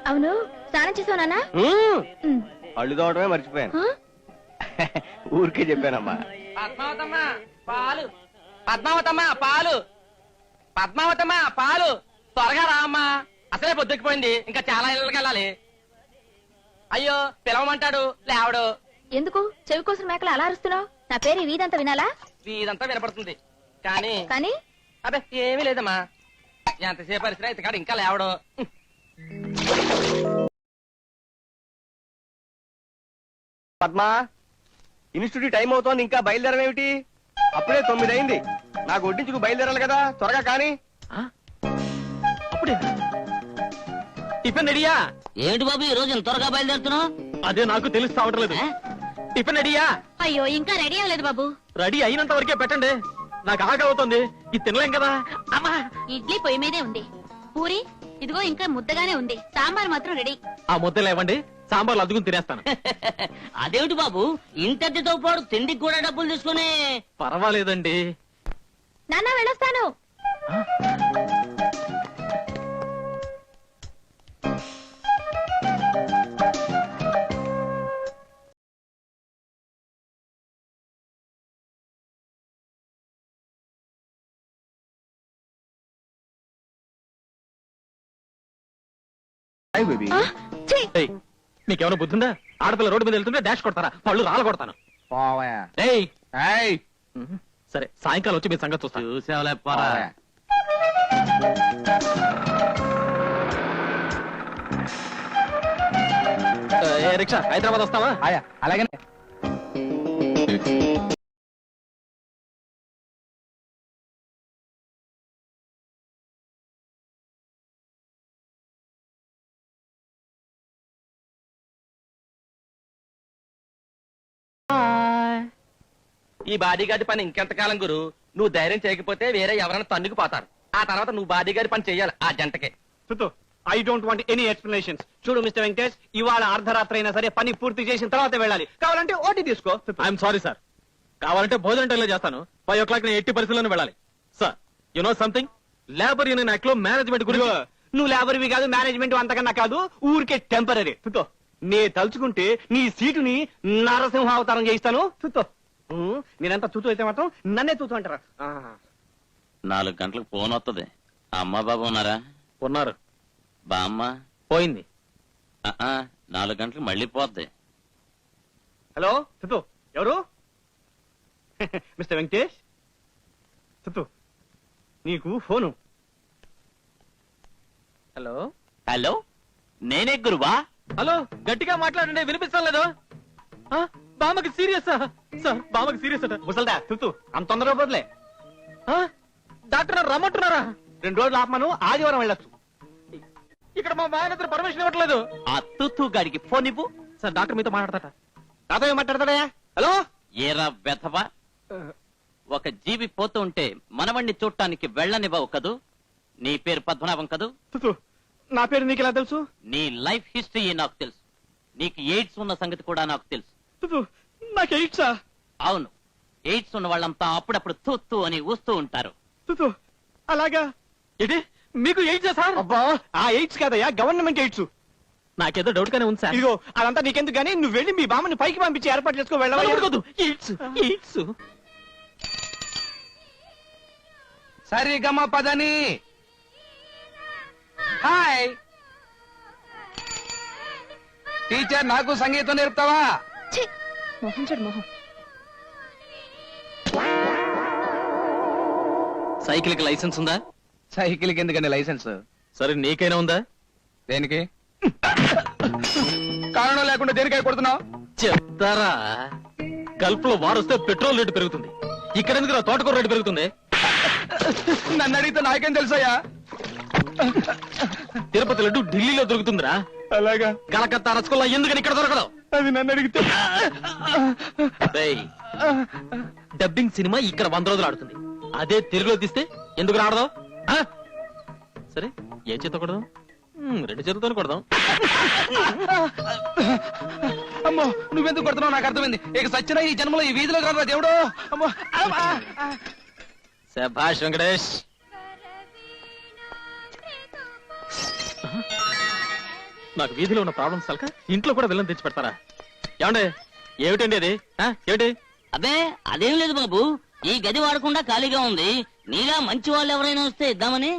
అవును, స్నానం చేసావు నాన్న? అళ్ళు తోవడమే మర్చిపోయాను. ఊరికే చెప్పానమ్మా. పద్మావతమ్మా పాలు, పద్మావతమ్మా పాలు, పద్మావతమ్మా పాలు, త్వరగా రా అమ్మా, అసలే పొద్దుకిపోయింది, ఇంకా చాలా ఇళ్ళకి వెళ్ళాలి. అయ్యో పిలవమంటాడు లేవడు. ఎందుకు చెవి కోసం మేకలు అలా అరుస్తున్నావు? నా పేరు ఈ వీధంతా వినాలా? వీదంతా వినపడుతుంది కానీ కానీ అబ్బే ఏమీ లేదమ్మా, ఎంతసేపు పరిస్థితి అయితే కాడు ఇంకా లేవడు. పద్మా, ఇన్స్టిట్యూట్ టైం అవుతోంది, ఇంకా బయలుదేరమేమిటి? అప్పుడే 9 అయింది. నాకు వడ్డించుకు బయలుదేరాలి కదా, త్వరగా కానీ. అప్పుడే టిఫిన్ రెడీయా? ఏంటి బాబు ఈ రోజు త్వరగా బయలుదేరుతున్నావు? అదే నాకు తెలుసు అవట్లేదు. టిఫిన్ రెడీయా? అయ్యో ఇంకా రెడీ అవ్వలేదు బాబు. రెడీ అయినంత వరకే పెట్టండి, నాకు ఆకలి అవుతుంది, ఇది తినలేం కదా. అమ్మా ఇడ్లీ పొయ్యి మీదే ఉంది, పూరి ఇదిగో ఇంకా ముద్దగానే ఉంది, సాంబార్ మాత్రం రెడీ. ఆ ముద్దలు ఇవ్వండి, సాంబార్లు అద్దుకుని తినేస్తాను. అదేమిటి బాబు ఇంతటితో పాటు తిండికి కూడా డబ్బులు తీసుకుని? పర్వాలేదండి. నాన్న వెళ్ళొస్తాను. మీకేమైనా బుద్ధిందా? ఆడపిల్ల రోడ్డు మీద వెళ్తుంటే డాష్ కొడతారా? పళ్ళు రాళ్ళ కొడతాను. సరే సాయంకాలం వచ్చి మీ సంగతి చూస్తాను. చూసేవలే రిక్షా హైదరాబాద్ వస్తావా? అలాగే. ఈ బాడీగార్డ్ పని ఇంకెంతకాలం గురు? నువ్వు ధైర్యం చేయకపోతే వేరే ఎవరైనా తన్నుకు పోతారు. ఆ తర్వాత నువ్వు బాడీగార్డ్ పని చెయ్యాలి ఆ జంటకే. I don't want any explanations. చూడు మిస్టర్ వెంకటేష్, ఇవాళ అర్ధరాత్రి అయినా సరే పని పూర్తి చేసిన తర్వాత వెళ్ళాలి. కావాలంటే ఓటీ తీసుకో. ఐఎమ్ సారీ సార్, కావాలంటే భోజనం టైంలో చేస్తాను. 5 o'clock నేను ఎట్టి పరిస్థితుల్లో వెళ్ళాలి. Sir you know something, labour union act లో మేనేజ్మెంట్ గురించి. నువ్వు లేబర్వి కాదు, మేనేజ్మెంట్ అంతకన్నా కాదు, ఊరికే టెంపరీ. నే తలుచుకుంటే నీ సీటుని నరసింహ అవతారం చేయిస్తాను. నేనంతా తూతూ అయితే మాత్రం నన్నే తూతూ అంటారా? 4 గంటలకు ఫోన్ వస్తుంది. అమ్మ బాబు ఉన్నారా? ఉన్నారు. బామ్మ పోయింది. 4 గంటలకు మళ్ళీ పోద్ది. హలో తుతు, ఎవరు? మిస్టర్ వెంకటేష్, తుతు నీకు ఫోను. హలో హలో, నేనే గురువా. హలో, గట్టిగా మాట్లాడండి, వినిపిస్తాం లేదు. బామ్మకి సీరియస్ సార్, బామ్మకి సీరియస్ అట. ముసల్దా తుతు, అంత తొందరగా పోదులే. డాక్టర్ రమ్మంటున్నారా? 2 రోజులు ఆపమను, ఆదివారం వెళ్ళొచ్చు. ఇక్కడ మా ఆయన పర్మిషన్ ఇవ్వట్లేదు. ఆ తుతు గాడికి ఫోన్ ఇవ్వు. సార్ డాక్టర్ మీతో మాట్లాడతాట. నాతో ఏం మాట్లాడతాడయా? హలో. ఏరా వెధవా, ఒక జీవి పోతూ ఉంటే మనవణ్ణి చూడటానికి వెళ్ళనివ్వవు కదూ? నీ పేరు పద్మనాభం కదూ? తుతు, నా పేరు నీకెలా తెలుసు? నీ లైఫ్ హిస్టరీ నాకు తెలుసు. నీకు ఎయిడ్స్ ఉన్న సంగతి కూడా నాకు తెలుసు. తుతు, నాకు ఎయిడ్సా? అవును, ఎయిడ్స్ ఉన్న వాళ్ళంతా అప్పుడప్పుడు తూత్తు అని ఊస్తూ ఉంటారు. తుతు, అలాగా? ఏంటి మీకు ఎయిడ్స్ సార్? అబ్బా, ఆ ఎయిడ్స్ కాదయ్యా, గవర్నమెంట్ ఎయిడ్స్. నాకేదో డౌట్ గానే ఉంది సార్. ఇదిగో అదంతా నీకెందుకు గానీ నువ్వు వెళ్ళి మీ బామ్మని పైకి పంపించి ఏర్పాటు చేసుకో. వెళ్ళవద్దు. AIDS AIDS. సరిగమ పదని. హాయ్ టీచర్, నాకు సంగీతం నేర్పుతావా? మొహం చూడు మొహం. సైకిల్ కి లైసెన్స్ ఉందా? సైకిల్ కి ఎందుకండి లైసెన్స్? సరే నీకైనా ఉందా? దేనికి? కారణం లేకుండా దేనికై కొడుతున్నావు? చెప్తారా, గల్ఫ్ లో వారు వస్తే పెట్రోల్ రేటు పెరుగుతుంది, ఇక్కడ ఎందుకు తోటకూర రేటు పెరుగుతుంది? నన్ను అడిగితే నాకేం తెలుసయ్యా? తిరుపతి లడ్డు ఢిల్లీలో దొరుకుతుందిరా. అలాగా? కలకత్తా రసగుల్లా ఎందుకని ఇక్కడ దొరకదు? అది నన్ను అడిగితే. డబ్బింగ్ సినిమా ఇక్కడ 100 రోజులు ఆడుతుంది, అదే తెలుగులో తీస్తే ఎందుకు రాడదు? సరే ఏ చేత కొడదాం? 2 చేతులతో కొడదాం. అమ్మో, నువ్వెందుకు కొడుతున్నావు నాకు అర్థమైంది. ఇక సచ్చిన ఈ జన్మలో ఈ వీధిలో కాదు దేవుడు. అమ్మో. శభాష్ వెంకటేష్. నాకు వీధిలో ఉన్న ప్రాబ్లమ్స్ కలక ఇంట్లో కూడా విలన్ తెచ్చి పెడతారా? ఏమండే, ఏమిటండి అది? ఏమిటి? అబ్బే అదేం లేదు బాబు, ఈ గది వాడకుండా ఖాళీగా ఉంది. నీలా మంచి వాళ్ళు ఎవరైనా వస్తే ఇద్దామని.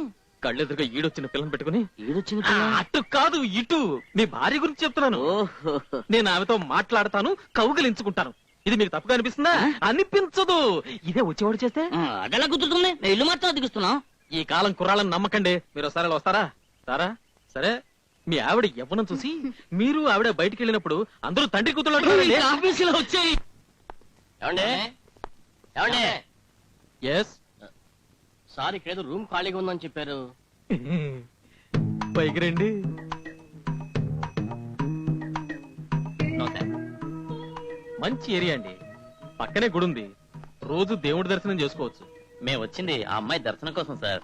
కళ్ళెదురుగా ఈడొచ్చిన పిల్లని పెట్టుకుని ఈడొచ్చిన అటు కాదు ఇటు మీ భార్య గురించి చెప్తున్నాను. ఓహో, నేను ఆమెతో మాట్లాడతాను, కౌగిలించుకుంటాను. ఇది మీకు తప్పుగా అనిపిస్తుందా? అనిపించదు. ఇదే వచ్చేవాడు చేస్తే అదెలా కుదురుతుంది? నేను ఇల్లు మాత్రం అతికిస్తున్నా. ఈ కాలం కుర్రాళ్ళని నమ్మకండి. మీరు ఒకసారి ఇలా వస్తారా? సారా సరే, మీ ఆవిడ యవ్వనం చూసి మీరు ఆవిడ బయటికి వెళ్ళినప్పుడు అందరూ తండ్రి కూతురు ఆఫీసులో వచ్చాయి. ఏమండే ఏమండే ఎస్ సార్ ఇక్కడేదో రూమ్ ఖాళీగా ఉందని చెప్పారు. పైకి రండి. No sir. మంచి ఏరియా అండి, పక్కనే గుడి ఉంది. రోజు దేవుడి దర్శనం చేసుకోవచ్చు. మేము వచ్చింది ఆ అమ్మాయి దర్శనం కోసం సార్.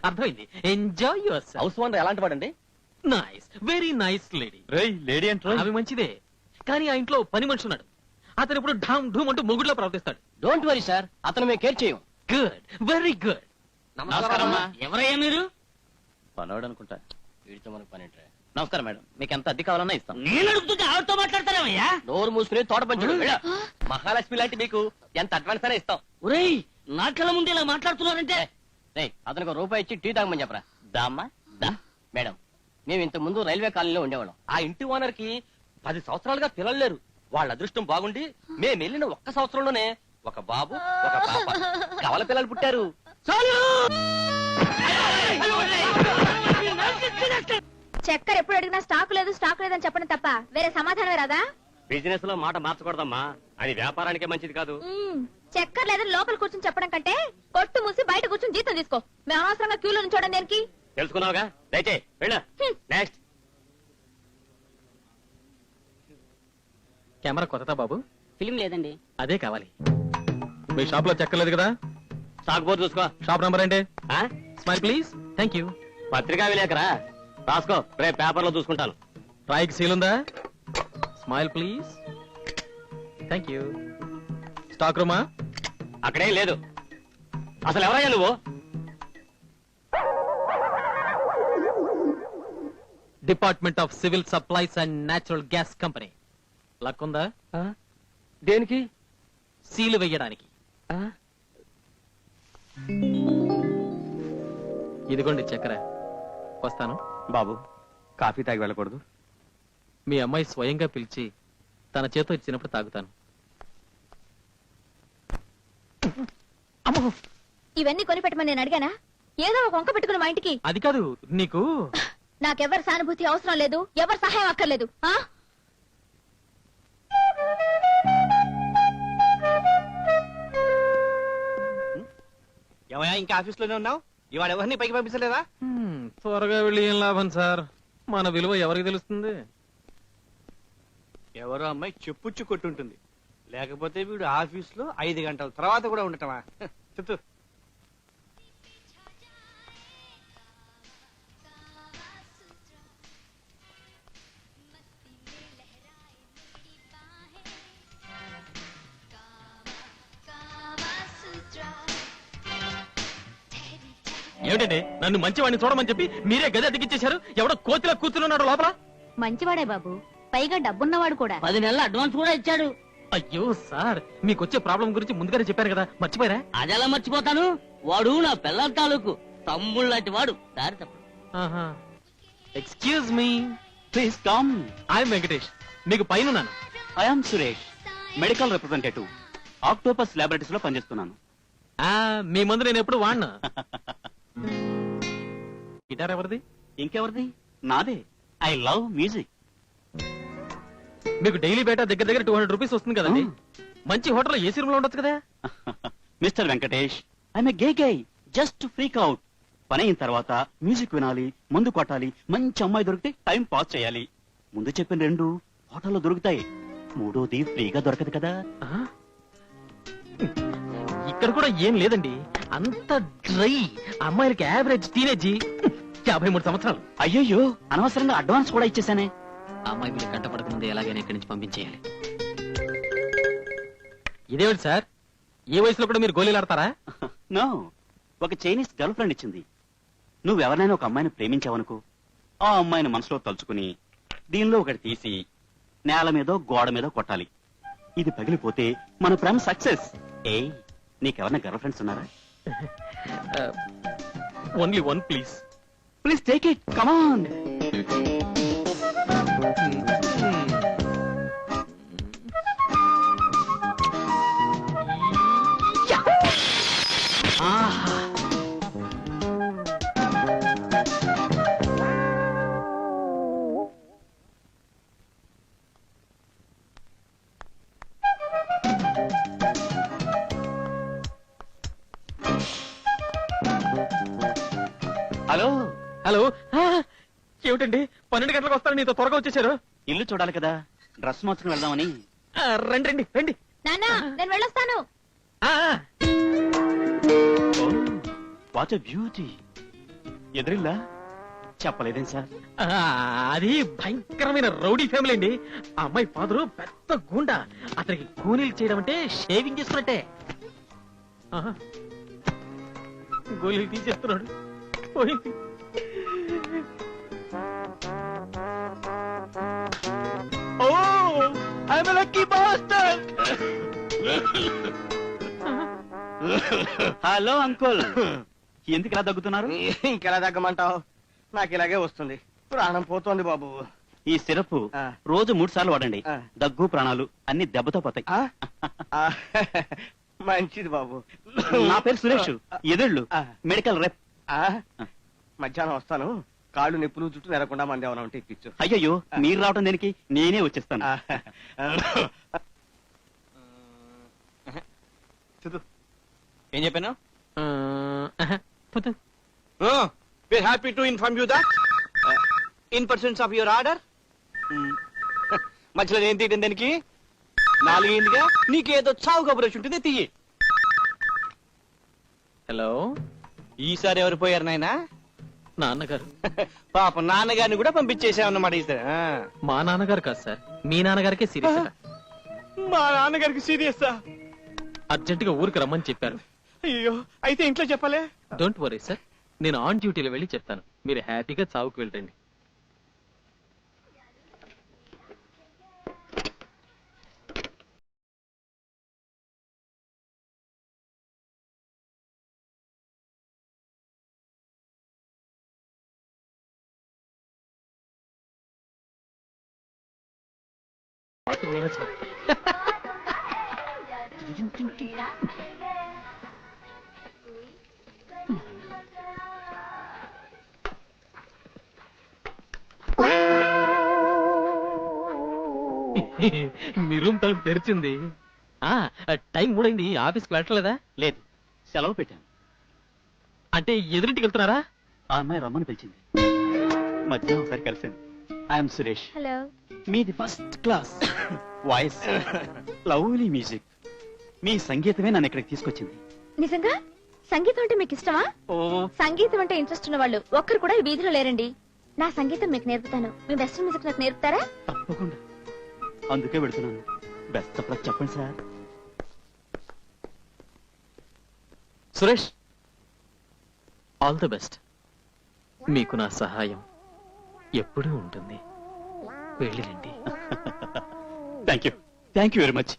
అర్థమైంది. Enjoy your self. House owner ఎలాంటి వాడండి? Nice, very nice lady. Lady అంటే ఆమె మంచిదే, కానీ ఆ ఇంట్లో పని మనిషి ఉన్నాడు. అతను ఇప్పుడు ఢామ్ ఢూమ్ అంటూ మొగుడులా ప్రవర్తిస్తాడు. డోంట్ వరీ సార్, అతను మేము కేర్ చేయం. Good, very good. నమస్కారమ్మా. ఎవరయ్యా మీరు? పనవాడు అనుకుంటా. వీడితో మనకు పని ఏంట్రా? నమస్కారం మేడం, మీకు ఎంత అద్దె కావాలన్నా ఇస్తాం. నేను అడుగుతుంటే ఆవిడతో మాట్లాడతారేమయ్యా? నోరు మూసుకుని తోట పంచుడు. మహాలక్ష్మి లాంటి మీకు ఎంత అడ్వాన్స్ అయినా ఇస్తాం. ఒరేయ్, నా కళ్ళ ముందు ఇలా మాట్లాడుతున్నారంటే. అతనికి రూపాయి ఇచ్చి టీ తాగమని చెప్పరా. దామ్మా దా. మేడం, మేము ఇంత ముందు రైల్వే కాలనీలో ఉండేవాళ్ళం. ఆ ఇంటి ఓనర్ కి 10 సంవత్సరాలుగా పిల్లలు లేరు. వాళ్ళ అదృష్టం బాగుండి మేము వెళ్ళిన 1 సంవత్సరంలోనే ఒక బాబు ఒక పాప కవల పిల్లలు పుట్టారు. చక్కెర ఎప్పుడు అడిగినా స్టాక్ లేదని చెప్పడం తప్ప వేరే సమాధానమే రాదా? బిజినెస్ లో మాట మార్చకూడదమ్మా, అది వ్యాపారానికే మంచిది కాదు. చక్కెర లేదని లోపల కూర్చొని చెప్పడం కంటే కొట్టు మూసి బయట కూర్చొని జీతం తీసుకో. మేము అనవసరంగా క్యూలో నుంచోడం దేనికి? తెలుసుకున్నావుగా, దయచే వెళ్ళు. నెక్స్ట్. కెమెరా కొత్తదా బాబు? ఫిలిం లేదండి. అదే కావాలి. మీ షాప్ లో చెక్కలేదు కదా? స్టాక్ బోర్డు చూసుకో. షాప్ నంబర్ ఏంటి? ఆ? Smile please. Thank you. పత్రికా విలేకరా, రాసుకో, రేపు పేపర్ లో చూసుకుంటాను. రాయికి సీల్ ఉందా? Smile please. Thank you. Stock రూమా? అక్కడేం లేదు. అసలు ఎవరయ్యా నువ్వు? Department of civil supplies and natural gas company. Luck ఉందా? దేనికి? సీలు వెయ్యడానికి. ఇదిగోండి చక్కెర. వస్తాను. బాబు, కాఫీ తాగి వెళ్ళకూడదు. మీ అమ్మాయి స్వయంగా పిలిచి తన చేతో ఇచ్చినప్పుడు తాగుతాను. ఇవన్నీ కొనిపెట్టమని నేను అడిగానా? ఏదో ఒక వంక పెట్టుకుని మా ఇంటికి. అది కాదు, నీకు నాకెవరి సానుభూతి అవసరం లేదు, ఎవరి సహాయం అక్కర్లేదు. ఏమయ్యా, ఇంకా ఆఫీస్ లోనే ఉన్నావు? ఇవాళ ఎవరిని పైకి పంపించలేదా? త్వరగా వెళ్ళి ఏం లాభం సార్, మన విలువ ఎవరికి తెలుస్తుంది? ఎవరో అమ్మాయి చెప్పుచ్చు కొట్టుంటుంది, లేకపోతే వీడు ఆఫీస్ లో 5 గంటల తర్వాత కూడా ఉండటమా? చుట్టూ ఏమిటండి, నన్ను మంచివాడిని చూడమని చెప్పి మీరే గది అతికిచ్చేశారు. ఎవడో కోతిలా కూర్చున్నాడు లోపల. మంచివాడే బాబు, పైగా డబ్బున్నవాడు కూడా. 10 నెలల అడ్వాన్స్ కూడా ఇచ్చాడు. అయ్యో సార్, మీకొచ్చే ప్రాబ్లం గురించి ముందుగానే చెప్పారు కదా, మర్చిపోయారా? అదెలా మర్చిపోతాను? వాడు నా పిల్లల తాలూకు తమ్ముళ్ళ లాంటి వాడు. దారి తప్పడు. Excuse me. Please come. I'm Venkatesh, మీకు పైనున్నాను. I'm Suresh, medical representative, octopus laboratories లో పనిచేస్తున్నాను. మీ ముందు నేను ఎప్పుడు వాడినా. గిటార్ ఎవరిది? ఇంకెవరిది? నాదే. I love music. మీకు డైలీ బేటా దగ్గర దగ్గర 200 రూపీస్ వస్తుంది కదండి. మంచి హోటల్ ఏసీ రూమ్ లో ఉండొచ్చు కదా. Mister Venkatesh, I'm gay guy, just freak out. పని అయిన తర్వాత మ్యూజిక్ వినాలి, మందు కొట్టాలి, మంచి అమ్మాయి దొరికితే టైం పాస్ చేయాలి. ముందు చెప్పిన 2 హోటల్లో దొరుకుతాయి, 3వది ఫ్రీగా దొరకదు కదా. ఇక్కడ కూడా ఏం లేదండి, అంత డ్రై. అమ్మాయిలకి యావరేజ్ టీనేజీ 53 సంవత్సరాలు. అయ్యయ్యో, అనవసరంగా అడ్వాన్స్ కూడా ఇచ్చేసానే. ఆ అమ్మాయి వీళ్ళు కంటపడక ముందు ఎలాగైనా ఇక్కడి నుంచి పంపించేయాలి. ఇదేమిటి సార్, ఏ వయసులో కూడా మీరు గోళీలు ఆడతారా? నో, ఒక చైనీస్ గర్ల్ ఫ్రెండ్ ఇచ్చింది. నువ్వెవరినైనా ఒక అమ్మాయిని ప్రేమించావనుకో, ఆ అమ్మాయిని మనసులో తలుచుకుని దీనిలో ఒకటి తీసి నేల మీదో గోడ మీదో కొట్టాలి. ఇది పగిలిపోతే మన ప్రేమ సక్సెస్. ఏయ్, నీకెవరన్నా గర్ల్ ఫ్రెండ్స్ ఉన్నారా? Only one please. Please take it, come on. Hello, hello. ఏమిటండి 12 గంటలకు వస్తాను, నీతో త్వరగా వచ్చేసారు. ఇల్లు చూడాలి కదా, డ్రెస్ మార్చుకుని వెళ్దామని. రండి రండి రండి. నాన్న నేను వెళ్ళొస్తాను. ఆ, వాట్ ఎ బ్యూటీ. ఎదురిల్లా చెప్పలేదేం సార్? ఆ, అది భయంకరమైన రౌడీ ఫ్యామిలీ అండి. ఆ అమ్మాయి ఫాదరు పెద్ద గుండా. అతనికి కూలీలు చేయడం అంటే షేవింగ్ చేసుకున్నట్టే. ఆహా. గోళీలు తీసేస్తున్నాడు. పోయింది. Oh I'm lucky bastard. Hello uncle, ఎందుకు ఇలా దగ్గుతున్నారు? ఇంకెలా తగ్గమంటావు? నాకు ఇలాగే వస్తుంది, ప్రాణం పోతోంది బాబు. ఈ సిరప్ ఆ. రోజు 3 సార్లు వాడండి. ఆ. దగ్గు ప్రాణాలు అన్ని దెబ్బతో పోతాయి. ఆ? ఆ, మంచిది బాబు. నా పేరు సురేష్, ఎదుళ్ళు ఆ. మెడికల్ రెప్. ఆ? మధ్యాహ్నం వస్తాను, కాళ్ళు నిప్పులు చుట్టూ నెరకుండా మంది ఏమైనా ఉంటే ఇప్పించు. అయ్యయ్యో, మీరు రావటం దేనికి, నేనే వచ్చేస్తాను. ఆ. చూడు, ఏం చెప్పాను? We're happy to inform you that in pursuance of your order. మధ్యలో ఏం తీయటం దానికి? 4 అయిందిగా, నీకేదో చావు కబురేసి ఉంటుంది, తీయి. హలో, ఈసారి ఎవరు పోయారు నాయనా? నాన్నగారు. పాప నాన్నగారిని కూడా పంపించేసామన్నమాట ఈసారి. మా నాన్నగారు కాదు సార్, మీ నాన్నగారికే సీరియస్. మా నాన్నగారికి సీరియస్సా? అర్జెంట్ గా ఊరికి రమ్మని చెప్పారు. అయ్యో, అయితే ఇంట్లో చెప్పలే? డోంట్ వరీ సార్, నేను ఆన్ డ్యూటీలో వెళ్ళి చెప్తాను. మీరు హ్యాపీగా చావుకు వెళ్ళండి. మీ రూమ్ తలుపు తెరిచింది. టైం 3 అయింది, ఆఫీస్కి వెళ్ళట్లేదా? లేదు, సెలవు పెట్టాను. అంటే ఎదురింటికి వెళ్తున్నారా? ఆ అమ్మాయి రమ్మని పిలిచింది, మధ్యాహ్నం ఒకసారి కలిసాను. ఐఎమ్ సురేష్. హలో. మీది first class voice, lovely music. మీ సంగీతమే నన్ను ఇక్కడికి తీసుకొచ్చింది. నిజంగా సంగీతం అంటే మీకు ఇష్టమా? ఓ, సంగీతం అంటే ఇంట్రెస్ట్ ఉన్న వాళ్ళు ఒక్కరు కూడా ఈ వీధిలో లేరండి. నా సంగీతం మీకు నేర్పుతాను. మీ వెస్ట్రన్ మ్యూజిక్ నాకు నేర్పుతారా? తప్పకుండా, అందుకే పెడుతున్నాను. బెస్ట్ ఆఫ్ లక్ చెప్పండి sir. Suresh, all the best. మీకు నా సహాయం ఎప్పుడూ ఉంటుంది. వెళ్ళిరండి. Thank you very much.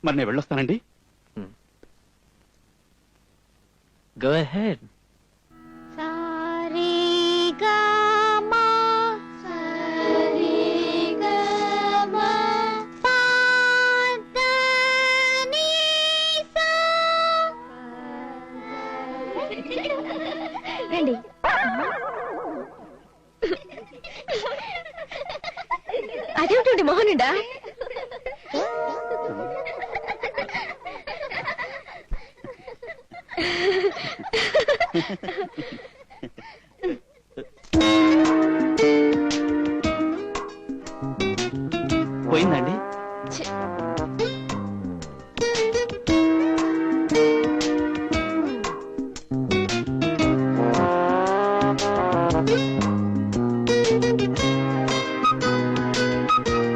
మరి నేను వెళ్ళొస్తానండి. Go ahead. రండి. అదేమిటండి మోహనుడా? పోయిందండి.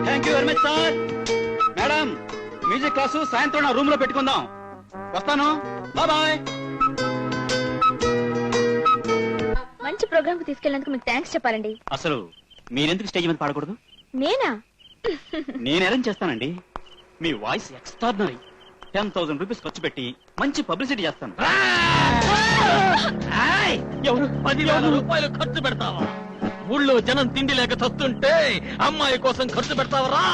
Thank you very much sir. Madam, music class సాయంత్రం నా రూమ్ లో పెట్టుకుందాం. వస్తాను, బాయ్. మంచి ప్రోగ్రామ్ కు తీసుకెళ్ళినందుకు మీకు థ్యాంక్స్ చెప్పాలండి. అసలు మీరెందుకు స్టేజ్ మీద పాడకూడదు? నేనా? నేను అరేంజ్ చేస్తానండి. మీ వాయిస్ ఎక్స్ట్రాడినరీ. 10,000 రూపీస్ ఖర్చు పెట్టి మంచి పబ్లిసిటీ చేస్తాను. ఎవరు 10,000 రూపాయలు ఖర్చు పెడతావా? ఊళ్ళో జనం తిండి లేక చస్తుంటే అమ్మాయి కోసం ఖర్చు పెడతావరా?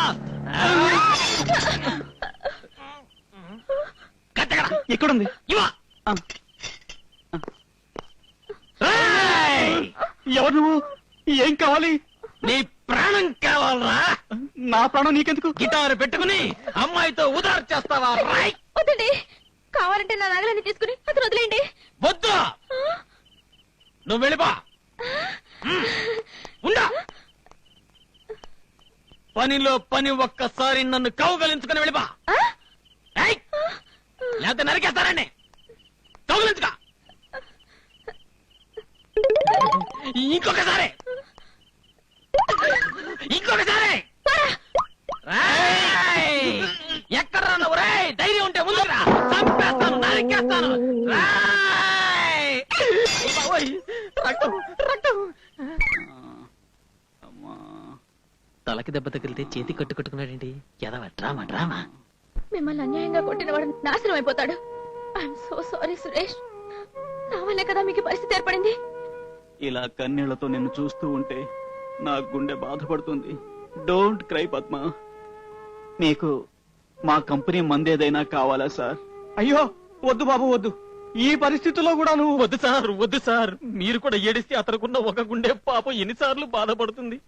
ఎక్కడుంది? ఇవా. ఎవరు నువ్వు? ఏం కావాలి? నీ ప్రాణం కావాలరా? నా ప్రాణం నీకెందుకు? గిటారు పెట్టుకుని అమ్మాయితో ఉదారు చేస్తావా? రైట్. వద్దండి, కావాలంటే నా నగలన్నీ తీసుకుని అతను వదిలేండి. వద్దు, నువ్వు వెళ్ళిపో. ఉండా. పనిలో పని ఒక్కసారి నన్ను కౌగలించుకుని వెళ్ళిపో. ఆ? ఏయ్! లేకపోతే నరికేస్తారండి. కౌగలించుక. ఇంకొకసారి ఎక్కడ నువ్వు? రేయ్, ధైర్యం ఉంటే ముందురా. చంపేస్తాను, నరికేస్తాను. రేయ్! బాబోయ్, రక్తం, రక్తం. తలకి దెబ్బ తగిలితే చేతి కట్టుకున్నాడేంటి? ఎదవ డ్రామా డ్రామా. మిమ్మల్ని అన్యాయంగా కొట్టిన వాడు నాశనం అయిపోతాడు. I'm so sorry Suresh. నా వల్లే కదా మీకు ఈ పరిస్థితి ఏర్పడింది. ఇలా కన్నీళ్లతో నిన్ను చూస్తూ ఉంటే నా గుండె బాధపడుతుంది. Don't cry Padma. మీకు మా కంపెనీ మందేదైనా కావాలా సార్? అయ్యో వద్దు బాబు వద్దు. ఈ పరిస్థితుల్లో కూడా నువ్వు వద్దు సార్, వద్దు సార్. మీరు కూడా ఏడిస్తే అతనుకున్న ఒక గుండె పాపం ఎన్నిసార్లు బాధపడుతుంది.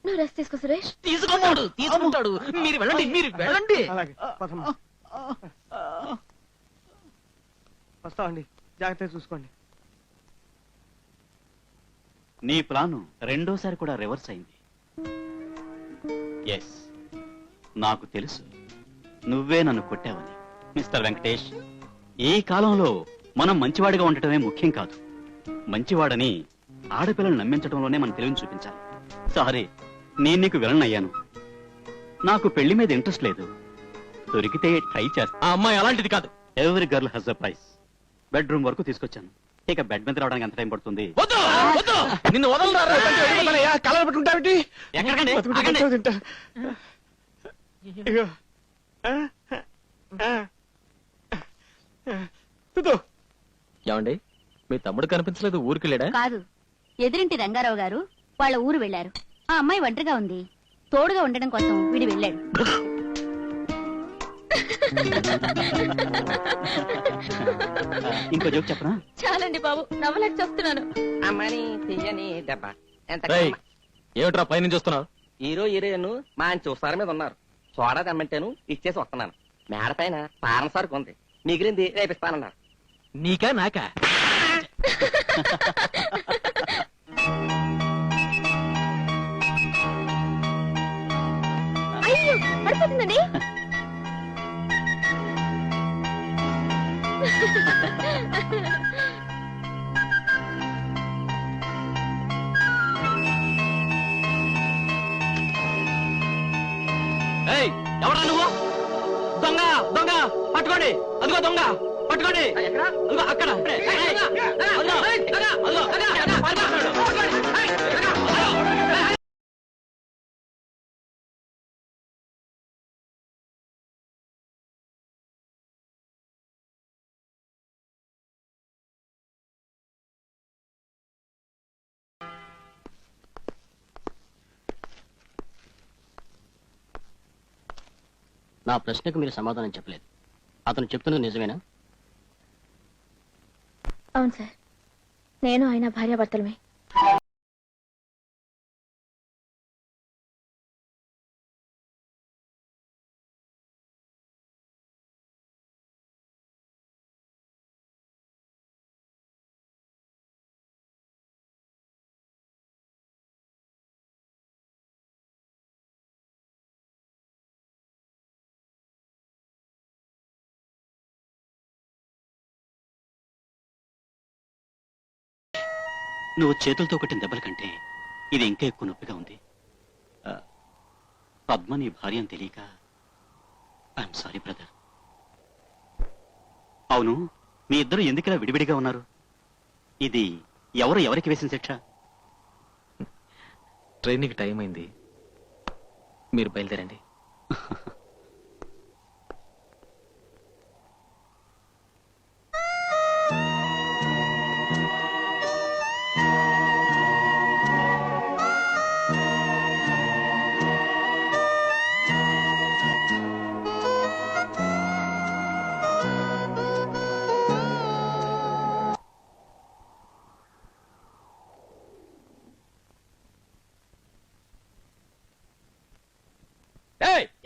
నువ్వు రెస్ట్ తీసుకో సురేష్. తీసుకుంటాడు. మీరు వెళ్ళండి, మీరు వెళ్ళండి. అలాగే పదమ్మా. వస్తామండి, జాగ్రత్తగా చూసుకోండి. నీ ప్లాను రెండోసారి కూడా రివర్స్ అయింది. ఎస్, నాకు తెలుసు నువ్వే నన్ను కొట్టావని. మిస్టర్ వెంకటేష్, ఈ కాలంలో మనం మంచివాడిగా ఉండటమే ముఖ్యం కాదు. మంచివాడని ఆడపిల్లలు నమ్మించడంలోనే మన తెలివిని చూపించాలి. సారీ, నేను నీకు విలన్ అయ్యాను. నాకు పెళ్లి మీద ఇంట్రెస్ట్ లేదు. దొరికితే ట్రై చేస్తా. ఆ అమ్మాయి అలాంటిది కాదు. Every girl has a price. Bedroom వరకు తీసుకొచ్చాను. ఇక బెడ్ మీద రావడానికి ఎంత టైం పడుతుంది? వద్దు, వద్దు, నిన్ను వదలరా. కలర్ పెట్టుకుంటావిటి? ఎక్కడికండి? తింటా. ఇగో. చూద్దు. ఏమండి, మీ తమ్ముడు కనిపించలేదు, ఊరికి వెళ్ళాడా? కాదు, ఎదురింటి రంగారావు గారు వాళ్ళ ఊరు వెళ్లారు. ఆ అమ్మాయి ఒంటరిగా ఉంది. తోడుగా ఉండడం కోసం వీడు వెళ్ళాడు. ఇంకో జోక్ చెప్పనా? చాలండి బాబు, నవ్వలేక చేస్తున్నాను. అమ్మని తీయని దెబ్బ ఎంత రేయ్, ఏమిట్రా పైనుంచి వస్తున్నావు? హీరో హీరోయిన్ మంచి ఉసారి మీద ఉన్నారు. సోడా తెమ్మంటాను, ఇచ్చేసి వస్తున్నాను. మేడ పైన పాలన సరుకు ఉంది, మిగిలింది రేపిస్తానన్నారు. నీకా నాకా? అయ్యో, పడిపోతుందండి. ఏయ్, ఎవరా నువ్వు? దొంగ, దొంగ పట్టుకోండి. అదిగో దొంగ, పట్టుకోండి. అదిగో అక్కడ. అదిగో, అదిగో, నా ప్రశ్నకు మీరు సమాధానం చెప్పలేదు. అతను చెప్తున్నది నిజమేనా? అవును సార్, నేను ఆయన భార్యాభర్తలమే. నువ్వు చేతులతో కొట్టిన దెబ్బల కంటే ఇది ఇంకా ఎక్కువ నొప్పిగా ఉంది. పద్మ నీ భార్య అని తెలియక ఐఎమ్ సారీ బ్రదర్. అవును, మీ ఇద్దరు ఎందుకిలా విడివిడిగా ఉన్నారు? ఇది ఎవరు ఎవరికి వేసిన శిక్ష? ట్రైన్కి టైం అయింది, మీరు బయలుదేరండి.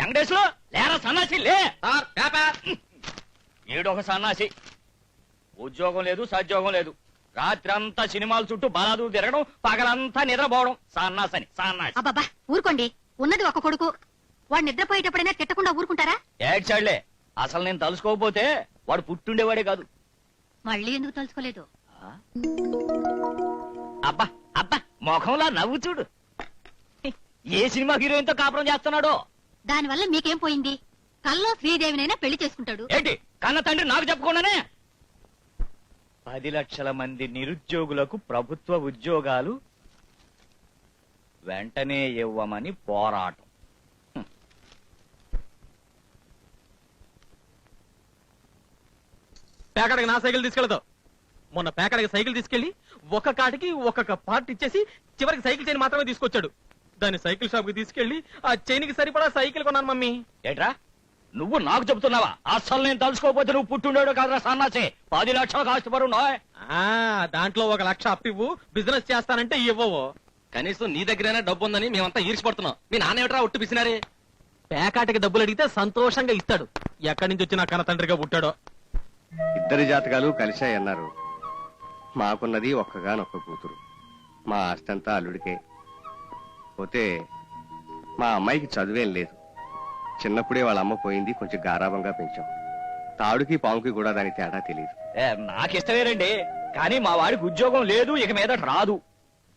వెంకటేశ్వరు లేరా సన్నాసి లే. ఏడొక సన్నాసి, ఉద్యోగం లేదు సద్యోగం లేదు, రాత్రి అంతా సినిమాల చుట్టూ బలాదు తిరగడం, పగలంతా నిద్రపోవడం. సన్నాసని సన్నాసి. అబ్బబ్బా ఊరుకోండి, ఉన్నది ఒక కొడుకు, వాడు నిద్రపోయేటప్పుడైనా తిట్టకుండా ఊరుకుంటారా? ఏడ్చాళ్లే, అసలు నేను తలుసుకోకపోతే వాడు పుట్టుండేవాడే కాదు. మళ్ళీ ఎందుకు తలుచుకోలేదు? అబ్బా అబ్బా ముఖంలా నవ్వు చూడు. ఏ సినిమా హీరోయిన్ తో కాపురం చేస్తున్నాడో. దానివల్ల మీకేం పోయింది? కల్లో శ్రీదేవినైనా పెళ్లి చేసుకుంటాడు. ఏంటి కన్న తండ్రి నాకు చెప్పకుండానే? 10 లక్షల మంది నిరుద్యోగులకు ప్రభుత్వ ఉద్యోగాలు వెంటనే ఇవ్వమని పోరాటం. పేకాడకి నా సైకిల్ తీసుకెళ్తావు. మొన్న పేకాడకి సైకిల్ తీసుకెళ్లి ఒక కాటికి ఒక్కొక్క పార్ట్ ఇచ్చేసి చివరికి సైకిల్ చైన్ మాత్రమే తీసుకొచ్చాడు. దాన్ని సైకిల్ షాప్ కి తీసుకెళ్లి ఆ చైన్ కి సరిపడా సైకిల్ కొన్నాను మమ్మీ. ఏట్రా నువ్వు నాకు చెబుతున్నావా? అసలు నేను తలుసుకోకపోతే నువ్వు పుట్టుండేడు కాదురా సన్నాసి. 10 లక్షలకు ఆస్తిపరున్నా. దాంట్లో 1 లక్ష అప్పివ్వు, బిజినెస్ చేస్తానంటే ఇవ్వవు. కనీసం నీ దగ్గరైనా డబ్బు ఉందని మేమంతా ఈర్చిపడుతున్నాం. మీ నాన్న ఏమిట్రా ఒట్టు పిసినారే? పేకాటకి డబ్బులు అడిగితే సంతోషంగా ఇస్తాడు. ఎక్కడి నుంచి వచ్చిన కన్న తండ్రిగా పుట్టాడో. ఇద్దరి జాతకాలు కలిశాయన్నారు. మాకున్నది ఒక్కగానొక్క కూతురు. మా ఆస్తి అంతా అల్లుడికే. పోతే మా అమ్మాయికి చదువేం లేదు. చిన్నప్పుడే వాళ్ళ అమ్మ పోయింది, కొంచెం గారాబంగా పెంచాం. తాడుకి పాముకి కూడా దాని తేడా తెలియదు. నాకిష్టమేనండి, కానీ మా వాడికి ఉద్యోగం లేదు, ఇక మీద రాదు.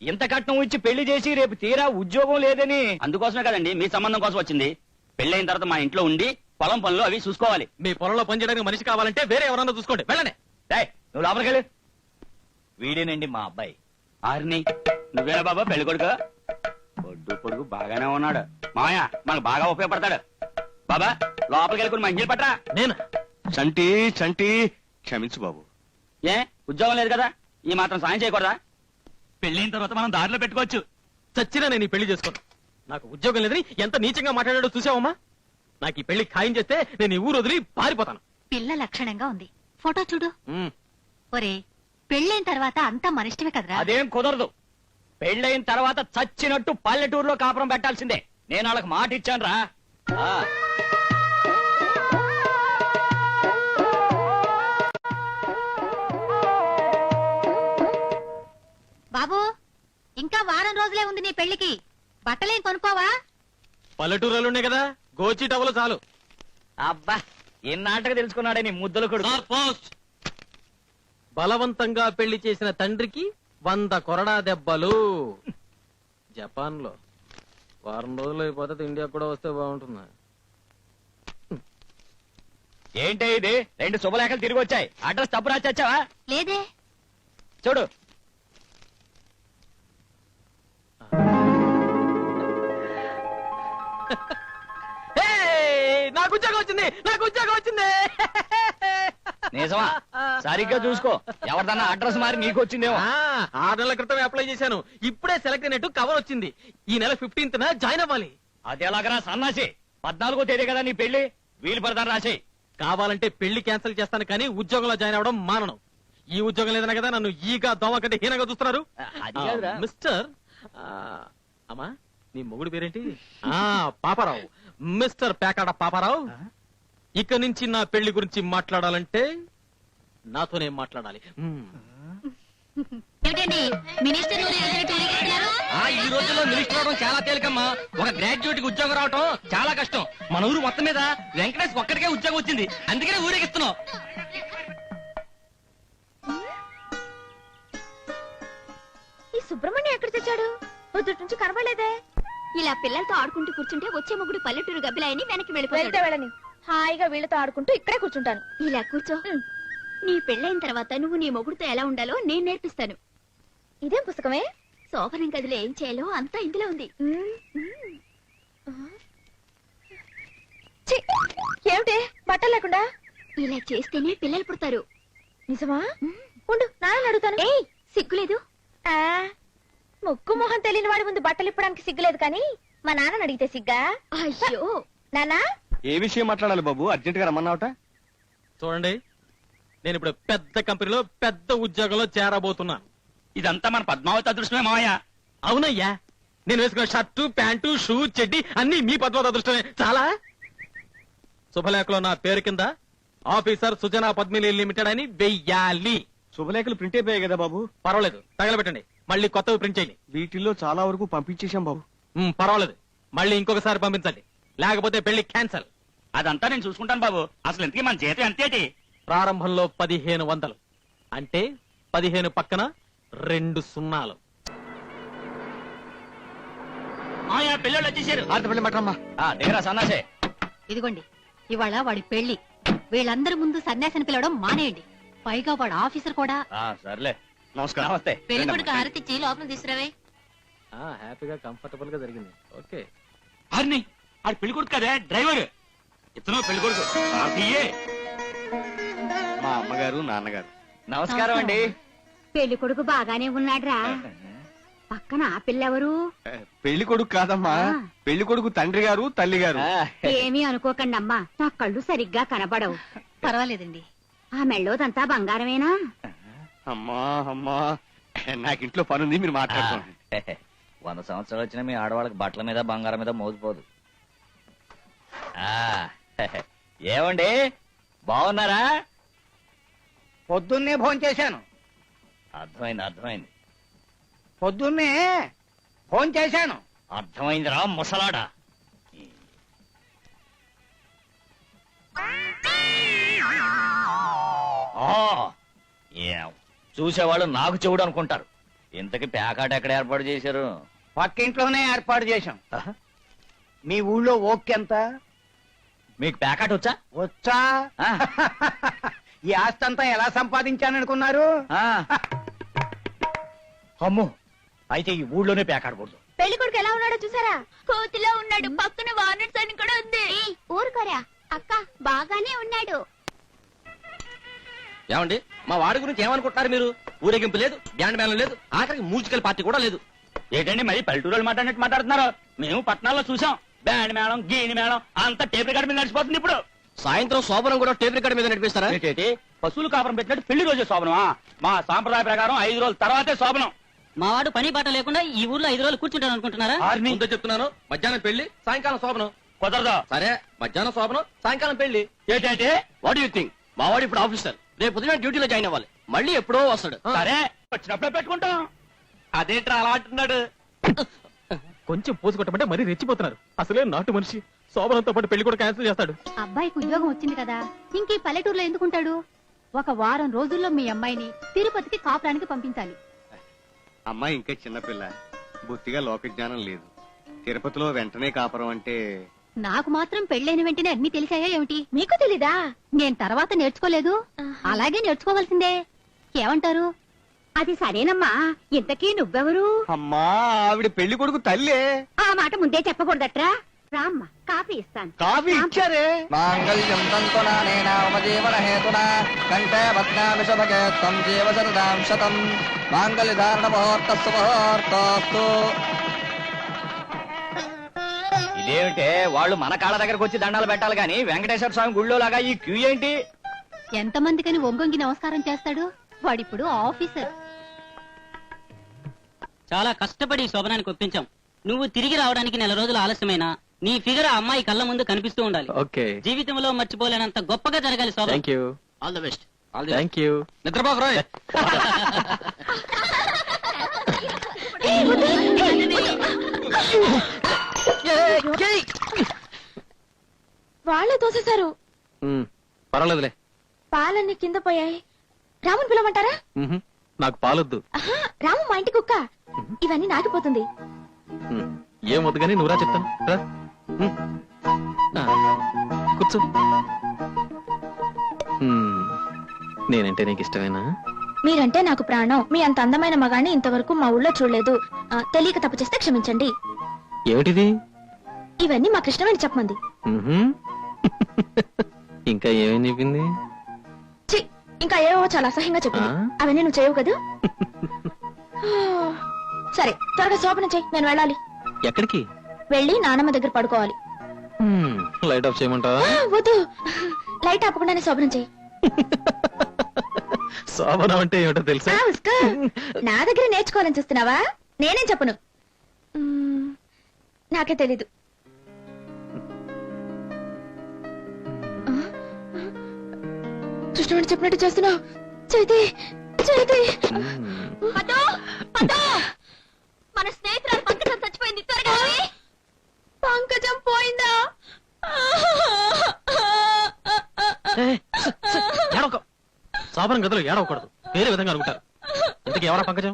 ఇంత కట్నం ఇచ్చి పెళ్లి చేసి రేపు తీరా ఉద్యోగం లేదని. అందుకోసమే కదండి మీ సంబంధం కోసం వచ్చింది. పెళ్ళైన తర్వాత మా ఇంట్లో ఉండి పొలం పనులు అవి చూసుకోవాలి. మీ పొలంలో పనిచేయడానికి మనిషి కావాలంటే వేరే ఎవరన్నా చూసుకోండి. వెళ్ళండి. నువ్వు లోపలికెళ్ళు. వీడేనండి మా అబ్బాయి. ఆరిని నువ్వేనా బాబా పెళ్లి కొడుకు? పొడ్డు పొడుగు బాగానే ఉన్నాడు. మామయ్య మనకు బాగా ఉపయోగపడతాడు. బాబా లోపలికి వెళ్ళుకుని మంచి పట్రా. నేను చంటి చంటి క్షమించు బాబు. ఏ ఉద్యోగం లేదు కదా, ఈ మాత్రం సాయం చేయకూడదా? పెళ్ళైన తర్వాత మనం దారిలో పెట్టుకోవచ్చు. చచ్చినా నేను ఈ పెళ్లి చేసుకోను. నాకు ఉద్యోగం లేదని ఎంత నీచంగా మాట్లాడాడో చూసావమ్మా. నాకు ఈ పెళ్లి ఖాయం చేస్తే నేను ఈ ఊరు వదిలి పారిపోతాను. పిల్ల లక్షణంగా ఉంది, ఫోటో చూడు. ఒరే పెళ్ళైన తర్వాత అంతా మనిష్టమే కదరా. అదేం కుదరదు. పెళ్ళైన తర్వాత చచ్చినట్టు పల్లెటూరులో కాపురం పెట్టాల్సిందే. నేను వాళ్ళకి మాట ఇచ్చాను రా. బాబు ఇంకా వారం రోజులే ఉంది నీ పెళ్లికి, బట్టలేం కొనుక్కోవా? పల్లెటూరులో ఉన్నాయి కదా, గోచి టవలు చాలు. అబ్బా ఎన్నాటగా తెలుసుకున్నాడే నీ ముద్దలు కొడుకు. బలవంతంగా పెళ్లి చేసిన తండ్రికి 100 కొరడా దెబ్బలు. జపాన్ లో వారం రోజులు అయిపోతే ఇండియా కూడా వస్తే బాగుంటుంది. ఏంటి ఇది? 2 శుభలేఖలు తిరిగి వచ్చాయి. అడ్రస్ తప్పు రాచావా? లేదే. చూడు. నాకు ఉద్యోగం వచ్చింది, నాకు ఉద్యోగం వచ్చింది. నిజమా? సరిగ్గా చూసుకో, ఎవరిదన్నా అడ్రస్ మారి నీకు వచ్చిందేమో. 6 నెలల క్రితం అప్లై చేశాను, ఇప్పుడే సెలెక్ట్ అయినట్టు కవర్ వచ్చింది. ఈ నెల 15న జాయిన్ అవ్వాలి. అది ఎలాగరా సన్నాసి? 14వ తేదీ కదా నీ పెళ్లి. వీలు పడతాను రాసి. కావాలంటే పెళ్లి క్యాన్సిల్ చేస్తాను, కానీ ఉద్యోగంలో జాయిన్ అవ్వడం మానను. ఈ ఉద్యోగం లేదన్నా కదా నన్ను ఈగా దోమ కంటే హీనంగా చూస్తున్నారు. అది కాదురా. మిస్టర్ అమ్మా నీ మొగుడు పేరేంటి? పాపారావు. మిస్టర్ పేకాడ పాపారావు, ఇక నుంచి నా పెళ్లి గురించి మాట్లాడాలంటే నాతోనే మాట్లాడాలి. ఈ రోజుల్లో మినిస్టర్ అవడం చాలా తేలికమ్మా. ఒక గ్రాడ్యుయేట్ కి ఉద్యోగం రావటం చాలా కష్టం. మన ఊరు మొత్తం మీద వెంకటేష్ ఒక్కడికే ఉద్యోగం వచ్చింది, అందుకనే ఊరేగిస్తున్నాం. ఈ సుబ్రహ్మణ్యం ఎక్కడ తెచ్చాడు? పొద్దుటి నుంచి కనబడలేదే. ఇలా పిల్లలతో ఆడుకుంటూ కూర్చుంటే వచ్చే మొగుడు పల్లెటూరు గబ్బిలాయని వెనక్కి వెళ్తే వెళ్ళిపోతాడు. వెళ్ళని, హాయిగా వీళ్ళతో ఆడుకుంటూ ఇక్కడే కూర్చుంటాను. ఇలా కూర్చో. నీ పెళ్ళైన తర్వాత నువ్వు నీ మొగుడుతో ఎలా ఉండాలో నేను నేర్పిస్తాను. ఇదేం పుస్తకమే? శోభనం గదిలో ఏం చేయాలో అంతా ఇందులో ఉంది. ఛీ! ఏమిటి బట్టలు లేకుండా? ఇలా చేస్తేనే పిల్లలు పుడతారు. నిజమా? ఉండు నాన్న అడుగుతాను. ఏయ్, సిగ్గులేదు? ఆ, ముక్కు మొహం తెలియని వాడి ముందు బట్టలు ఇప్పడానికి సిగ్గులేదు కానీ మా నాన్నని అడిగితే సిగ్గా? అయ్యో, నానా ఏ విషయం మాట్లాడాలి బాబు? అర్జెంట్ గా రమ్మన్నావట. చూడండి, నేను ఇప్పుడు పెద్ద కంపెనీలో పెద్ద ఉద్యోగంలో చేరబోతున్నాను. ఇదంతా మన పద్మావతి అదృష్టమే మావయ్య. అవునయ్యా, నేను వేసుకున్న షర్టు ప్యాంటు షూ చెడ్డి అన్ని మీ పద్మావతి అదృష్టమే. చాలా శుభలేఖలో నా పేరు కింద ఆఫీసర్ సుజనా పద్మిని లిమిటెడ్ అని వెయ్యాలి. శుభలేఖలు ప్రింట్ అయిపోయాయి కదా బాబు? పర్వాలేదు, తగలబెట్టండి. మళ్ళీ కొత్తవి ప్రింట్ చేయండి. వీటిల్లో చాలా వరకు పంపించేశాం బాబు. పర్వాలేదు, మళ్ళీ ఇంకొకసారి పంపించండి. లేకపోతే పెళ్లి క్యాన్సల్. అదంతా నేను చూసుకుంటాను బాబు. అసలు ఇంతకీ మన జీతం ఎంతేటి? ప్రారంభంలో 1500, అంటే 15 పక్కన 2 సున్నాలు. మావయ్య పిల్లలు వచ్చేసారు. పెళ్లి మటమ్మా. దగ్గర సన్నాసే. ఇదిగోండి, ఇవాళ వాడి పెళ్లి. వీళ్ళందరి ముందు సన్యాసిని పిలవడం మానేయండి. పైగా వాడు ఆఫీసర్ కూడా. సర్లే, నమస్కారం. నమస్తే. పెళ్లి కొడుకు హారతిచ్చి లోపల తీసుకురావే. హ్యాపీగా కంఫర్టబుల్ గా జరిగింది. ఓకే, ఆర్ని ఆడు పెళ్లి కొడుకు కదే, డ్రైవర్. ఇతను పెళ్లి కొడుకు. మా అమ్మగారు నాన్నగారు. నమస్కారం అండి. పెళ్లి కొడుకు బాగానే ఉన్నాడ్రా. పక్కన ఆ పిల్లెవరు? పెళ్లి కొడుకు కాదమ్మా, పెళ్లి కొడుకు తండ్రి గారు తల్లి గారు. ఏమీ అనుకోకండి అమ్మా, నా కళ్ళు సరిగ్గా కనబడవు. పర్వాలేదండి. ఆ మెళ్ళోదంతా బంగారమేనా? అమ్మా అమ్మా, నాకింట్లో పనుంది, మీరు మాట్లాడుకోండి. 100 సంవత్సరాలు వచ్చినా మీ ఆడవాళ్ళకి బట్టల మీద బంగారం మీద మోసిపోదు. ఏమండి బాగున్నారా? పొద్దున్నే భోంచేశాను. అర్థమైంది. పొద్దున్నే భోంచేశాను. అర్థమైందిరా ముసలాడా. చూసేవాళ్ళు నాకు చెవుడు అనుకుంటారు. ఇంతకి ప్యాకాట్ ఎక్కడ ఏర్పాటు చేశారు? పక్కింట్లోనే ఏర్పాటు చేశాం. మీ ఊళ్ళో ఓకెంత? మీకు ప్యాకాట్ వచ్చా? వచ్చా? ఈ ఆస్తి అంతా ఎలా సంపాదించాననుకున్నారు? అమ్మో, అయితే ఈ ఊళ్ళోనే ప్యాకాడకూడదు. పెళ్లి కొడుకు ఎలా ఉన్నాడో చూసారా? కోతిలో ఉన్నాడు. పక్కన వార్నెట్స్ అని కూడా ఉంది. ఊరుకోరా అక్క, బాగానే ఉన్నాడు. ఏమండి, మా వాడి గురించి ఏమనుకుంటున్నారు మీరు? ఊరేగింపు లేదు, బ్యాండ్ మేళం లేదు, ఆఖరికి మ్యూజికల్ పార్టీ కూడా లేదు. ఏంటండి మరి పల్లెటూరు మాట్లాడినట్టు మాట్లాడుతున్నారు? మేము పట్టణాల్లో చూసాం. బ్యాండ్ మేళం గీని మేళం అంతా టేప్ రికార్డు మీద నడిచిపోతుంది. ఇప్పుడు సాయంత్రం శోభనం కూడా టేప్ రికార్డు మీద నడిపిస్తారా? ఏంటి పశువులు కాపురం పెట్టినట్టు పెళ్లి రోజే శోభనమా? మా సాంప్రదాయ ప్రకారం 5 రోజుల తర్వాతే శోభనం. మావాడు పని బాట లేకుండా ఈ ఊర్లో 5 రోజులు కూర్చుంటాను అనుకుంటున్నారా? ముందే చెప్తున్నాను, మధ్యాహ్నం పెళ్లి, సాయంకాలం శోభనం. కుదరదా? సరే, మధ్యాహ్నం శోభనం, సాయంకాలం పెళ్లి. ఏంటంటే వాట్ యూ థింక్? మా వాడు ఇప్పుడు ఆఫీసర్, రేపు ఉదయం డ్యూటీలో జాయిన్ అవ్వాలి. మళ్ళీ ఎప్పుడో వస్తాడు. సరే, వచ్చినప్పుడే పెట్టుకుంటాం. అదేంట్రా అలా అంటున్నాడు? కొంచెం పోసు కొట్టమంటే మరీ రెచ్చిపోతున్నారు. అసలే నాటు మనిషి. శోభనంతో పాటు పెళ్లి కూడా క్యాన్సిల్ చేస్తాడు. అబ్బాయికి ఉద్యోగం వచ్చింది కదా, ఇంక ఈ పల్లెటూరులో ఎందుకుంటాడు? ఒక వారం రోజుల్లో మీ అమ్మాయిని తిరుపతికి కాపురానికి పంపించాలి. అమ్మాయి ఇంకా చిన్నపిల్ల, బొత్తిగా లోక జ్ఞానం లేదు. తిరుపతిలో వెంటనే కాపురం అంటే నాకు మాత్రం పెళ్ళైన వెంటనే అన్ని తెలిసాయా ఏమిటి? మీకు తెలీదా? నేను తర్వాత నేర్చుకోలేదు, అలాగే నేర్చుకోవాల్సిందే. ఏమంటారు? అది సరేనమ్మా, ఇంతకీ నువ్వెవరు? అమ్మా, ఆవిడ పెళ్లి కొడుకు తల్లే. ఆ మాట ముందే చెప్పకూడదట్రా. రామ్మా, కాఫీ ఇస్తాను. కాఫీ ఇచ్చారే. మాంగళ్యం తంతునా హేతునా కంఠే భద్రామి శుభగే త్వం జీవ శరదాం శతం మాంగళ్య ధారణ ముహూర్తస్సు ముహూర్తోస్తు. ఇదేమిటే వాళ్ళు మన కాళ్ళ దగ్గరకు వచ్చి దండాలు పెట్టాలి గాని వెంకటేశ్వర స్వామి గుళ్ళో లాగా ఈ క్యూ ఏంటి? ఎంతమందికని ఒంగొంగి నమస్కారం చేస్తాడు వాడిప్పుడు? ఆఫీసర్. చాలా కష్టపడి ఈ శోభనానికి ఒప్పించాం. నువ్వు తిరిగి రావడానికి 4 రోజులు ఆలస్యమైనా నీ ఫిగర్ ఆ అమ్మాయి కళ్ళ ముందు కనిపిస్తూ ఉండాలి. ఓకే, జీవితంలో మర్చిపోలేనంత గొప్పగా జరగాలి శోభనం. Thank you. All the best. Thank you. నిద్రపోకు రోయ్. వాళ్ళే తోసేశారు. పర్వాలేదులే. పాలన్నీ కింద పోయాయి. రాముని పిలవమంటారా? నాకు పాలొద్దు. ఆహా, రాము మా ఇంటి కుక్క. ఇవన్నీ నాకిపోతుంది. ఏం వద్దు కానీ నువ్వురా చెప్తాను. రా. కూర్చో. నేనంటే నీకు ఇష్టమేనా? మీరంటే నాకు ప్రాణం. మీ అంత అందమైన మగాన్ని ఇంతవరకు మా ఊళ్ళో చూడలేదు. తెలియక తప్పు చేస్తే క్షమించండి. ఏమిటిది? ఇవన్నీ మా కృష్ణవేణి చెప్పమంది. ఇంకా ఏమేమి చెప్పింది? ఛీ, ఇంకా ఏవో చాలా అసహ్యంగా చెప్పింది. అవన్నీ నువ్వు చేయవు కదా. సరే, త్వరగా శోభనం చెయ్యి, నేను వెళ్ళాలి. ఎక్కడికి? వెళ్ళి నానమ్మ దగ్గర పడుకోవాలి. లైట్ ఆఫ్ చేయమంటావా? వద్దు, లైట్ ఆపకుండానే శోభనం చెయ్యి. శోభనం అంటే ఏమిటో తెలుసా? నా దగ్గర నేర్చుకోవాలని చూస్తున్నావా? నేనేం చెప్పను, నాకే తెలీదు. కృష్ణుడు చెప్పినట్టు చేస్తున్నావు. చైతి, చైతి. మన స్నేహితురాలు పంకజం చచ్చిపోయింది. త్వరగా పంకజం పోయిందా? శోభనం గదులు ఏడవకూడదు, వేరే విధంగా అనుకుంటారు. ఇంతకీ ఎవరా పంకజం?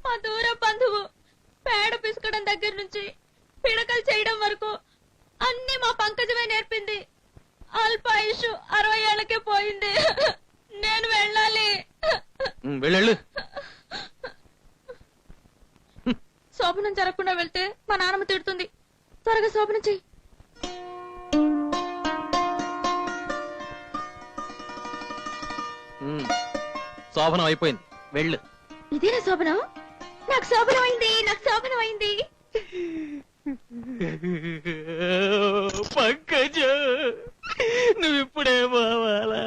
మా దూర బంధువు. పేడ పిసుకడం దగ్గర నుంచి పిడకలు చేయడం వరకు అన్ని మా పంకజమే నేర్పింది. అల్పాయుషు 60 ఏళ్లకే పోయింది. నేను వెళ్ళాలి. వెళ్ళు. శోభనం జరగకుండా వెళ్తే మా నాన్నమ్మ తిడుతుంది. త్వరగా శోభనం చెయ్యి. శోభనం అయిపోయింది, వెళ్ళు. ఇదేనా శోభనం? నాకు శోభనం అయింది, నాకు శోభనం అయింది. పంకజ, నువ్వు ఇప్పుడే పోవాలా?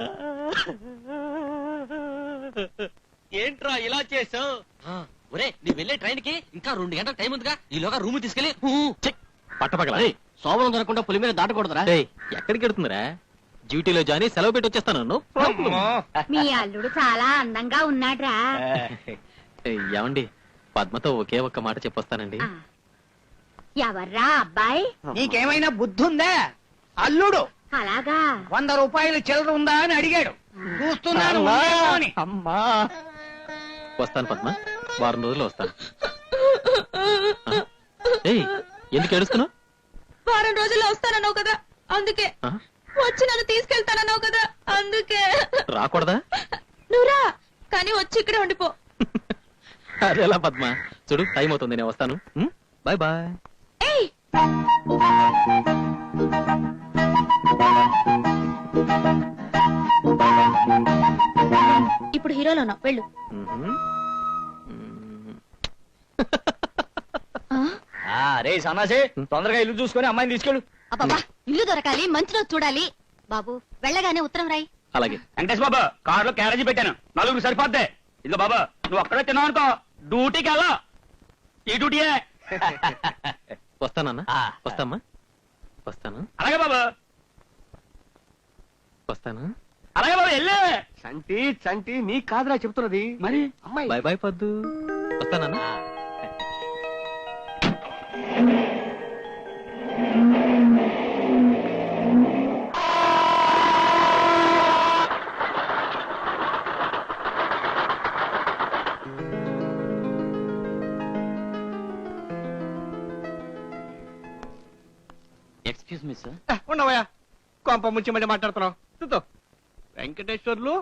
ఏంట్రా ఇలా చేసావు? ఒరే, నీ వెళ్ళే ట్రైన్ కి ఇంకా 2 గంటల టైం ఉందిగా. ఈలోగా రూమ్ తీసుకెళ్లి పట్టపగల శోభనం దొరకకుండా పులి మీద దాటకూడదురా. ఎక్కడికి వెళ్తుందిరా? డ్యూటీలో జాని సెలవు పెట్టి వచ్చేస్తాను. మీ అల్లుడు చాలా అందంగా ఉన్నాడ్రా. ఏమండి, పద్మతో ఒకే ఒక్క మాట చెప్పొస్తానండి. ఎవర్రా అబ్బాయి? నీకేమైనా బుద్ధి ఉందా? అల్లుడు అలాగా? 100 రూపాయలు చిల్లర ఉందా అని అడిగాడు. చూస్తున్నాను. అమ్మా, వస్తాను పద్మ, వారం రోజుల్లో వస్తాను. ఎందుకు ఏడుస్తున్నావు? వారం రోజుల్లో వస్తానన్నావు కదా, అందుకే. వచ్చి నన్ను తీసుకెళ్తానన్నావు కదా, అందుకే. రాకూడదా? నువ్వురా, కానీ వచ్చి ఇక్కడే ఉండిపో. అదేలా పద్మ? చూడు, టైం అవుతుంది, నేను వస్తాను. Bye bye. ఇప్పుడు హీరోలో ఉన్నావు, వెళ్ళు. రే సన్నాసి, తొందరగా ఇల్లు చూసుకొని అమ్మాయిని తీసుకెళ్ళు. అబ్బా, ఇల్లు దొరకాలి, మంచి రోజు చూడాలి. బాబు, వెళ్ళగానే ఉత్తరం రాయి. అలాగే. వెంకటేష్ బాబా, కారులో క్యారేజీ పెట్టాను, 4 సరిపోద్దే. ఇదిగో బాబా, నువ్వు అక్కడే తిన్నావు అనుకో, డ్యూటీకి వెళ్ళా. ఈ డ్యూటీయే. వస్తానన్నా, వస్తామ్మా, వస్తాను. అలాగే బాబా, వస్తాను. అలాగే బాబా, వెళ్ళే. చంటి చంటి, నీ కాదురా చెప్తున్నది, మరి అమ్మాయి. బాయ్ బాయ్ పద్దు, వస్తానన్నా. Excuse me sir. ఉండవయ్యా, కొంప ముంచి మళ్ళీ మాట్లాడుతున్నావు. చూద్దో వెంకటేశ్వర్లు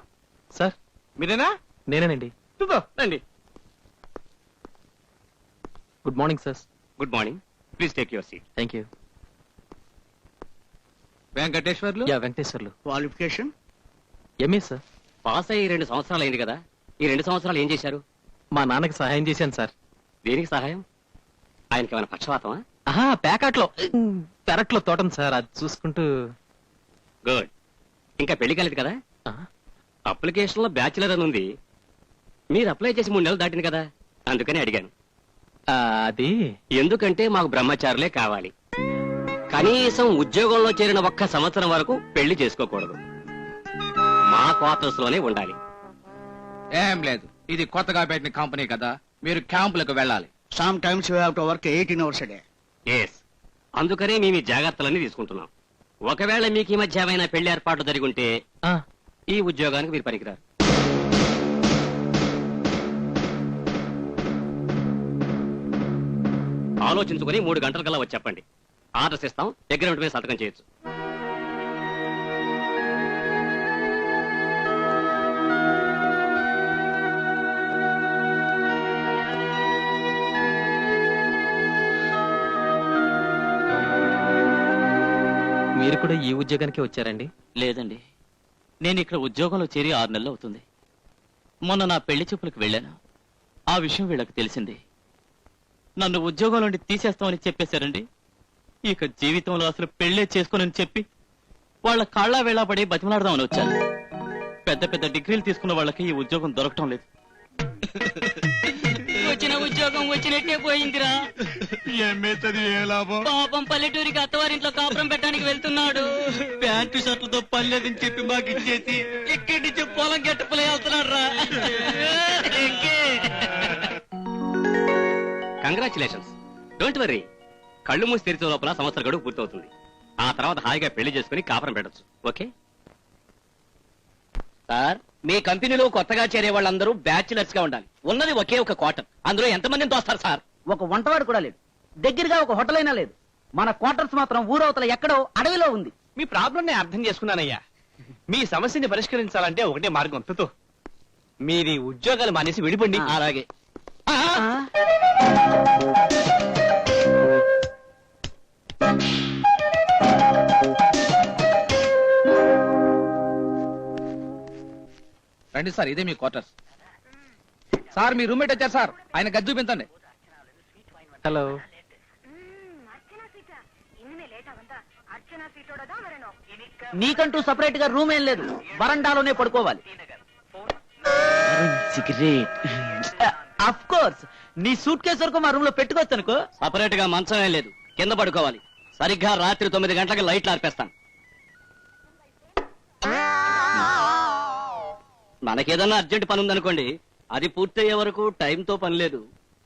సార్, మీరేనా? నేనేనండి. చూద్దో రండి. Good morning sir. Good morning, please take your seat. Thank you. Venkateswarlu yeah, Venkateswarlu. Qualification? MA sir. Pass అయ్యి 2 సంవత్సరాలు అయింది కదా, ఈ 2 సంవత్సరాలు ఏం చేశారు? మా నాన్నకి సహాయం చేశాను సార్. దేనికి సహాయం? ఆయనకి ఏమైనా పక్షవాతమా? ప్యాకెట్లో పెరట్లో తోటం సార్, అది చూసుకుంటూ. గుడ్. ఇంకా పెళ్లి కాలేదు కదా? అప్లికేషన్ లో బ్యాచిలర్ అని ఉంది. మీరు అప్లై చేసి 3 నెలలు దాటింది కదా, అందుకని అడిగాను. అది ఎందుకంటే మాకు బ్రహ్మచారులే కావాలి. కనీసం ఉద్యోగంలో చేరిన 1 సంవత్సరం వరకు పెళ్లి చేసుకోకూడదు. మా క్వార్టర్స్ లోనే ఉండాలి. ఏం లేదు, ఇది కొత్తగా పెట్టిన కంపెనీ కదా, మీరు క్యాంపులకు వెళ్ళాలి. Sometimes you have to work 18 hours a day. Yes, అందుకనే మేము ఈ జాగ్రత్తలన్నీ తీసుకుంటున్నాం. ఒకవేళ మీకు ఈ మధ్య ఏమైనా పెళ్లి ఏర్పాట్లు జరిగి ఉంటే ఈ ఉద్యోగానికి మీరు పనికిరారు. ఆలోచించుకుని 3 గంటల కల్లా వచ్చి చెప్పండి. ఆర్డర్స్ ఇస్తాం, అగ్రిమెంట్ మీద సంతకం చేయొచ్చు. కూడా ఈ ఉద్యోగానికి వచ్చారండి? లేదండి, నేను ఇక్కడ ఉద్యోగంలో చేరి 6 నెలలు అవుతుంది. మొన్న నా పెళ్లి చూపులకు వెళ్ళాను. ఆ విషయం వీళ్ళకి తెలిసింది. నన్ను ఉద్యోగం నుండి తీసేస్తామని చెప్పేశారండి. ఇక జీవితంలో అసలు పెళ్లే చేసుకోనని చెప్పి వాళ్ళ కాళ్ళ వేళాపడి బతిమలాడదామని వచ్చాను. పెద్ద పెద్ద డిగ్రీలు తీసుకున్న వాళ్ళకి ఈ ఉద్యోగం దొరకటం లేదు. వచ్చిన ఉద్యోగం వచ్చినట్టే పోయిందిరా. పాపం పల్లెటూరికి అత్తవారింట్లో కాపురం పెట్టడానికి వెళ్తున్నాడు. ప్యాంటు షర్ట్లతో పల్లెదని చెప్పి మాకు ఇచ్చేసి ఇక్కడి నుంచి పొలం గట్టుపులే వెళ్తున్నాడు రా. కంగ్రాచులేషన్స్. డోంట్ వర్రీ, కళ్ళు మూసి తెరిచే లోపల సంవత్సరం గడువు పూర్తవుతుంది. ఆ తర్వాత హాయిగా పెళ్లి చేసుకుని కాపురం పెట్టచ్చు. ఓకే సార్, మీ కంపెనీలో కొత్తగా చేరే వాళ్ళందరూ బ్యాచిలర్స్ గా ఉండాలి. ఉన్నది ఒకే ఒక క్వార్టర్, అందులో ఎంతమందిని తోస్తారు సార్? ఒక వంటవాడు కూడా లేడు, దగ్గరగా ఒక హోటల్ అయినా లేదు. మన క్వార్టర్స్ మాత్రం ఊరవతల ఎక్కడో అడవిలో ఉంది. మీ ప్రాబ్లం ని అర్థం చేసుకున్నానయ్యా. మీ సమస్యని పరిష్కరించాలంటే ఒకటే మార్గం. తుతు, మీరు ఉద్యోగాలు మానేసి విడిపండి. అలాగే. రండి సార్, ఇదే మీ క్వార్టర్స్. సార్, మీ రూమ్మేట్ వచ్చారు సార్, ఆయన గది చూపించండి. హలో. నీకంటూ సపరేట్ గా రూమ్ ఏం లేదు, వరండాలోనే పడుకోవాలి. సిగరెట్ అఫ్ కోర్స్, నీ సూట్ కేసు వరకు మా రూమ్ లో పెట్టుకోవచ్చు అనుకో. సపరేట్ గా మంచం ఏం లేదు, కింద పడుకోవాలి. సరిగ్గా రాత్రి 9 గంటలకు లైట్లు ఆర్పేస్తాను. మనకేదన్నా అర్జెంట్ పని ఉందనుకోండి, అది పూర్తయ్యే వరకు టైంతో పని లేదు.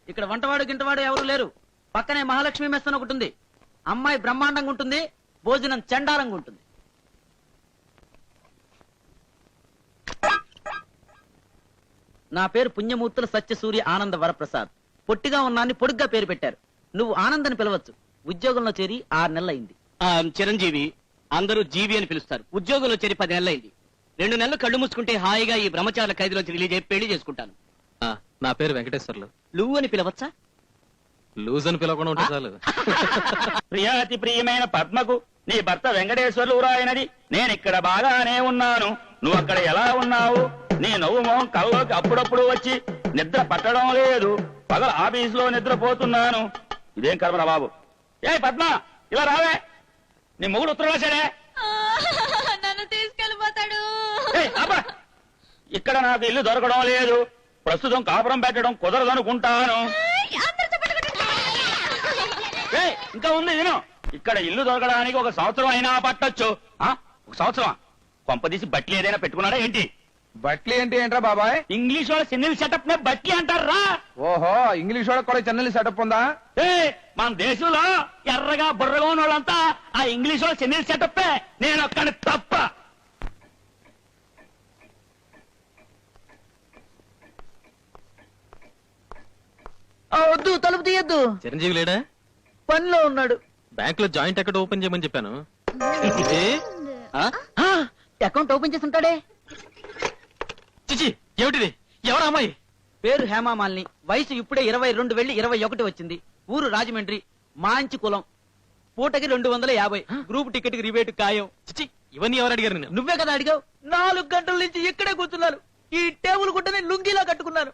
ఇక్కడ వంటవాడు గింటవాడు ఎవరు లేరు. పక్కనే మహాలక్ష్మి మెస్ అని ఒకటి ఉంది. అమ్మాయి బ్రహ్మాండంగా ఉంటుంది, భోజనం చండాలంగా ఉంటుంది. నా పేరు పుణ్యమూర్తుల సత్యసూర్య ఆనంద వరప్రసాద్. పొట్టిగా ఉన్నాన్ని పొడుగ్గా పేరు పెట్టారు. నువ్వు ఆనందని పిలవచ్చు. ఉద్యోగంలో చేరి 6 నెలలైంది. చిరంజీవి, అందరూ జీవి అని పిలుస్తారు. ఉద్యోగంలో చేరి 10 నెలలైంది. 2 నెలలు కళ్ళు మూసుకుంటే హాయిగా ఈ బ్రహ్మచారుల ఖైదులోంచి రిలీజ్ అయ్యి పెళ్లి చేసుకుంటాను. నా పేరు వెంకటేశ్వర్లు. నువ్వు అని పిలవచ్చా? లూజ్ అని పిలవకుండా ఉంటే చాలు. ప్రియాతి ప్రియమైన పద్మకు నీ భర్త వెంకటేశ్వర్లు రాయనది. నేనిక్కడ బాగానే ఉన్నాను, నువ్వు అక్కడ ఎలా ఉన్నావు? నీ నవ్వు మొహం కల్లోకి అప్పుడప్పుడు వచ్చి నిద్ర పట్టడం లేదు. పగల ఆఫీసులో నిద్రపోతున్నాను. ఇదేం కర్మరా బాబు. ఏ పద్మ, ఇలా రావే. నీ మొగుడు ఉత్తరం రాశాడే. నన్ను తీసుకెళ్ళిపోతాడు. ఇక్కడ నాకు ఇల్లు దొరకడం లేదు, ప్రస్తుతం కాపురం పెట్టడం కుదరదనుకుంటాను. ఇంకా ఉంది విను. ఇక్కడ ఇల్లు దొరకడానికి 1 సంవత్సరం అయినా పట్టొచ్చు. 1 సంవత్సరం కొంపదీసి బట్టి ఏదైనా పెట్టుకున్నాడా ఏంటి? బట్లీ అంటే ఏంట్రా బాబాయ్? ఇంగ్లీష్ వాళ్ళ సిన్నీల్ సెటప్ నే బట్టి అంటారా? ఓహో, ఇంగ్లీష్ వాళ్ళకి కూడా చెన్నెల్ సెటప్ ఉందా? మన దేశంలో ఎర్రగా బుర్రగా ఉన్న వాళ్ళంతా ఆ ఇంగ్లీష్ వాళ్ళ సిన్నీల్ సెటప్. నేను ఒక్కడి తప్ప. వద్దు, తలుపు తీయద్దు. చిరంజీవి లేడా? పనిలో ఉన్నాడు. బ్యాంక్ లో జాయింట్ అకౌంట్ ఓపెన్ చేయమని చెప్పాను. అకౌంట్ ఓపెన్ చేసి ఉంటాడే. చిచి, ఏమిటిది? ఎవరు అమ్మాయి? పేరు హేమామాలిని. వయసు ఇప్పుడే 22 వెళ్ళి 21 వచ్చింది. ఊరు రాజమండ్రి. మంచి కులం. పూటకి 250. గ్రూప్ టికెట్ కి రిబేట్ ఖాయం. చిచి, ఇవన్నీ ఎవరు అడిగారు? నేను నువ్వే కదా అడిగావు. 4 గంటల నుంచి ఇక్కడే కూర్చున్నాను. ఈ టేబుల్ గుడ్డని లుంగిలా కట్టుకున్నాను.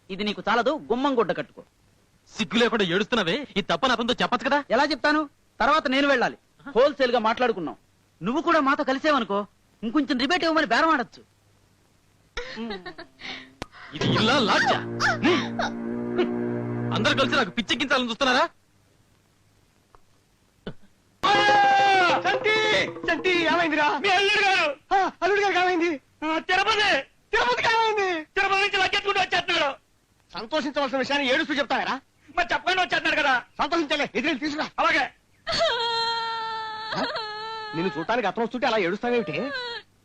ఇది నీకు చాలదు, గుమ్మం గుడ్డ కట్టుకో. సిగ్గు లేకుండా ఏడుస్తున్నావే, ఈ తప్పని అతనితో చెప్పచ్చు కదా. ఎలా చెప్తాను? తర్వాత నేను వెళ్ళాలి. హోల్సేల్ గా మాట్లాడుకున్నాం. నువ్వు కూడా మాతో కలిసేవనుకో, ఇంకొంచెం రిబేట్ ఇవ్వమని బేరం ఆడొచ్చు. ఇది ఇల్లా లాడ్జా? అందరు కలిసి నాకు పిచ్చెక్కించాలని చూస్తున్నారా? ఏమైందిరా? మీ అల్లుడు గారు. అల్లుడు గారు ఏమైంది? తిరుపతి ఏమైంది? తిరుపతి నుంచి లగ్గెత్తుకుంటూ వచ్చేస్తున్నాడు. సంతోషించవలసిన విషయాన్ని ఏడుస్తూ చెప్తారా? మరి చెప్పకుండా వచ్చేస్తున్నాడు కదా. సంతోషించలే, ఎదురు తీసుకురా. అలాగే. నిన్ను చూడటానికి అతను వస్తుంటే అలా ఏడుస్తావేమిటి?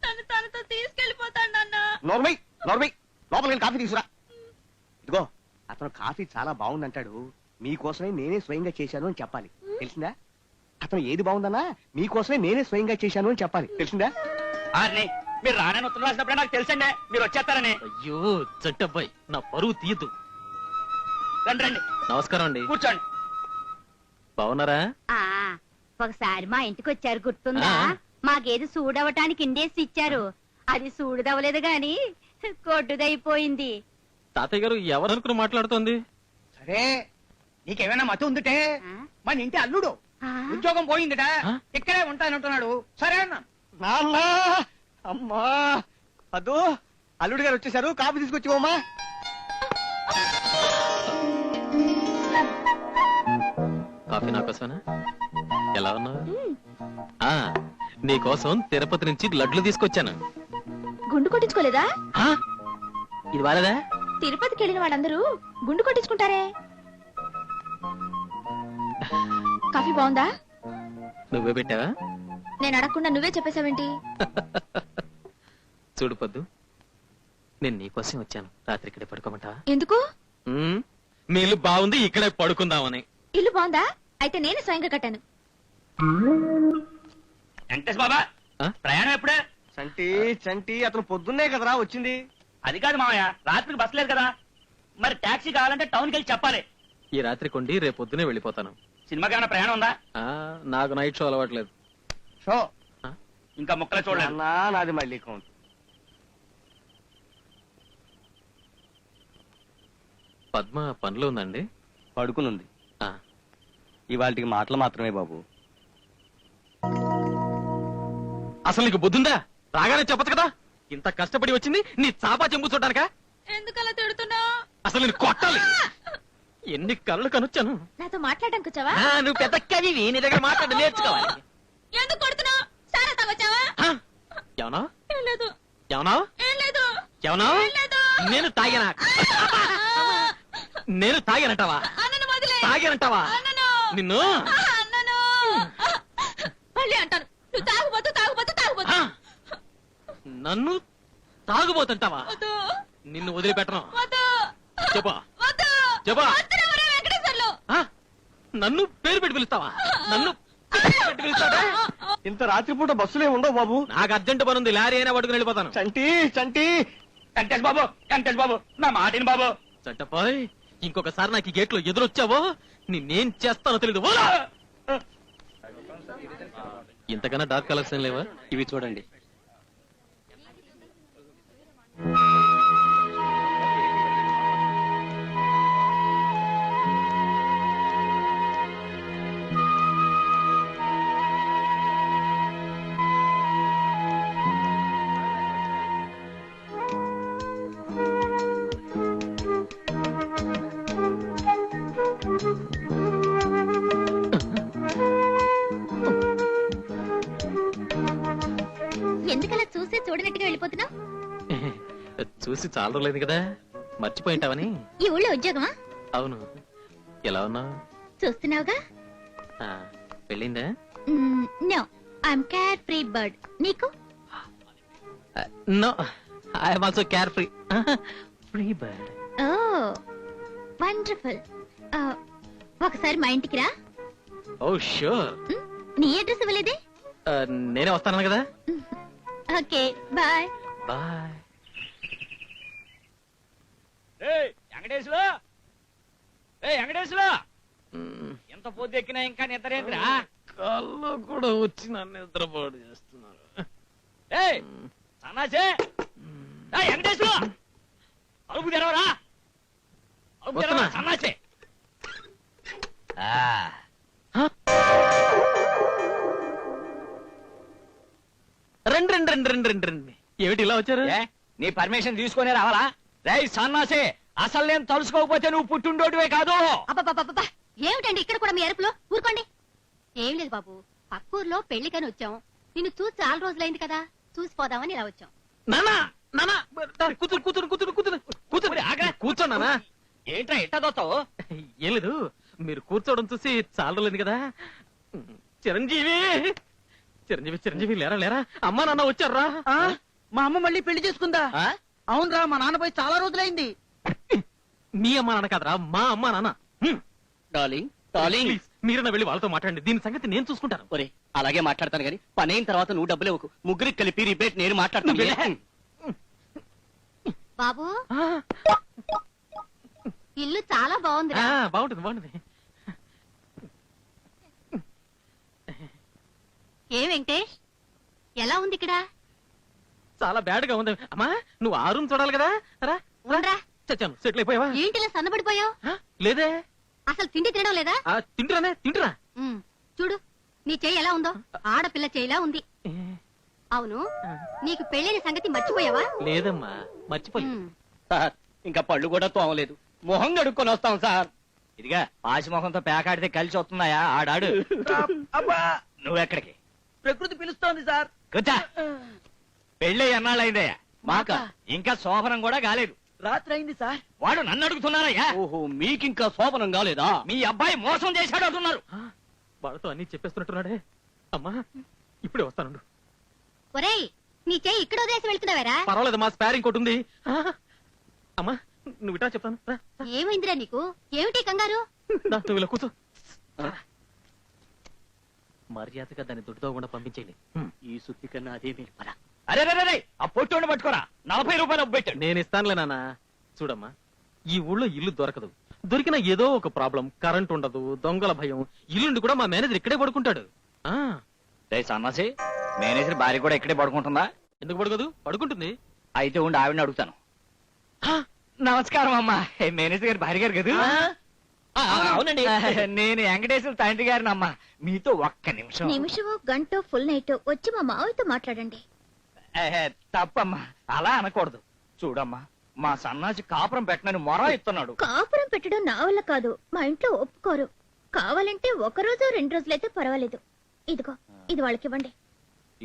నన్ను తనతో తీసుకెళ్ళిపోతాడు నాన్న. నోర్మై లోపలికి కాఫీ తీసుకురా. ఇదిగో, అతను కాఫీ చాలా బాగుందంటాడు. మీకోసమే నేనే స్వయంగా చేశాను అని చెప్పాలి, తెలిసిందా? అతను ఏది బాగుందన్నా మీకోసమే నేనే స్వయంగా చేశాను అని చెప్పాలి, తెలిసిందా? మీరు రానని ఉత్తరం రాసినప్పుడే నాకు తెలుసండి మీరు వచ్చేస్తారని. అయ్యో జట్టబ్బాయి, నా పరువు తీయద్దు. రండి రండి, నమస్కారం అండి. కూర్చోండి. బాగున్నారా? ఒకసారి మా ఇంటికి వచ్చారు గుర్తుందా? ఆ. మాకేది సూడవటానికి ఇండేసి ఇచ్చారు. అది సూడుదవలేదు గాని కొట్టుదైపోయింది. తాతయ్య గారు ఎవరనుకుని మాట్లాడుతోంది? సరే నీకేమైనా మతి ఉందిటే ఆ? మన ఇంటి అల్లుడు ఆ? ఉద్యోగం పోయిందిట ఆ? ఇక్కడే ఉంటానంటున్నాడు. సరే అన్న నాన్న అమ్మా అదో అల్లుడు గారు వచ్చేసారు. కాఫీ తీసుకొచ్చిపోమ్మా. కాఫీ నా కోసమేనా? ఎలా ఉన్నావు? ఆ, నీకోసం తిరుపతి నుంచి లడ్లు తీసుకొచ్చాను. గుండు కొట్టించుకోలేదా? ఆ, ఇది బాలేదా? తిరుపతికి వెళ్ళిన వాళ్ళందరూ గుండు కొట్టించుకుంటారే. కాఫీ బాగుందా? నువ్వే పెట్టావా? నేను అడగకుండా నువ్వే చెప్పేశావేంటి? చూడు పొద్దు, నేను నీకోసం వచ్చాను. రాత్రి ఇక్కడే పడుకోమంటావా? ఎందుకు? మీ ఇల్లు బాగుంది, ఇక్కడే పడుకుందామని. ఇల్లు బాగుందా? అయితే నేనే స్వయంగా కట్టాను. వెంకటేష్ బాబా ఆ? ప్రయాణం ఎప్పుడే? చంటి చంటి అతను పొద్దున్నే కదరా వచ్చింది. అది కాదు మామయ్య, రాత్రికి బస్ లేదు కదా. మరి టాక్సీ కావాలంటే టౌన్కి వెళ్ళి చెప్పాలి. ఈ రాత్రి కొండి రేపు పొద్దునే వెళ్ళిపోతాను. సినిమాకి ఏమైనా ప్రయాణం ఉందా? ఆ, నాకు నైట్ షో అలవాట్లేదు. షో ఇంకా ముక్కలే చూడలేదు. నాన్నా, నాది మళ్ళీ కౌంట్. పద్మ పనిలో ఉందండి? పడుకునుంది. ఆ, ఇవాళకి మాటలు మాత్రమే బాబు. అసలు నీకు బుద్ధుందా? రాగానే చెప్పచ్చు కదా. ఇంత కష్టపడి వచ్చింది నీ చాపా చెంబు చూడడానికా? ఎందుకలా తిడుతున్నావు? అసలు నేను కొట్టాలి. ఎన్ని కళ్ళు కనొచ్చాను. నాతో మాట్లాడడానికి వచ్చావా? నువ్వు పెద్ద కవివి, నీ దగ్గర మాట్లాడి నేర్చుకోవాలి. ఎందుకు కొడుతున్నావు? సారా తాగొచ్చావా? ఏమన్నా ఏం లేదు. ఏమన్నా ఏం లేదు. ఏమన్నా ఏం లేదు. నేను తాగానా? నేను తాగానంటావా? అన్నను వదిలే. తాగానంటావా? అన్నను. నిన్ను అన్నను. మళ్ళీ అంటాను. నువ్వు తాగుబోతు తాగుబోతు తాగుబోతు. ఆ, నన్ను తాగుబోతుంటావా? వద్దు. నిన్ను వదిలిపెట్టను. వద్దు. చెప్పా వద్దు. చెప్పా. వద్దురా వెంకటేశ్వర్లు. ఆ, నన్ను పేరు పెట్టి పిలుస్తావా? నన్ను పేరు పెట్టి పిలుస్తావా? ఇంత రాత్రిపూట బస్సులే ఉండవు బాబు. నాకు అర్జెంట్ పని ఉంది. లారీ అయినా పట్టుకుని వెళ్ళిపోతాను. చంటి చంటి వెంకటేష్ బాబు, వెంకటేష్ బాబు, నా మాటిని బాబు. చట్టపాయ్, ఇంకొకసారి నాకు ఈ గేట్లో ఎదురొచ్చావో నిన్నేం చేస్తానో తెలీదు. ఓలా! ఇంతకన్నా డార్క్ కలర్స్ ఏం లేవా? ఇవి చూడండి. ఎందుకలా చూసే చూడనట్టుగా వెళ్ళిపోతున్నావు? చూసి చాలా రోజులైంది కదా, మర్చిపోయింటావని. ఈ ఊళ్ళో ఉద్యోగమా? అవును. ఎలా ఉన్నావు? చూస్తున్నావుగా. పెళ్ళిందా? No, I'm care free bird. నీకు? No, I'm also care free. Free bird. Oh wonderful. ఒకసారి మా ఇంటికి రా. Oh sure. నీ అడ్రస్ ఇవ్వలేదే? నేనే వస్తాను కదా. Okay, bye. Bye. Venkateshwara, Venkateshwara, ఎంత పొద్దు ఎక్కినా ఇంకా నిద్రేంద్రా? కళ్ళు కూడా వచ్చి నన్ను నిద్రపాటు చేస్తున్నారు. సన్నాసే, వెంకటేశ్వర, అలుపు తెరవరా, అలుపు తెరవరా సన్నాసే. రండి రండి రండి రండి రండి రండి. ఏమిటి ఇలా వచ్చారు? నీ పర్మిషన్ తీసుకునే రావాలా? రే సన్నాసే, అసలు నేను తలుసుకోకపోతే నువ్వు పుట్టుండోటివే కాదు. అబ్బబ్బబ్బబ్బా, ఏమిటండి ఇక్కడ కూడా మీ అరుపులో? ఊరుకోండి. ఏం లేదు బాబు, పక్కూర్లో పెళ్లికని వచ్చాం. నిన్ను చూసి చాలా రోజులైంది కదా, చూసిపోదామని ఇలా వచ్చాం. నానా నానా, కూతురు కూతురు కూతురు కూతురు కూతురు కూర్చో నానా. ఏంట్రా ఎట్టా దోస్తావు? ఏం లేదు, మీరు కూర్చోవడం చూసి చాలా రోజులైంది కదా. చిరంజీవి చిరంజీవి చిరంజీవి, లేరా లేరా, అమ్మా నాన్న వచ్చారా? మా అమ్మ మళ్ళీ పెళ్లి చేసుకుందా? అవునరా, మా నాన్న పోయి చాలా రోజులైంది. మీ అమ్మా నాన్న కాదరా, మా అమ్మా నాన్న. డార్లింగ్ డార్లింగ్, ప్లీజ్, మీరన్నా వెళ్ళి వాళ్ళతో మాట్లాడండి. దీని సంగతి నేను చూసుకుంటాను. ఒరే అలాగే మాట్లాడతాను కానీ పని అయిన తర్వాత నువ్వు డబ్బులు ఇవ్వకు. ముగ్గురికి కలిపి రిపేట్ నేను మాట్లాడతాను. బాబు, ఇల్లు చాలా బాగుంది. బాగుంటుంది బాగుంటుంది. ఏ వెంకటేష్ ఎలా ఉంది ఇక్కడ? చాలా బ్యాడ్ గా ఉంది. అమ్మా నువ్వు ఆ రూమ్ చూడాలి కదా. రా ఉండరా. చచ్చాను. సెటిల్ అయిపోయావా? ఏంటిలా సన్నబడిపోయావు? లేదే. అసలు తిండి తినడం లేదా? తింటురానే తింటురా. చూడు నీ చెయ్యి ఎలా ఉందో, ఆడపిల్ల చెయ్యిలా ఉంది. అవును, నీకు పెళ్ళైన సంగతి మర్చిపోయావా? లేదమ్మా, మర్చిపోలేదు. సార్ ఇంకా పళ్ళు కూడా తోమలేదు, మొహం కడుక్కొని వస్తాం సార్. ఇదిగా పాసి మొహంతో పేకాడితే కలిసి వస్తున్నాయా ఆడాడు. నువ్వెక్కడికి? ప్రకృతి పిలుస్తోంది సార్. కూర్చో. పెళ్ళి ఎన్నాళ్ళైందయ్యా? మాక ఇంకా శోభనం కూడా కాలేదు. రాత్రి అయింది సార్. వాడు నన్ను అడుగుతున్నారయ్యా. ఓహో, మీకింకా శోభనం కాలేదా? మీ అబ్బాయి మోసం చేశాడు అంటున్నారు. వాళ్ళతో అన్ని చెప్పేస్తున్నట్టున్నాడే. అమ్మా ఇప్పుడే వస్తాను. ఒరేయ్, నీ చెయ్యి ఇక్కడ వదిలేసి వెళ్తున్నావారా? పర్వాలేదు, మా స్పారింగ్ కొట్టు ఉంది. అమ్మా నువ్వు ఇటా చెప్తాను. ఏమైందిరా నీకు? ఏమిటి కంగారు? నువ్వు ఇలా కూర్చో. మర్యాదగా దాన్ని దుడ్డుతోకుండా పంపించేయండి. ఈ సుత్తి కన్నా అదే మీరు పరా. అరే ఆ పొట్టోని పట్టుకోరా, 40 రూపాయలు అప్పు పెట్టాడు. నేను ఇస్తానులే నాన్న. చూడమ్మా, ఈ ఊళ్ళో ఇల్లు దొరకదు. దొరికిన ఏదో ఒక ప్రాబ్లం, కరెంట్ ఉండదు, దొంగల భయం. ఇల్లుండి కూడా మా మేనేజర్ ఇక్కడే పడుకుంటాడు. సన్నాసి, మేనేజర్ భార్య కూడా ఇక్కడే పడుకుంటుందా? ఎందుకు పడుకోదు? పడుకుంటుంది. అయితే ఉండి ఆవిడని అడుగుతాను. నమస్కారం అమ్మా, మేనేజర్ గారి భార్య గారు కదా? అవునండి. నేను వెంకటేశ్వర తండ్రి గారిని అమ్మా. మీతో ఒక్క నిమిషం. నిమిషమో గంటో ఫుల్ నైట్ వచ్చి మా మావయ్యతో మాట్లాడండి. తప్పమ్మా, అలా అనకూడదు. చూడమ్మా, మా సన్నాసి కాపురం పెట్టనని మొర ఇస్తున్నాడు. కాపురం పెట్టడం నా వల్ల కాదు, మా ఇంట్లో ఒప్పుకోరు. కావాలంటే 1 రోజు 2 రోజులైతే పర్వాలేదు. ఇదిగో ఇది వాళ్ళకి ఇవ్వండి.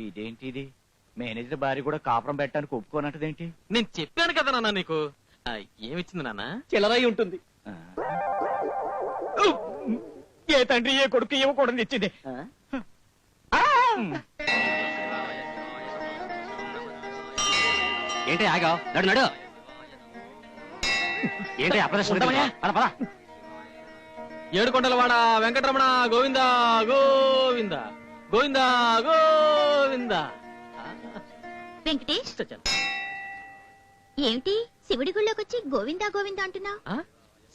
ఇదేంటి ఇది? మేనేజర్ భార్య కూడా కాపురం పెట్టడానికి ఒప్పుకోనట్టదేంటి? నేను చెప్పాను కదా నాన్న నీకు. ఏమిచ్చింది నాన్న? చిల్లరై ఉంటుంది. ఏ తండ్రి ఏ కొడుకు ఇవ్వకూడదు ఇచ్చింది. ఏంటి ఆగా? నడు నడు. ఏంటి అప్రదర్శన? ఏడుకొండలవాడ వెంకటరమణ గోవిందా గోవిందా గోవిందా గోవిందా. వెంకటేష్, చచ్చాను. ఏమిటి శివుడి గుళ్ళోకి వచ్చి గోవిందా గోవిందా అంటున్నావు?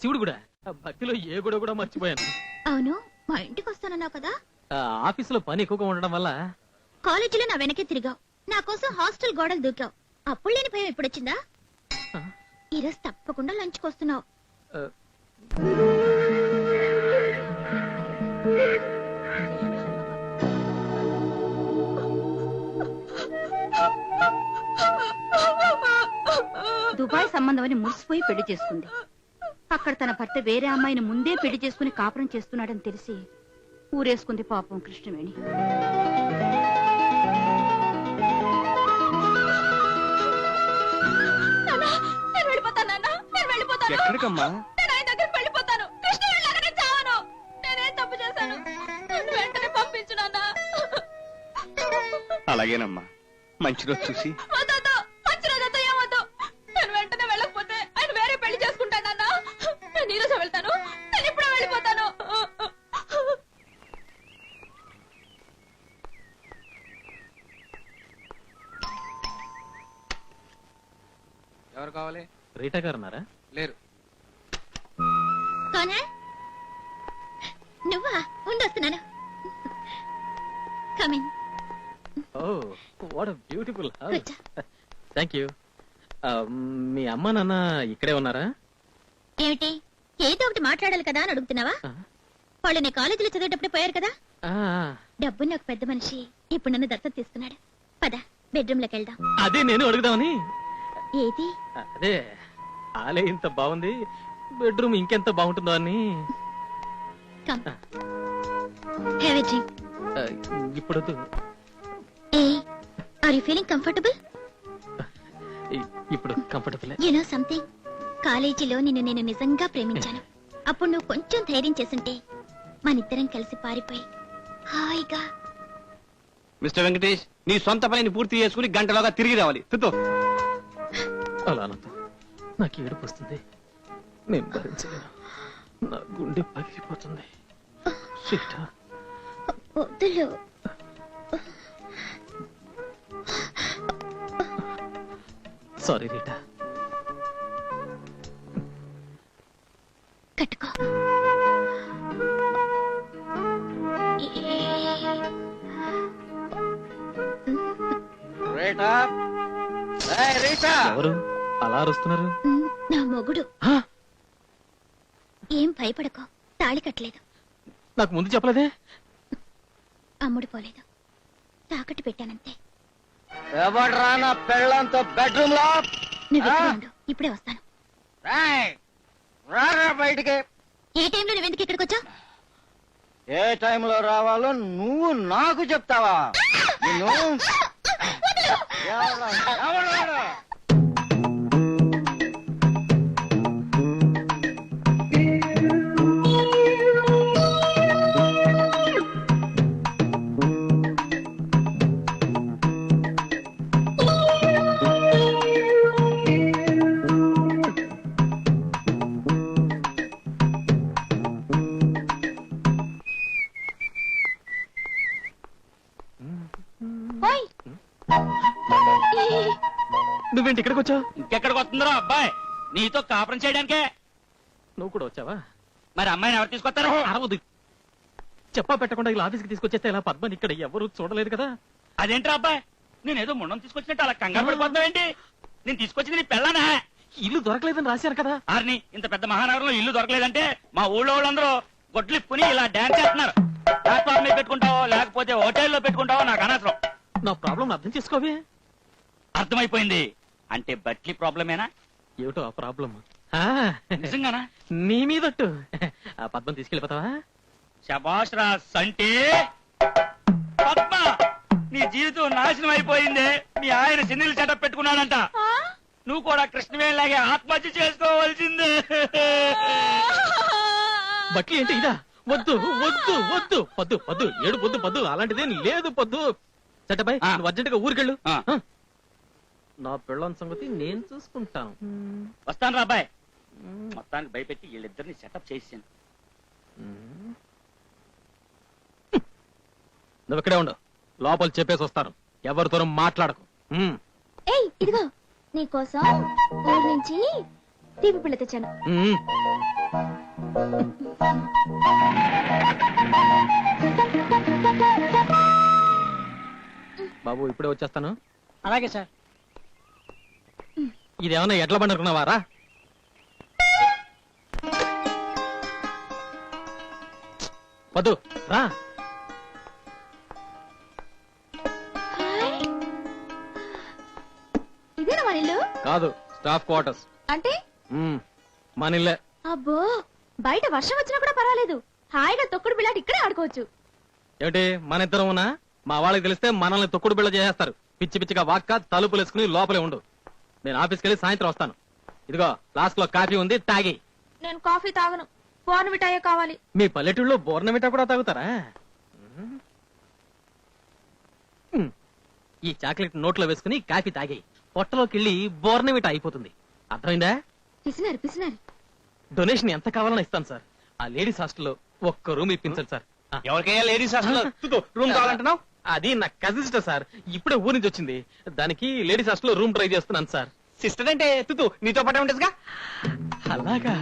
శివుడు కూడా భక్తిలో ఏ గుడి కూడా మర్చిపోయాను. అవును, మా ఇంటికి వస్తానన్నావు కదా. ఆఫీసులో పని ఎక్కువగా ఉండడం వల్ల. కాలేజీలో నా వెనకే తిరిగావు, నా కోసం హాస్టల్ గోడలు దూకావు. అప్పుడు లేని భయం ఎప్పుడొచ్చిందా? ఈరోజు తప్పకుండా లంచ్కి వస్తున్నావు. దుబాయ్ సంబంధం అని మురిసిపోయి పెళ్లి చేసుకుంది. అక్కడ తన భర్త వేరే అమ్మాయిని ముందే పెళ్లి చేసుకుని కాపురం చేస్తున్నాడని తెలిసి ఊరేసుకుంది పాపం కృష్ణవేణి. ఎక్కడికమ్మా? అలాగేనమ్మా, మంచి రోజు చూసి. వెంటనే వెళ్ళకపోతే ఆయన వేరే పెళ్లి చేసుకుంటానన్నా. నేను ఈ రోజు వెళ్తాను, నేను ఇప్పుడే వెళ్ళిపోతాను. ఎవరు కావాలి? రీటా గారు ఉన్నారా? లేరు. నువ్వా? ఉండొస్తున్నాను. Coming. What a beautiful house. Thank you. మీ అమ్మ నాన్న ఇక్కడే ఉన్నారా? ఏమిటి, ఏదో ఒకటి మాట్లాడాలి కదా అని అడుగుతున్నావా? వాళ్ళు నీ కాలేజీలో చదివేటప్పుడు పోయారు కదా. డబ్బున్న ఒక పెద్ద మనిషి ఇప్పుడు నన్ను దత్తత తీసుకున్నాడు. పద బెడ్రూమ్ లోకి వెళ్దాం. అదే నేను అడుగుదామని. ఏది? అదే ఆలే ఇంత బాగుంది, బెడ్రూమ్ ఇంకెంత బాగుంటుందో అని. ఇప్పుడు ఆర్ యు ఫీలింగ్ కంఫర్టబుల్? ఇప్పుడు కంఫర్టబుల్. యు నో సంథింగ్, కాలేజీలో నేను నిజంగా ప్రేమించాను. అప్పుడు నువ్వు కొంచెం ధైర్యం చేస్తుంటే మనిద్దరం కలిసి పారిపోయి హాయిగా. మిస్టర్ వెంకటేష్, నీ సొంత పనిని పూర్తి చేసుకుని గంటలోగా తిరిగి రావాలి. అలా అనతో నాకు ఏడుపు వస్తుంది, నేను భరించలేను. నా గుండె పగిలిపోతుంది. వద్దులు. సారీ రీటా. కట్టుకో. బేటా ఎవరు అలా అరుస్తున్నారు? నా మొగుడు. ఏం భయపడకో, తాళి కట్టలేదు, నాకు ముందు చెప్పలేదే. అమ్ముడు పోలేదు, తాకట్టు పెట్టానంతే. ఎవడ్రా నా పెళ్ళంతో బెడ్రూమ్ లో? నువ్వు ఇక్కడే ఉండు, ఇప్పుడే వస్తాను. రారా బయటికి. ఏ టైంలో నువ్వెందుకు ఇక్కడికి వచ్చావు? ఏ టైంలో రావాలో నువ్వు నాకు చెప్తావా? నిన్ను ఎవరు? నువ్వేంటి ఇక్కడికి వచ్చావు? ఇంకెక్కడికి వస్తుందిరా అబ్బాయి? నీతో కాపురం చేయడానికే. నువ్వు కూడా వచ్చావా? మరి అమ్మాయిని ఎవరు తీసుకొస్తారు? అరవదు. చెప్పా పెట్టకుండా ఇలా ఆఫీస్కి తీసుకొచ్చేస్తే ఇలా పద్మని ఇక్కడ ఎవరు చూడలేదు కదా. అదేంట్రా అబ్బాయి, నేనేదో ముండం తీసుకొచ్చినట్టు అలా కంగారు పడిపోతున్నావు ఏంటి? నేను తీసుకొచ్చింది నీ పెళ్ళానా? ఇల్లు దొరకలేదని రాశారు కదా. ఆర్ని, ఇంత పెద్ద మహానగరంలో ఇల్లు దొరకలేదంటే మా ఊళ్ళో వాళ్ళందరూ గొడ్లిప్పుని ఇలా డాన్స్ చేస్తున్నారు. ప్లాట్ఫామ్ మీద పెట్టుకుంటావో లేకపోతే హోటల్లో పెట్టుకుంటావో నాకు అనవసరం. నా ప్రాబ్లం అర్థం చేసుకోవే. అర్థమైపోయింది. అంటే బట్లీ ప్రాబ్లమేనా? ఏమిటో ఆ ప్రాబ్లం. నిజంగానా? నీ మీదట్టు. ఆ పద్మం తీసుకెళ్ళిపోతావా? శబాష్ రా సంటే. పద్మ, నీ జీవితం నాశనం అయిపోయిందే. మీ ఆయన సిన్నీలు సెటప్ పెట్టుకున్నాడంట. నువ్వు కూడా కృష్ణవేణిలాగే ఆత్మహత్య చేసుకోవాల్సిందే. బట్లీ ఏంటి ఇదా? వద్దు వద్దు వద్దు పద్దు పద్దు ఏడు పొద్దు పద్దు అలాంటిదేం లేదు పద్దు. చట్టబాయ్, నువ్వు అర్జెంటుగా ఊరికెళ్ళు. నా పెళ్ళం సంగతి నేను చూసుకుంటాను. వస్తాను రా అబ్బాయి. మొత్తానికి భయపెట్టి వీళ్ళిద్దరిని సెటప్ చేసాను. నువ్వు ఇక్కడే ఉండు, లోపల చెప్పేసి వస్తాను. ఎవరితోనూ మాట్లాడకు. ఏయ్, ఇదిగో నీకోసం ఊరి నుంచి తీపి పిల్ల తెచ్చాను. బాబు ఇప్పుడే వచ్చేస్తాను. అలాగే సార్. ఇదేమన్నా ఎట్లా పండుకున్నావారా? వద్దు రా. ఇదేనా మన ఇల్లు? కాదు, స్టాఫ్ క్వార్టర్స్. అంటే మన ఇల్లే. అబ్బో, బయట వర్షం వచ్చినా కూడా పర్వాలేదు, హాయిగా తొక్కుడు బిళ్ళాటి ఇక్కడే ఆడుకోవచ్చు. ఏమిటి మన ఇద్దరం ఉన్నా మా వాళ్ళకి తెలిస్తే మనల్ని తొక్కుడు బిళ్ళ చేసేస్తారు. పిచ్చి పిచ్చిగా వాక్క తలుపులు వేసుకుని లోపలే ఉండు. నేను ఆఫీస్కి వెళ్ళి సాయంత్రం వస్తాను. ఇదిగో ఫ్లాస్క్ లో కాఫీ ఉంది, తాగి. నేను కాఫీ తాగను, బోర్నవిటాయే కావాలి. మీ పల్లెటూళ్ళలో బోర్నమిటా కూడా తాగుతారా? ఈ చాక్లెట్ నోట్లో వేసుకుని కాఫీ తాగి పొట్టలోకి వెళ్ళి బోర్నమిటా అయిపోతుంది. అర్థమైందా? పిసినారు పిసినారు. డొనేషన్ ఎంత కావాలని ఇస్తాను సార్. ఆ లేడీస్ హాస్టల్లో ఒక్క రూమ్ ఇప్పించండి సార్. ఎవరికైనా లేడీస్ హాస్టల్ రూమ్ కావాలంటున్నావు? అది నా కజిన్ సిస్టర్ సార్, ఇప్పుడే ఊరి నుంచి వచ్చింది. దానికి లేడీస్ హాస్టల్లో రూమ్ ట్రై చేస్తున్నాను సార్. సిస్టర్ అంటే తుతు నీతో పాటే ఉంటుందిగా. అలాగా,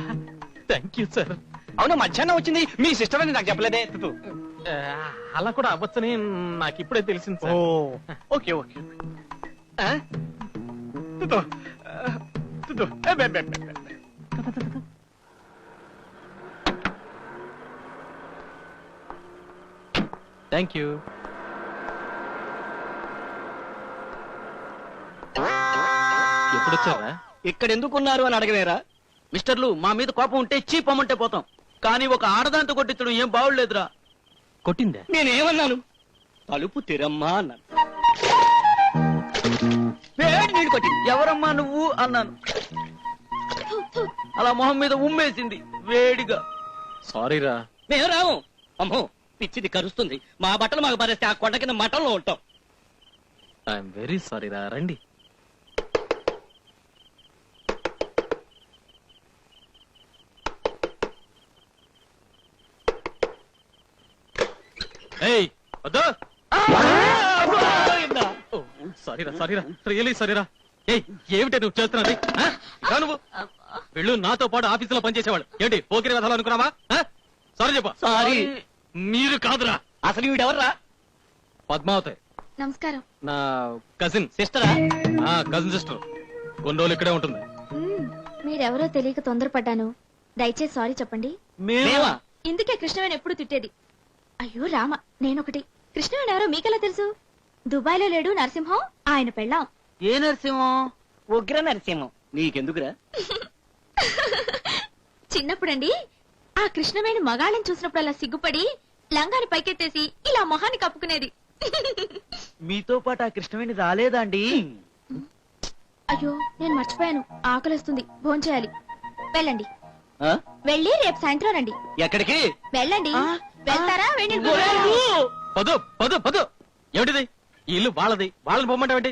థ్యాంక్ యూ సార్. అవును, మధ్యాహ్నం వచ్చింది మీ సిస్టర్ అని నాకు చెప్పలేదే తుతు. అలా కూడా అవ్వచ్చని నాకు ఇప్పుడే తెలిసింది సార్. Okay okay. తుతు తుతు థ్యాంక్ యూ. ఎప్పుడు వచ్చారా? ఇక్కడ ఎందుకున్నారు అని అడగలేరా? మిస్టర్లు, మా మీద కోపం ఉంటే చీపమ్మంటే పోతాం, కానీ ఒక ఆడదాంతో కొట్టించడం ఏం బాగులేదురా. కొట్టిందా? నేనేమన్నాను? తలుపు తెరమ్మా అన్నాను. వేడి నీళ్ళు కొట్టింది. ఎవరమ్మా నువ్వు అన్నాను. అలా మొహం మీద ఉమ్మేసింది వేడిగా. సారీరా. మేము రాము. అమ్మో, పిచ్చిది కరుస్తుంది. మా బట్టలు మాకు పరిస్తే ఆ కొండ కింద మఠంలో ఉంటాం. ఐఎమ్ వెరీ సారీరా. రండి. ఏయ్, వద్దు. సారీరా సారీరా, రియలీ సారీరా. ఏయ్, ఏమిటి నువ్వు చేస్తున్నది? నువ్వు వెళ్ళు, నాతో పాటు ఆఫీసులో పనిచేసేవాడు. ఏంటి పోకిరి కథలు అనుకున్నావా? సారీ చెప్పు. సారీ. మీరు కాదురా. అసలు వీడెవర్రా? పద్మావతి, నమస్కారం. నా కజిన్ సిస్టరా? Cousin sister. కొన్ని రోజులు ఇక్కడే ఉంటుంది. మీరెవరో తెలియక తొందరపడ్డాను. దయచేసి సారీ చెప్పండి. మేమా? ఇందుకే కృష్ణవేణి ఎప్పుడు తిట్టేది. అయ్యో రామ, నేనొకటి. కృష్ణవేణి ఎవరో మీకెలా తెలుసు? దుబాయ్ లో లేడు నరసింహం, ఆయన పెళ్ళాం. ఏ నరసింహం? ఉగ్ర నరసింహం. నీకెందుకురా? చిన్నప్పుడండి ఆ కృష్ణవేణి మగాళ్ళని చూసినప్పుడు అలా సిగ్గుపడి లంగాని పైకెత్తేసి ఇలా మొహాన్ని కప్పుకునేది. మీతో పాటు ఆ కృష్ణవేణి రాలేదండి? అయ్యో నేను మర్చిపోయాను. ఆకలిస్తుంది, భోంచేయాలి. వెళ్ళండి. ఆ? వెళ్ళి రేపు సాయంత్రం రండి. ఎక్కడికి? వెళ్ళండి. వెళ్తారా? వెళ్ళి పదు పదు పదు. ఏమిటిది? ఈ ఇల్లు వాళ్ళది, వాళ్ళని పొమ్మంటావేంటి?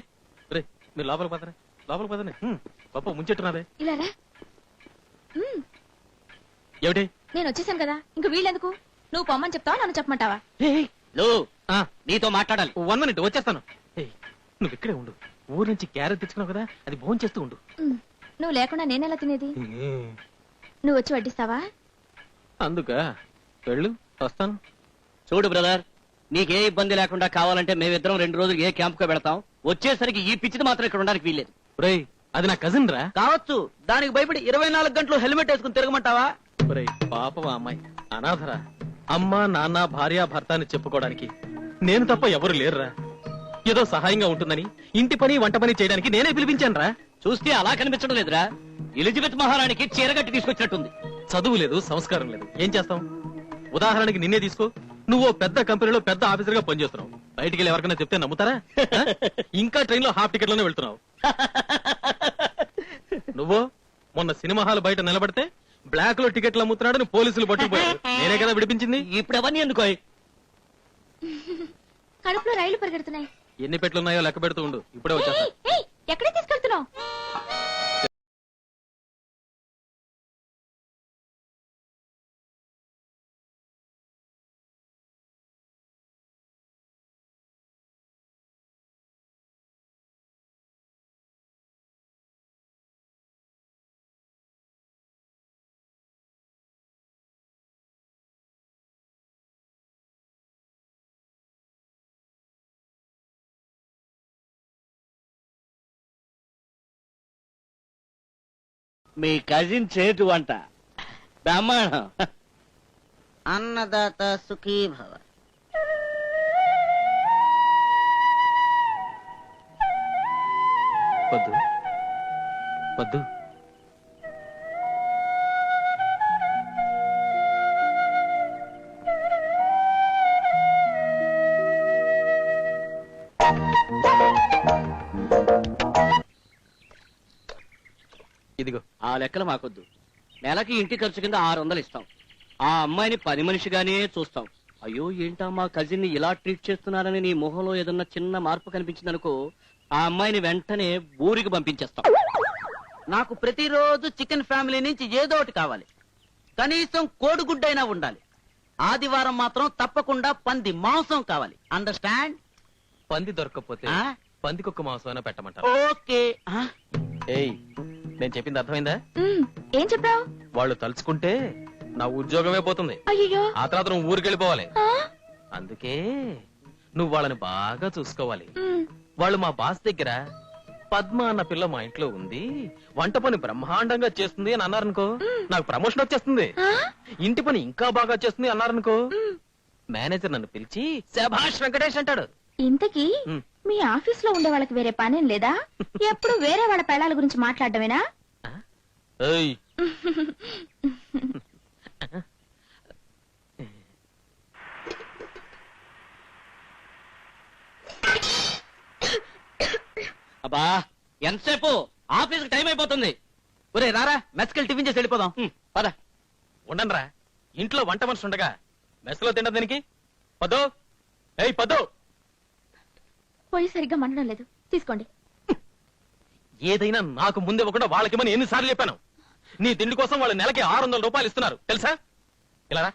రే మీరు లోపలికి పోతారా? లోపలికి పోతానే. గొప్ప ముంచెట్టున్నారే. ఇలా రా. ఏమిటి? నేను వచ్చేసాను కదా, ఇంక వీళ్ళెందుకు? నువ్వు పొమ్మని చెప్తావా, నన్ను చెప్పమంటావా? నీతో మాట్లాడాలి. 1 minute వచ్చేస్తాను. ఏయ్, నువ్వు ఇక్కడే ఉండు. ఊరు నుంచి క్యారెట్ తెచ్చుకున్నావు కదా, అది భోజనం చేస్తూ ఉండు. నువ్వు లేకుండా నేనెలా తినేది? నువ్వు వచ్చి వడ్డిస్తావా? అందుక వెళ్ళు, వస్తాను. చూడు బ్రదర్, నీకే ఇబ్బంది లేకుండా కావాలంటే మేమిద్దరం 2 రోజులు ఏ క్యాంప్ కో పెడతాం. వచ్చేసరికి ఈ పిచ్చిది మాత్రం ఇక్కడ ఉండడానికి వీల్లేదు. రేయ్, అది నా కజిన్ రా. కావచ్చు, దానికి భయపడి 24 గంటలు హెల్మెట్ వేసుకుని తిరగమంటావా? రేయ్, పాపం ఆ అమ్మాయి అనాథరా. అమ్మ నాన్న భార్య భర్త అని చెప్పుకోవడానికి నేను తప్ప ఎవరు లేరురా. ఏదో సహాయంగా ఉంటుందని ఇంటి పని వంట పని చేయడానికి నేనే పిలిపించాను రా. చూస్తే అలా కనిపించడం లేదురా. ఎలిజబెత్ మహారాణికి చీరగట్టి తీసుకొచ్చినట్టుంది. చదువు లేదు, సంస్కారం లేదు, ఏం చేస్తాం? ఉదాహరణకి నిన్నే తీసుకో. నువ్వు పెద్ద కంపెనీలో పెద్ద ఆఫీసర్ గా పనిచేస్తున్నావు. బయటికి వెళ్ళి ఎవరికైనా చెప్తే నమ్ముతారా? ఇంకా ట్రైన్ లో హాఫ్ టికెట్ లోనే వెళ్తున్నావు. నువ్వు మొన్న సినిమా హాల్ బయట నిలబడితే బ్లాక్ లో టికెట్లు అమ్ముతున్నాడని పోలీసులు పట్టుకుపోయారు. నేనే కదా విడిపించింది. ఇప్పుడు అవన్నీ ఎందుకో? కడుపులో రైళ్లు పరిగెడుతున్నాయి. ఎన్ని పెట్లున్నాయో లెక్క పెడుతూ ఉండు. ఇప్పుడే వచ్చేస్తా. ఎక్కడికి తీసుకెళ్తున్నావు? మీ కజిన్ చేటు వంట బ్రహ్మాండం. అన్నదాత సుఖీ భవ. వద్దు వద్దు. ఇదిగో ఆ లెక్కలు మాకొద్దు. నెలకి ఇంటి ఖర్చు కింద 600 ఇస్తాం. ఆ అమ్మాయిని పని మనిషిగానే చూస్తాం. అయ్యో ఏంటా మా కజిన్ ని ఇలా ట్రీట్ చేస్తున్నారని నీ మొహంలో ఏదన్నా చిన్న మార్పు కనిపించిందనుకో, ఆ అమ్మాయిని వెంటనే ఊరికి పంపించేస్తాం. నాకు ప్రతిరోజు చికెన్ ఫ్యామిలీ నుంచి ఏదో ఒకటి కావాలి. కనీసం కోడిగుడ్డైనా ఉండాలి. ఆదివారం మాత్రం తప్పకుండా పంది మాంసం కావాలి. అండర్స్టాండ్? పంది దొరకకపోతే పందికొక్క మాంసం పెట్టమంటారు. ఓకే. ఏయ్, నేను చెప్పింది అర్థమైందా? ఏం చెప్పావు? వాళ్ళు తలుచుకుంటే నా ఉద్యోగమే పోతుంది. అయ్యో, ఆ తర్వాత నువ్వు ఊరికెళ్ళిపోవాలి. అందుకే నువ్వు వాళ్ళని బాగా చూసుకోవాలి. వాళ్ళు మా బాస్ దగ్గర పద్మ అన్న పిల్ల మా ఇంట్లో ఉంది, వంట పని బ్రహ్మాండంగా చేస్తుంది అని అన్నారనుకో, నాకు ప్రమోషన్ వచ్చేస్తుంది. ఇంటి పని ఇంకా బాగా చేస్తుంది అన్నారనుకో, మేనేజర్ నన్ను పిలిచి శభాష్ వెంకటేష్ అంటాడు. ఇంతకీ మీ ఆఫీస్ లో ఉండే వాళ్ళకి వేరే పనేం లేదా? ఎప్పుడు వేరే వాళ్ళ పెళ్ళాల గురించి మాట్లాడటమేనా? ఏయ్, అబ్బా ఎంతసేపు? ఆఫీస్ టైం అయిపోతుంది. ఒరే రారా, మెస్కెళ్ళి టిఫిన్ చేసి వెళ్ళిపోదాం. పద. ఉండనరా, ఇంట్లో వంట మనిషి ఉండగా మెస్లో తిండ దీనికి. పదో, ఏయ్ పదో. పోయి సరిగ్గా మండడం లేదు, తీసుకోండి. ఏదైనా నాకు ముందే ఒకటి వాళ్ళకిమని ఎన్నిసార్లు చెప్పాను. నీ తిండి కోసం వాళ్ళు నెలకి 600 రూపాయలు ఇస్తున్నారు తెలుసా? ఇలా రా.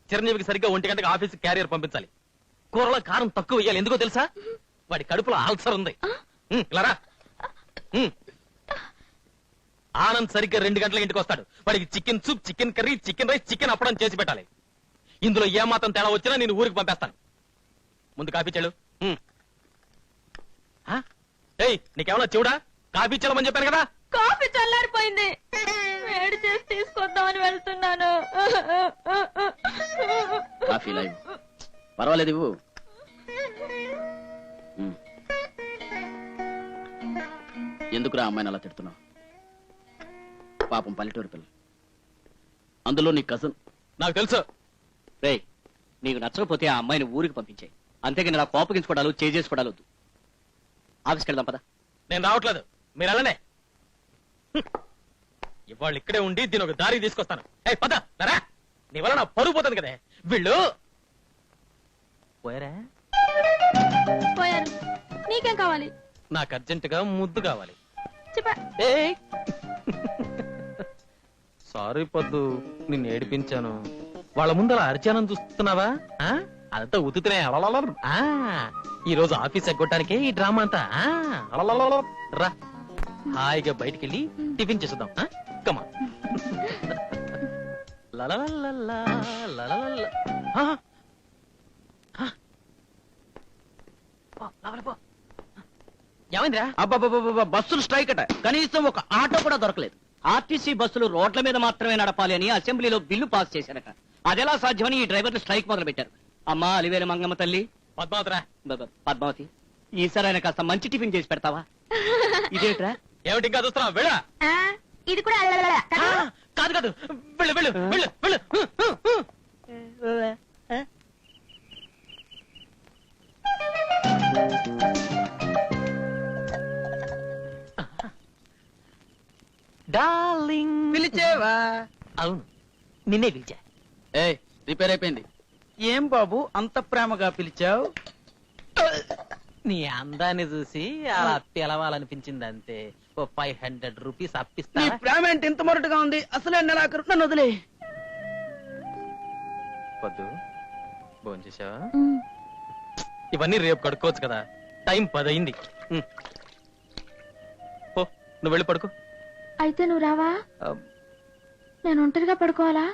చిరంజీవికి సరిగ్గా 1 గంటకి ఆఫీస్ క్యారియర్ పంపించాలి. కూరలో కారం తక్కువ వేయాలి. ఎందుకో తెలుసా? వాడి కడుపులో ఆల్సర్ ఉంది. ఇలా రా. ఆనంద్ సరిగ్గా 2 గంటల ఇంటికి వస్తాడు. వాడికి chicken soup, chicken curry, chicken rice, chicken అప్పడం చేసి పెట్టాలి. ఇందులో ఏమాత్రం తేడా వచ్చినా నేను ఊరికి పంపేస్తాను. ముందు కాఫీ చెడు. ఏయ్ నీకేమన్నా చూడా కాఫీ ఇచ్చామని చెప్పాను కదా. కాఫీ చల్లారిపోయింది, వేడి చేసి తీసుకొద్దామని వెళ్తున్నాను. కాఫీ లైవ్ పర్వాలేదు ఇవ్వు. ఎందుకురా అమ్మాయిని అలా తిడుతున్నావు? పాపం పల్లెటూరు పిల్ల, అందులో నీ కజన్. నాకు తెలుసు. రేయ్, నీకు నచ్చకపోతే ఆ అమ్మాయిని ఊరికి పంపించాయి, అంతేగాని ఇలా కోపగించుకోవడాలు చేసుకోవడాలు వద్దు. ఆఫీస్కి వెళ్దాం పదా. నేను రావట్లేదు, మీరు అలానే. ఇవాళ ఇక్కడే ఉండి దీని ఒక దారికి తీసుకొస్తాను. ఏ పద రా, నీ వల్ల నా పరుగు పోతుంది కదే. వీళ్ళు పోయారా? పోయారు. నీకేం కావాలి? నాకు అర్జెంటుగా ముద్దు కావాలి. చెప్పా. సారీ పొద్దు, నిన్ను ఏడిపించాను. వాళ్ళ ముందు అలా అరిచానని చూస్తున్నావా? అదంతా ఉతుకునే. ఈ రోజు ఆఫీస్ ఎగ్గొట్టడానికే ఈ డ్రామా అంతా. రా, హాయిగా బయటికెళ్ళి టిఫిన్ చేసేద్దాం. కమా. ఏమైందిరా? అబ్బా, బస్సులు స్ట్రైక్ అట, కనీసం ఒక ఆటో కూడా దొరకలేదు. ఆర్టీసీ బస్సులు రోడ్ల మీద మాత్రమే నడపాలి అని అసెంబ్లీలో బిల్లు పాస్ చేశారట. అదెలా సాధ్యమని ఈ డ్రైవర్లు స్ట్రైక్ మొదలు పెట్టారు. అమ్మా అలివేలు మంగమ్మ తల్లి, పద్మావతి, ఈసారి ఆయన కాస్త మంచి టిఫిన్ చేసి పెడతావా? ఇదేట్రా? ఏమిటి ఇంకా చూస్తున్నావు? వెళ్ళా. ఇది కూడా కాదు కాదు, వెళ్ళు వెళ్ళు వెళ్ళు వెళ్ళు. డార్లింగ్, పిలిచేవా? అవును, నిన్నే పిలిచా. రిపేర్ అయిపోయింది. ఏం బాబు అంత ప్రేమగా పిలిచావు? నీ అందాన్ని చూసి అలా పిలవాలనిపించింది అంతే. ఓ 500 రూపీస్ అప్పిస్తా. నీ ప్రేమ ఏంటి ఇంత మొరటుగా ఉంది? అసలే నెలాఖరు, నన్ను వదిలే. వద్దు, భోంచేసావా? ఇవన్నీ రేపు కడుక్కోవచ్చు కదా, టైం 10 అయింది. పో, నువ్వు వెళ్ళి పడుకో. అయితే నువ్వు రావా? నేను ఒంటరిగా పడుకోవాలా?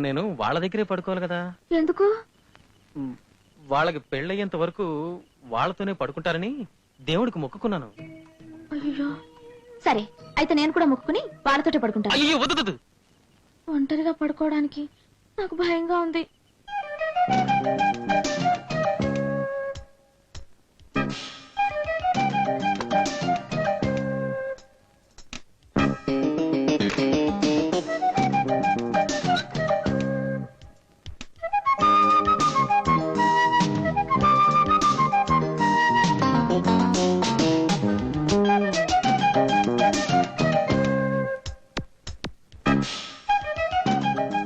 నేను వాళ్ళ దగ్గరే పడుకోవాలి కదా. ఎందుకు? వాళ్ళకి పెళ్ళయ్యేంత వరకు వాళ్ళతోనే పడుకుంటారని దేవుడికి మొక్కుకున్నాను. అయ్యో, సరే అయితే నేను కూడా మొక్కుకుని వాళ్ళతోటే పడుకుంటాను. అయ్యో వద్దు, ఒంటరిగా పడుకోవడానికి నాకు భయంగా ఉంది.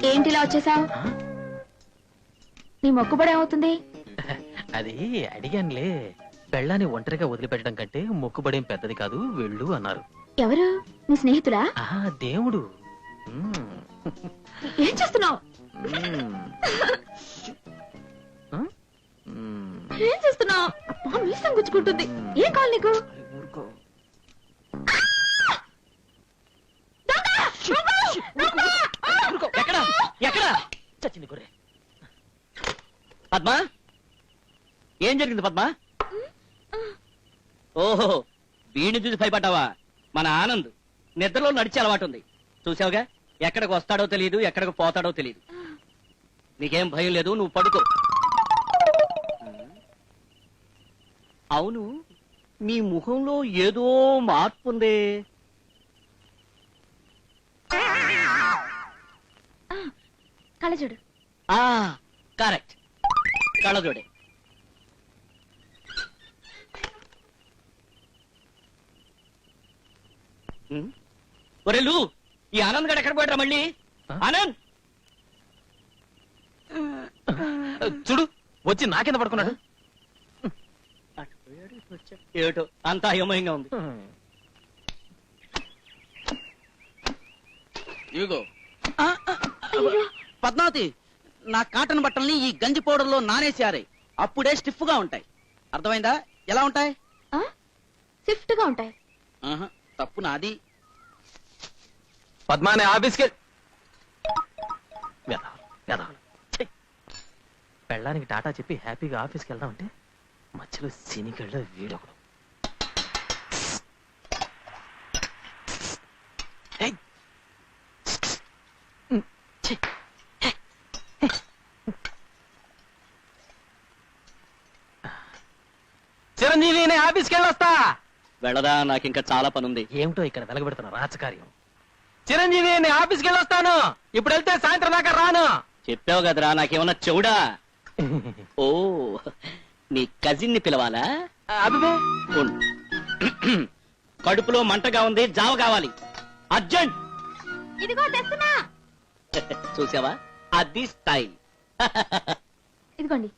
ఏంటిలా వచ్చేసావు? నీ మొక్కుబడి ఏమవుతుంది? అది అడిగానులే. పెళ్ళాన్ని ఒంటరిగా వదిలిపెట్టడం కంటే మొక్కుబడేం పెద్దది కాదు, వెళ్ళు అన్నారు. ఎవరు? నీ స్నేహితుడా? దేవుడు. ఏం చేస్తున్నావు? ఏం చేస్తున్నావు? మీసం గుచ్చుకుంటుంది. ఏం కావాలి నీకు? ఎక్కడ చచ్చింది గొర్రె. పద్మా, ఏం జరిగింది పద్మా? ఓహో, వీడిని చూసి భయపడ్డావా? మన ఆనంద్ నిద్రలో నడిచే అలవాటు ఉంది, చూసావుగా. ఎక్కడికి వస్తాడో తెలియదు, ఎక్కడికి పోతాడో తెలియదు. నీకేం భయం లేదు, నువ్వు పడుకో. అవును, నీ ముఖంలో ఏదో మార్పు ఉంది. కళ్ళజోడు. కరెక్ట్, కళ్ళజోడే. ఒరేలు, ఈ ఆనంద్ గడు ఎక్కడ పోయాడ్రా మళ్ళీ? ఆనంద్ చూడు, వచ్చి నాకింద పడుకున్నాడు. ఏటో అంతా అయోమయంగా ఉంది. ఇదిగో పద్మావతి, నా కాటన్ బట్టల్ని ఈ గంజి పౌడర్ లో నానేసారే, అప్పుడే స్టిఫ్ గా ఉంటాయి. అర్థమైందా? ఎలా ఉంటాయి? స్విఫ్ట్ గా ఉంటాయి. తప్పు నాది. పద్మానే ఆఫీస్కి పెళ్ళానికి టాటా చెప్పి హ్యాపీగా ఆఫీస్కి వెళ్దామంటే మధ్యలో శనిగళ్ళ వీడొకడు. ఏయ్! ఛీ! చిరంజీవి నేను ఆఫీస్కి వెళ్ళొస్తా. వెళ్ళదా, నాకింకా చాలా పనుంది. ఏమిటో ఇక్కడ వెలగబెడుతున్నా రాజకార్యం. చిరంజీవి నేను ఆఫీస్కి వెళ్ళొస్తాను. ఇప్పుడు వెళ్తే సాయంత్రం దాకా రాను. చెప్పావు కదరా, నాకేమన్నా చెవుడా? ఓ, నీ కజిన్ ని పిలవాలా? అబ్బే ఉండు. కడుపులో మంటగా ఉంది, జావ కావాలి అర్జెంట్. ఇదిగో తెస్తున్నా. చూసావా, అది స్టైల్. ఇదిగోండి.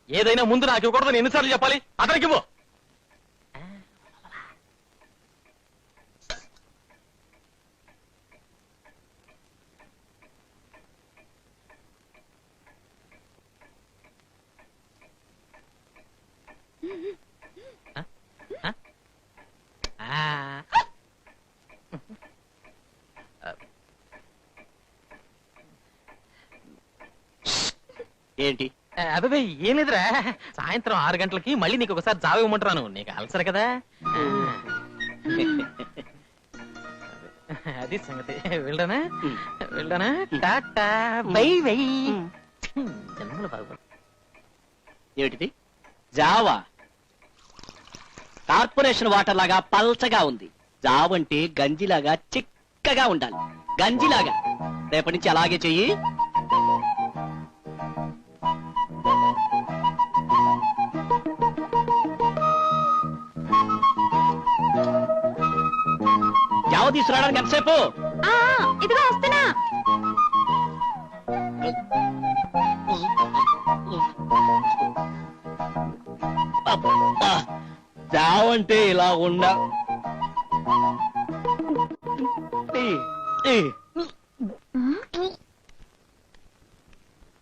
ఏదైనా ముందు నాకు ఇవ్వకూడదని ఎన్నిసార్లు చెప్పాలి? అతనికి ఇవ్వు. ఏంటి? అదే ఏం లేదురా, సాయంత్రం 6 గంటలకి మళ్ళీ నీకు ఒకసారి జావ ఇవ్వమంటున్నాను. నీకు అలసరు కదా. అది సంగతి. వెళ్ళానా వెళ్ళానా? Tata bye bye. జన్మలు బాగు. ఏమిటిది? జావా కార్పొరేషన్ వాటర్ లాగా పల్చగా ఉంది. జావంటే గంజిలాగా చిక్కగా ఉండాలి. గంజిలాగా. రేపటి నుంచి అలాగే చెయ్యి. జావ తీసుకురావడానికి ఎంతసేపు? ఇదిగో వస్తున్నా. జావంటే ఇలా ఉండ.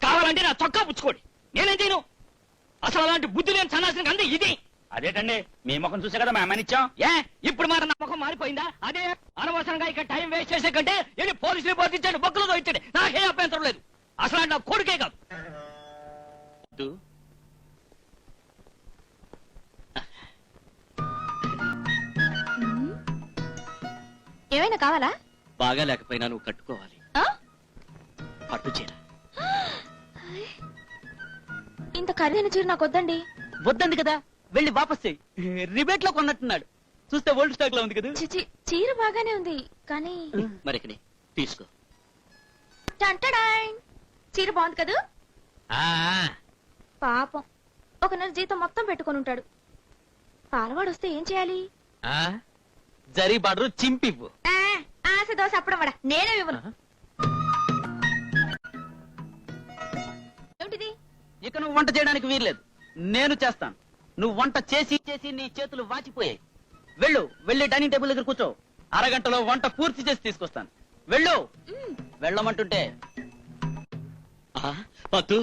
కావాలంటే నా చొక్కా పుచ్చుకోండి, నేనేం చేయను. అసలు అలాంటి బుద్ధి లేని సన్నాసిని అంది ఇది. అదేటండి, మీ ముఖం చూసే కదా మేము అమ్మనిచ్చాం. ఇప్పుడు మాత్రం నా ముఖం మారిపోయిందా? అదే అనవసరంగా ఇక్కడ టైం వేస్ట్ చేసే కంటే వెళ్ళి పోలీసు రిపోర్ట్ ఇచ్చాడు, బొక్కలతో ఇచ్చాడు. నాకే అభ్యంతరం లేదు. అసలు నా కొడుకే కాదు. ఏమైనా కావాలా? బాగా లేకపోయినా నువ్వు కట్టుకోవాలి. పట్టు చీర. ఇంత ఖరీదైన చీర నాకు వద్దండి. వద్దంది కదా, వెళ్ళి వాపస్ చెయ్యి. రిబేట్ లో కొన్నట్టున్నాడు. చూస్తే ఓల్డ్ స్టాక్ లో ఉంది కదా. చిచి, చీర బాగానే ఉంది కానీ. మరికని తీసుకో. టంటడాయ్. చీర బాగుంది కదూ? పాపం ఒక నెల జీతం మొత్తం పెట్టుకొని ఉంటాడు. పాలవాడు వస్తే ఏం చేయాలి? జరీ బార్డరు చింపివ్వు. ఆశ దోశ అప్పుడు వడ నేనే ఇవ్వను. ఏమిటిది? ఇక నువ్వు వంట చేయడానికి వీల్లేదు, నేను చేస్తాను. నువ్వు వంట చేసి చేసి నీ చేతులు వాచిపోయాయి. వెళ్ళు, వెళ్ళి డైనింగ్ టేబుల్ దగ్గర కూర్చో. అరగంటలో వంట పూర్తి చేసి తీసుకొస్తాను. వెళ్ళు. వెళ్ళమంటుంటే. పద్దు,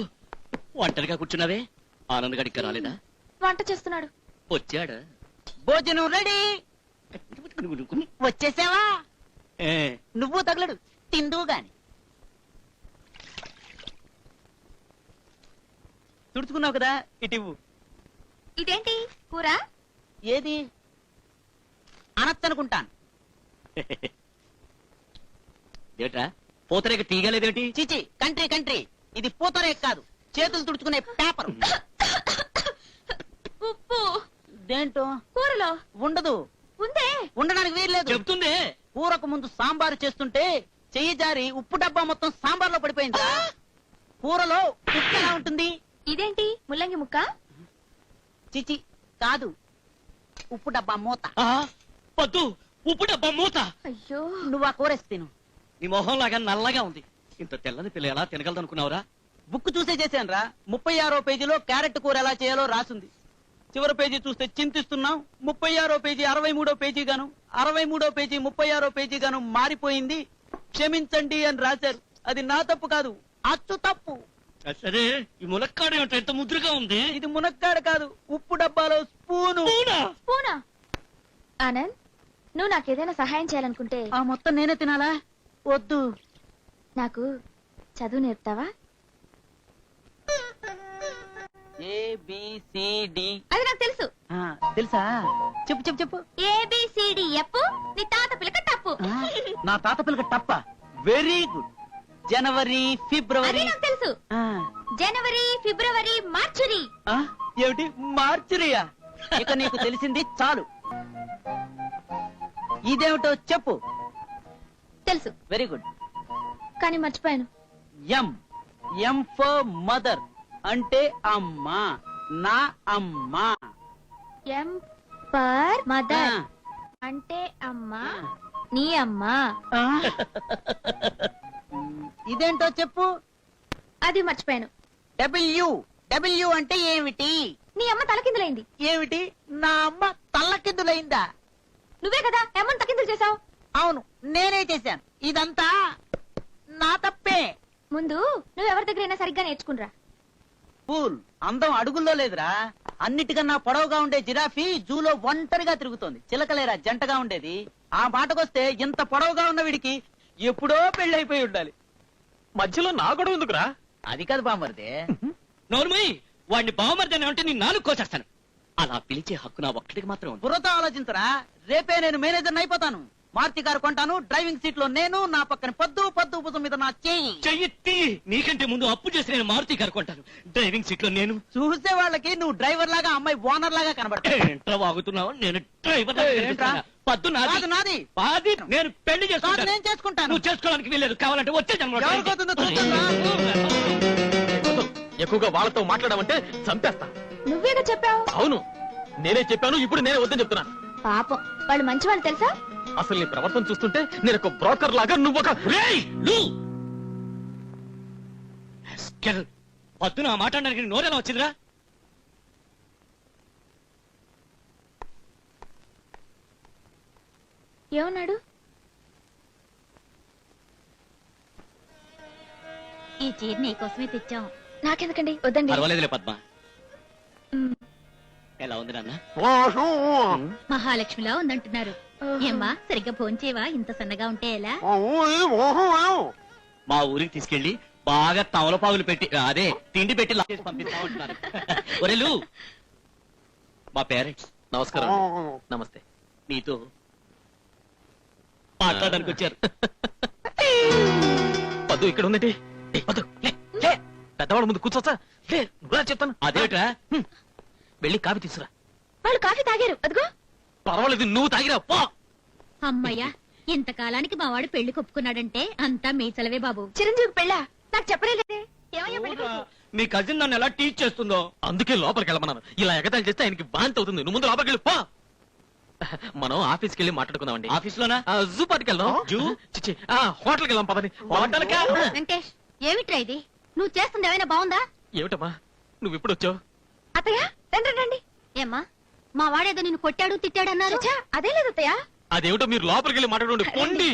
ఒంటరిగా కూర్చున్నావే, ఆనంద్ గడికి రాలేదా? వంట చేస్తున్నాడు. వచ్చాడా? భోజనం రెడీ. వచ్చేసావా? నువ్వు తగలడు, తిందువు గాని. తుడుచుకున్నావు కదా, ఇటివ్వు. ఇదేంటి కూర? ఏది? అనొచ్చనుకుంటాను. ఏట్రా, పూతరేక తీయగలేదేమిటి? చిచి, కంట్రీ కంట్రీ. ఇది పూతరేక కాదు, చేతులు తుడుచుకునే పేపర్. ఉప్పు దేంటో కూరలో ఉండదు. ఉందే. ఉండడానికి వీల్లేదు. చెప్తుంది. కూరకు ముందు సాంబారు చేస్తుంటే చెయ్యి జారి ఉప్పు డబ్బా మొత్తం సాంబార్లో పడిపోయింది. కూరలో ఉప్పు ఎలా ఉంటుంది? ఇదేంటి ముల్లంగి ముక్క? చిచి కాదు, ఉప్పు డబ్బా మూత. పద్దు, ఉప్పు డబ్బా మూత. అయ్యో, నువ్వు ఆ కూరేసి తిను. నీ మొహం లాగా నల్లగా ఉంది. ఇంత తెల్లని పిల్ల ఎలా తినగలదు అనుకున్నావురా? బుక్ చూసే చేశాను రా. 36వ పేజీలో క్యారెట్ కూర ఎలా చేయాలో రాసుంది. చివరి పేజీ చూస్తే చింతిస్తున్నాం. 36వ పేజీ 63వ పేజీ గాను, 63వ పేజీ 36వ పేజీ గాను మారిపోయింది. క్షమించండి అని రాశారు. అది నా తప్పు కాదు, అచ్చు తప్పు. సరే, ఈ మునక్కాడ ఎంత ముద్రగా ఉంది. ఇది మునక్కాడ కాదు, ఉప్పు డబ్బాలో స్పూను. పూనా? ఆనంద్, నువ్వు నాకేదైనా సహాయం చేయాలనుకుంటే ఆ మొత్తం నేనే తినాలా? వద్దు. నాకు చదువు నేర్పుతావా? ఏబిసిడి. అది నాకు తెలుసు. తెలుసా? చెప్పు చెప్పు చెప్పు. ఏబిసిడి ఎప్పు, నీ తాత పిల్లక తప్పు. నా తాత పిల్లక టప్ప. Very good. జనవరి, అది ఫిబ్రవరి. నాకు తెలుసు. జనవరి, ఫిబ్రవరి, మార్చురి. ఏమిటి మార్చిరియా? ఇక నీకు తెలిసింది చాలు. ఇదేమిటో చెప్పు. తెలుసు వెరీ గుడ్. కానీ మర్చిపోయాను. ఎం. ఎం ఫర్ మదర్ అంటే అమ్మ. నా అమ్మ. ఎం ఫర్ ఆ, మదర్ అంటే అమ్మ, నీ అమ్మ. ఆ. ఇదేంటో చెప్పు. అది మర్చిపోయాను. డబ్ల్యూ. డబ్ల్యూ అంటే ఏమిటి? నీ అమ్మ తలకిందులైంది. ఏమిటి? నా అమ్మ తల్లకిందులైందా? నువ్వే కదా అమ్మని తలకిందులు చేసావు. అవును, నేనే చేశాను. ఇదంతా నా తప్పే. ముందు నువ్వెవరి దగ్గరైనా సరిగ్గా నేర్చుకునిరా. పూల్ అందం అడుగుల్లో లేదురా. అన్నిటికన్నా పొడవుగా ఉండే జిరాఫీ జూలో ఒంటరిగా తిరుగుతోంది. చిలకలేరా జంటగా ఉండేది. ఆ మాటకొస్తే ఇంత పొడవుగా ఉన్న వీడికి ఎప్పుడో పెళ్ళైపోయి ఉండాలి. మధ్యలో నా గొడవ ఎందుకురా? అది కాదు బామ్మరిదే. నోర్మయ్, వాడిని బావమర్దని అంటే నీ నాలుగు కోసేస్తాను. అలా పిలిచే హక్కు నా ఒక్కడికి మాత్రం ఉంది. బుర్రతో ఆలోచించరా. రేపే నేను మేనేజర్ అయిపోతాను. మారుతి కారు కొంటాను. డ్రైవింగ్ సీట్ లో నేను, నా పక్కన పద్దు, పద్దు భుజం మీద నా చెయ్యి. చెయ్యెత్తి నీకంటే ముందు అప్పు చేసి నేను మారుతి కనుకుంటాను. డ్రైవింగ్ సీట్ లో నేను. చూసే వాళ్ళకి నువ్వు డ్రైవర్ లాగా, అమ్మాయి ఓనర్ లాగా కనబడతావు. ఏంట్రా వాగుతున్నావు? నేను డ్రైవర్ లాగా ఏంట్రా? కనిపిస్తున్నా. పద్దు నాది. కాదు నాది. పాది నేను పెళ్లి కాదు చేసుకుంటాను. నేను చేసుకుంటాను. నువ్వు చేసుకోవడానికి వీల్లేదు. కావాలంటే వచ్చే జన్మలో try ఎవరికి అవుతుందో చేయి. చూద్దాంరా. ఎక్కువగా వాళ్ళతో మాట్లాడమంటే చంపేస్తా. నువ్వేగా చెప్పావు. అవును, నేనే చెప్పాను. ఇప్పుడు నేనే వద్దని చెప్తున్నాను. పాపం వాళ్ళు మంచి వాళ్ళు తెలుసా. అసలు నీ ప్రవర్తన చూస్తుంటే నేను ఒక బ్రోకర్ లాగా, నువ్వు ఒక రేయ్, లూ! Rascal! పద్దు నా మాట్లాడడానికి నోరెలా వచ్చిందిరా? ఏమన్నాడు? ఈ చీర నీకోసమే తెచ్చాం. నాకెందుకండి, వద్దండి. పర్వాలేదులే పద్మ. మ్, ఎలా ఉంది నాన్న? మహాలక్ష్మిలా ఉందంటున్నారు. ఏమ్మా సరిగ్గా భోంచేవా? ఇంత సన్నగా ఉంటే ఎలా? మా ఊరికి తీసుకెళ్లి బాగా తమలపాగులు పెట్టి, అదే తిండి పెట్టి లాగేసి పంపిస్తామంటున్నారు. ఒరేలు, మా పేరెంట్స్ నమస్కారం అండి. నమస్తే. నీతో మాట్లాడడానికి వచ్చారు. పద్దు ఇక్కడ ఉందండి. ఏయ్, పద్దు, లే, లే. పెద్దవాళ్ళ ముందు కూర్చోచ్చా? లే, నువ్వురా చెప్తాను. అదేమిట్రా? వెళ్ళి కాఫీ తీసురా. వాళ్ళు కాఫీ తాగారు. అదిగో. పర్వాలేదు, నువ్వు తాగిరా పో. అమ్మయ్యా, ఇంతకాలానికి మా వాడు పెళ్లి కొప్పుకున్నాడంటే అంతా మీ చలవే బాబు. చిరంజీవి పెళ్ళా? నాకు చెప్పలేదే. ఏమయ్యా పెళ్లి కొడుకు? మీ కజిన్ నన్ను ఎలా టీచ్ చేస్తుందో. అందుకే లోపలికి వెళ్ళమన్నాను. ఇలా ఎగతాళి చేస్తే ఆయనకి బాంతి అవుతుంది. నువ్వు ముందు లోపలికి వెళ్ళి పో. మనం ఆఫీస్కి వెళ్ళి మాట్లాడుకుందామండి. ఆఫీస్ లోనా? జూ పార్టీకి వెళ్దాం. జూ? చిచ్చి, హోటల్కి వెళ్దాం పదని. హోటల్కా? వెంకటేష్, ఏమిట్రా ఇది? నువ్వు చేస్తుంది ఏమైనా బాగుందా? ఏమిటమ్మా నువ్వు ఇప్పుడు వచ్చావు? అత్తయ్య రండి రండి. ఏమ్మా, మా వాడేదో నిన్ను కొట్టాడు తిట్టాడు అన్నారు. చచ్చా, అదే లేదు అత్తయ్య. అదేమిటో మీరు లోపలికి వెళ్ళి మాట్లాడండి. పొండి.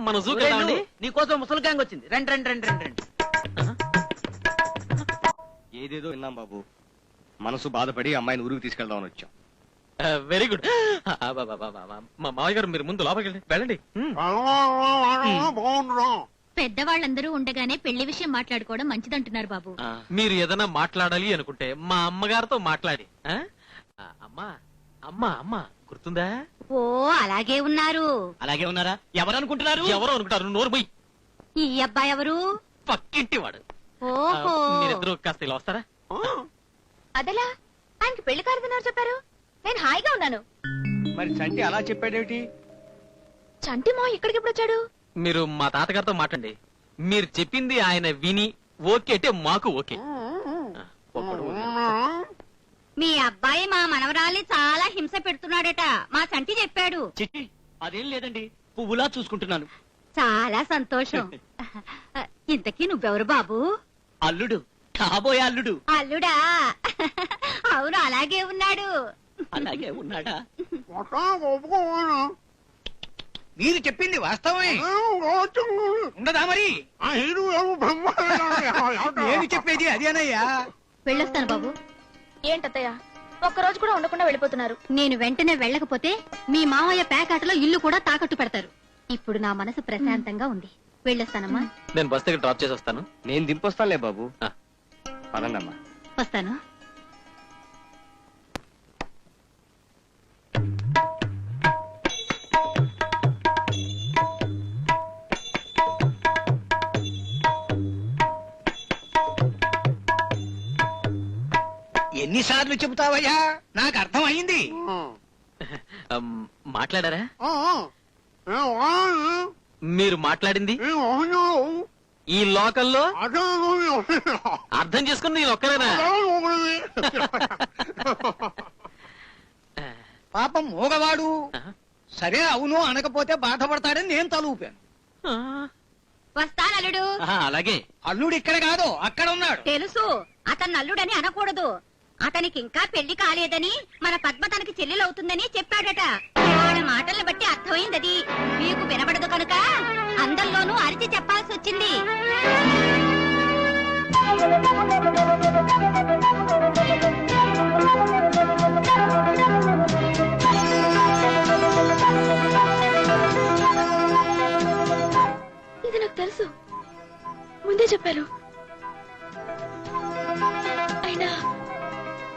మన జూకి వెళ్దామండి. నీకోసం ముసలి గ్యాంగ్ వచ్చింది. రండి రండి రండి రండి రండి. ఏదేదో విన్నాం బాబు. మనసు బాధపడి అమ్మాయిని ఊరికి తీసుకెళ్దామని వచ్చాం. Very good. మా మావయ్య గారు మీరు ముందు లోపలికి వెళ్ళండి. పెద్దవాళ్ళందరూ ఉండగానే పెళ్లి విషయం మాట్లాడుకోవడం మంచిదంటున్నారు బాబు. మీరు ఏదైనా మాట్లాడాలి అనుకుంటే మా అమ్మగారితో మాట్లాడి. అమ్మా అమ్మా అమ్మా గుర్తుందా? ఓ అలాగే ఉన్నారు. అలాగే ఉన్నారా? ఎవరు అనుకుంటున్నారు? ఎవరో అనుకుంటారు. నోరు పోయి. ఈ అబ్బాయి ఎవరు? పక్కింటి వాడు. ఓహో, మీరిద్దరూ కాస్త ఇలా వస్తారా? అదెలా? ఆయనకి పెళ్లి కారుతున్నారు చెప్పారు. నేను హాయిగా ఉన్నాను. మరి చంటి అలా చెప్పాడేమిటి? చంటి మా ఇక్కడికి ఎప్పుడు వచ్చాడు? మీరు మా తాతగారితో మాట్లాడండి. మీరు చెప్పింది ఆయన విని ఓకే అంటే మాకు ఓకే. ఒక్కడు ఓకే. మీ అబ్బాయి మా మనవరాలి చాలా హింస పెడుతున్నాడట. మా సంటి చెప్పాడు. చిట్టి, అదేం లేదండి, పువ్వులా చూసుకుంటున్నాను. చాలా సంతోషం. ఇంతకీ నువ్వెవరు బాబు? అల్లుడు, కాబోయే అల్లుడు. అల్లుడా? అవును, అలాగే ఉన్నాడు. అలాగే ఉన్నాడా? మీరు చెప్పింది వాస్తవమే. ఉండదా మరి? నేను చెప్పేది అదేనయ్యా. వెళ్ళొస్తాను బాబు. ఏంటత్తయ్య, ఒక్కరోజు కూడా ఉండకుండా వెళ్ళిపోతున్నారు. నేను వెంటనే వెళ్ళకపోతే మీ మామయ్య ప్యాకాటలో ఇల్లు కూడా తాకట్టు పెడతారు. ఇప్పుడు నా మనసు ప్రశాంతంగా ఉంది. వెళ్ళొస్తానమ్మా. నేను బస్ దగ్గర డ్రాప్ చేసి వస్తాను. నేను దింపొస్తానులే బాబు. ఆ. పదండమ్మా. వస్తాను. ఎన్నిసార్లు చెబుతావయ్యా, నాకు అర్థమైంది. మాట్లాడారా? మీరు మాట్లాడింది ఈ లోకల్లో అర్థం చేసుకుని నేను ఒక్కనేనా? పాపం మూగవాడు. సరే అవును అనకపోతే బాధపడతాడని నేను తలూపాను. వస్తానల్లుడు. అలాగే. అల్లుడు ఇక్కడ కాదు, అక్కడ ఉన్నాడు. తెలుసు, అతను అల్లుడని అనకూడదు. అతనికి ఇంకా పెళ్లి కాలేదని, మన పద్మ తనకి చెల్లెలవుతుందని చెప్పాడట. ఆయన మాటల్ని బట్టి అర్థమైందది. మీకు వినబడదు కనుక అందరిలోనూ అరిచి చెప్పాల్సి వచ్చింది. ఇది నాకు తెలుసు, ముందే చెప్పారు. అయినా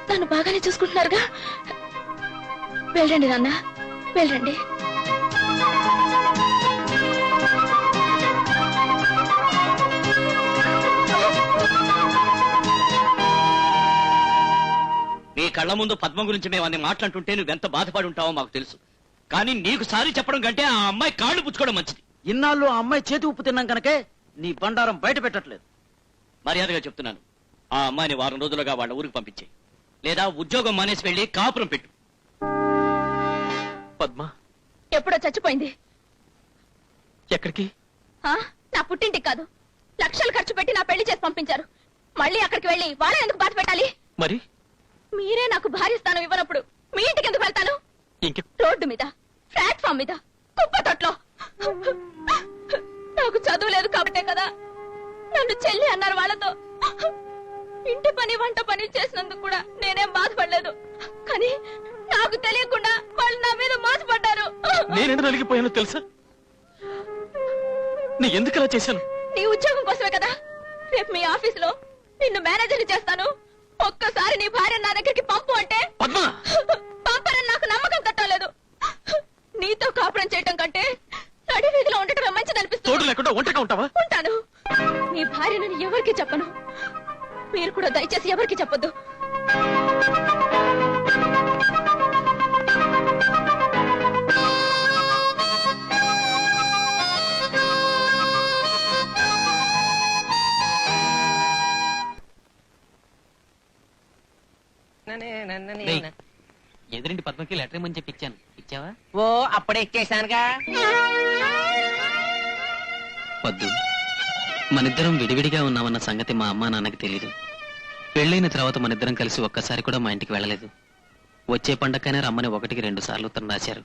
తను బాగానే చూసుకుంటున్నారుగా. వెళ్ళండి నాన్న, వెళ్ళండి. నీ కళ్ళ ముందు పద్మ గురించి మేము అన్ని మాట్లాడుతుంటే నువ్వెంత బాధపడి ఉంటావో మాకు తెలుసు. కానీ నీకు సారీ చెప్పడం కంటే ఆ అమ్మాయి కాళ్ళు పుచ్చుకోవడం మంచిది. ఇన్నాళ్ళు ఆ అమ్మాయి చేతి ఉప్పు తిన్నాం కనుకే నీ బండారం బయట పెట్టట్లేదు. మర్యాదగా చెప్తున్నాను, ఆ అమ్మాయిని వారం రోజులుగా వాళ్ళ ఊరికి పంపించే, లేదా ఉద్యోగం మానేసి వెళ్లి కాపురం పెట్టు. పద్మ ఎప్పుడో చచ్చిపోయింది. ఎక్కడికి? నా పుట్టింటికి కాదు, లక్షలు ఖర్చు పెట్టి నా పెళ్లి చేసి పంపించారు. మళ్ళీ అక్కడికి వెళ్ళి వాళ్ళ ఎందుకు బాధ పెట్టాలి? మరి మీరే నాకు భార్య స్థానం ఇవ్వనప్పుడు మీ ఇంటికి ఎందుకు వెళ్తాను? రోడ్డు మీద, ప్లాట్ఫామ్ మీద, కుప్ప తొట్లో. నాకు చదువు లేదు కాబట్టే కదా నన్ను చెల్లి అన్నారు వాళ్ళతో. ఇంటి పని వంట పని చేసినందుకు కూడా నేనేం బాధపడలేదు. కానీ నాకు తెలియకుండా వాళ్ళు నా మీద మోసపడ్డారు. నేనెందుకు నలిగిపోయానో తెలుసా? నీ ఎందుకు అలా చేశాను? నీ ఉద్యోగం కోసమే కదా. రేపు మీ ఆఫీసులో నిన్ను మేనేజర్ని చేస్తాను. ఒక్కసారి నీ భార్య నా దగ్గరికి పంపు అంటే పంపరని నాకు నమ్మకం తట్టలేదు. నీతో కాపురం చేయటం కంటే నడి వీధిలో ఉండటమే మంచిది అనిపిస్తుంది. ఉంటాను. నీ భార్యను ఎవరికి చెప్పను. మీరు కూడా దయచేసి ఎవరికి చెప్పొద్దు. ఎదురింటి పద్మకి లెటర్ ఇమ్మని చెప్పి ఇచ్చాను. ఇచ్చావా? ఓ అప్పుడే ఇచ్చేసానుగా. వద్దు, మనిద్దరం విడివిడిగా ఉన్నామన్న సంగతి మా అమ్మా నాన్నకి తెలీదు. పెళ్ళైన తర్వాత మనిద్దరం కలిసి ఒక్కసారి కూడా మా ఇంటికి వెళ్ళలేదు. వచ్చే పండక్కనే రమ్మని 1కి 2 సార్లు ఉత్తరం రాశారు.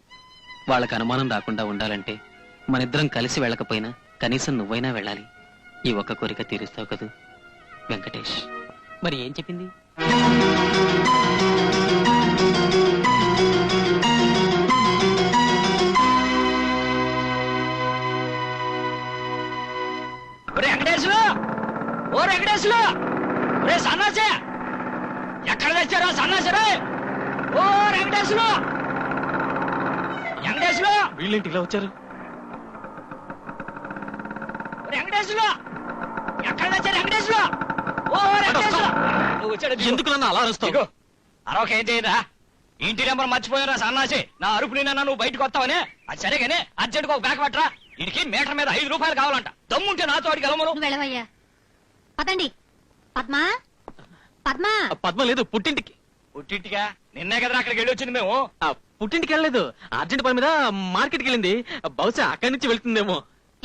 వాళ్ళకి అనుమానం రాకుండా ఉండాలంటే మనిద్దరం కలిసి వెళ్ళకపోయినా కనీసం నువ్వైనా వెళ్ళాలి. ఈ ఒక్క కోరిక తీరుస్తావు కదూ వెంకటేష్. మరి ఏం చెప్పింది? వెంకటేశ్వరు, ఓ వెంకటేశ్వరు, రే సన్నాసే, ఎక్కడ తెచ్చారో సన్నాసరే. ఓ వెంకటేశ్వరు, వెంకటేశ్వరు, వీళ్ళేంటి ఇలా వచ్చారు? వెంకటేశ్వరు, ఎక్కడ తెచ్చారు వెంకటేశ్వరు? ఓ వెంకటేశ్వరు, నువ్వు వచ్చాడు. ఎందుకు నన్ను అలా అరుస్తావు? అరొక ఏం చేయరా, ఇంటి నెంబర్ మర్చిపోయారా సన్నాసి. నా అరుపు నిన్న నువ్వు బయటకు వస్తావనే. అది సరేగానే అర్జెంట్గా ఒక బ్యాగ్ పట్టరా. ఇడికి మీటర్ మీద 5 రూపాయలు కావాలంట. దమ్ముంటే నాతో అడిగి గెలవను. వెళ్ళవయ్యా, పదండి. పద్మా, పద్మా. పద్మ లేదు, పుట్టింటికి. పుట్టింటిగా? నిన్నే కదా అక్కడికి వెళ్ళి వచ్చింది. మేము పుట్టింటికి వెళ్ళలేదు, అర్జెంట్ పని మీద మార్కెట్కి వెళ్ళింది. బహుశా అక్కడి నుంచి వెళ్తుందేమో.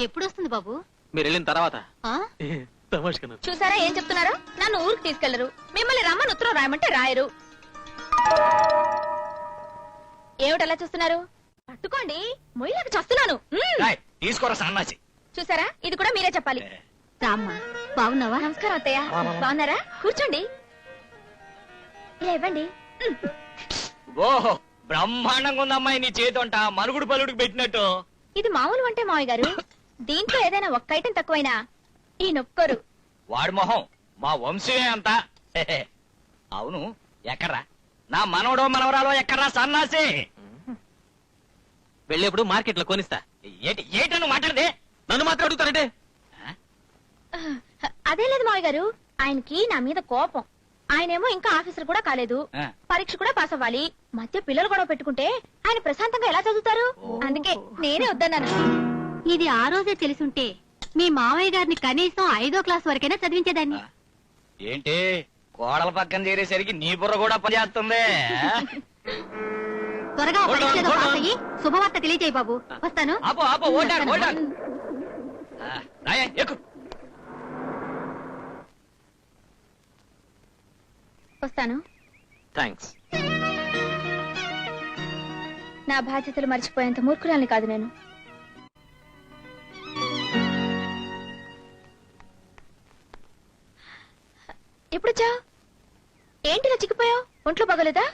ఎప్పుడు వస్తుంది బాబు? మీరు వెళ్ళిన తర్వాత. చూసారా ఏం చెప్తున్నారో? నన్ను ఊరికి తీసుకెళ్లరు, మిమ్మల్ని రమ్మని ఉత్తరం రాయమంటే రాయరు. ఏమిటలా చూస్తున్నారు? పట్టుకోండి, మొయ్యలకు చేస్తున్నాను. తీసుకోరా సన్నాసి. చూసారా, ఇది కూడా మీరే చెప్పాలి. రామ్మా, బాగున్నావా? నమస్కారం అత్తయ్య. బాగున్నారా? కూర్చోండి. లేవండి. ఓహో, బ్రహ్మాండంగా ఉందమ్మాయి నీ చేతంట, మరుగుడు పలుడికి పెట్టినట్టు. ఇది మామూలు అంటే మావయ్య గారు, దీంట్లో ఏదైనా ఒక్క ఐటెం తక్కువైనా ఈ నొక్కరు. వాడి మొహం మా వంశమే అంతా. అవును ఎక్కడ్రా నా మనవడో మనవరాలో ఎక్కడ్రా సన్నాసి వెళ్ళేప్పుడు మార్కెట్ లో కొనిస్తా. ఏటను మాట్లాడదే నన్ను మాత్రం అడుగుతారంటే అదే లేదు మావయ్య గారు, ఆయనకి నా మీద కోపం. ఆయనేమో ఇంకా ఆఫీసర్ కూడా కాలేదు, పరీక్ష కూడా పాస్ అవ్వాలి. మధ్య పిల్లలు గొడవ పెట్టుకుంటే ఆయన ప్రశాంతంగా ఎలా చదువుతారు? అందుకే నేనే వద్దన్నాను. ఇది ఆ రోజే తెలుసుంటే మీ మావయ్య గారిని కనీసం 5వ క్లాస్ వరకైనా చదివించేదాన్ని. ఏంటి కోడల పక్కన చేరేసరికి నీ బుర్ర కూడా పనిచేస్తుంది త్వరగా పరీక్షలో పాస్ అయ్యి శుభవార్త తెలియజేయి బాబు. వస్తాను. ఆపో ఆపో ఓడాడు ఓడాడు ఎక్కు వస్తాను. థ్యాంక్స్. నా బాధ్యతలు మర్చిపోయేంత మూర్ఖురాల్ని కాదు నేను. ఎప్పుడొచ్చా? ఏంటిలా చిక్కిపోయావు? ఒంట్లో బాగోలేదా?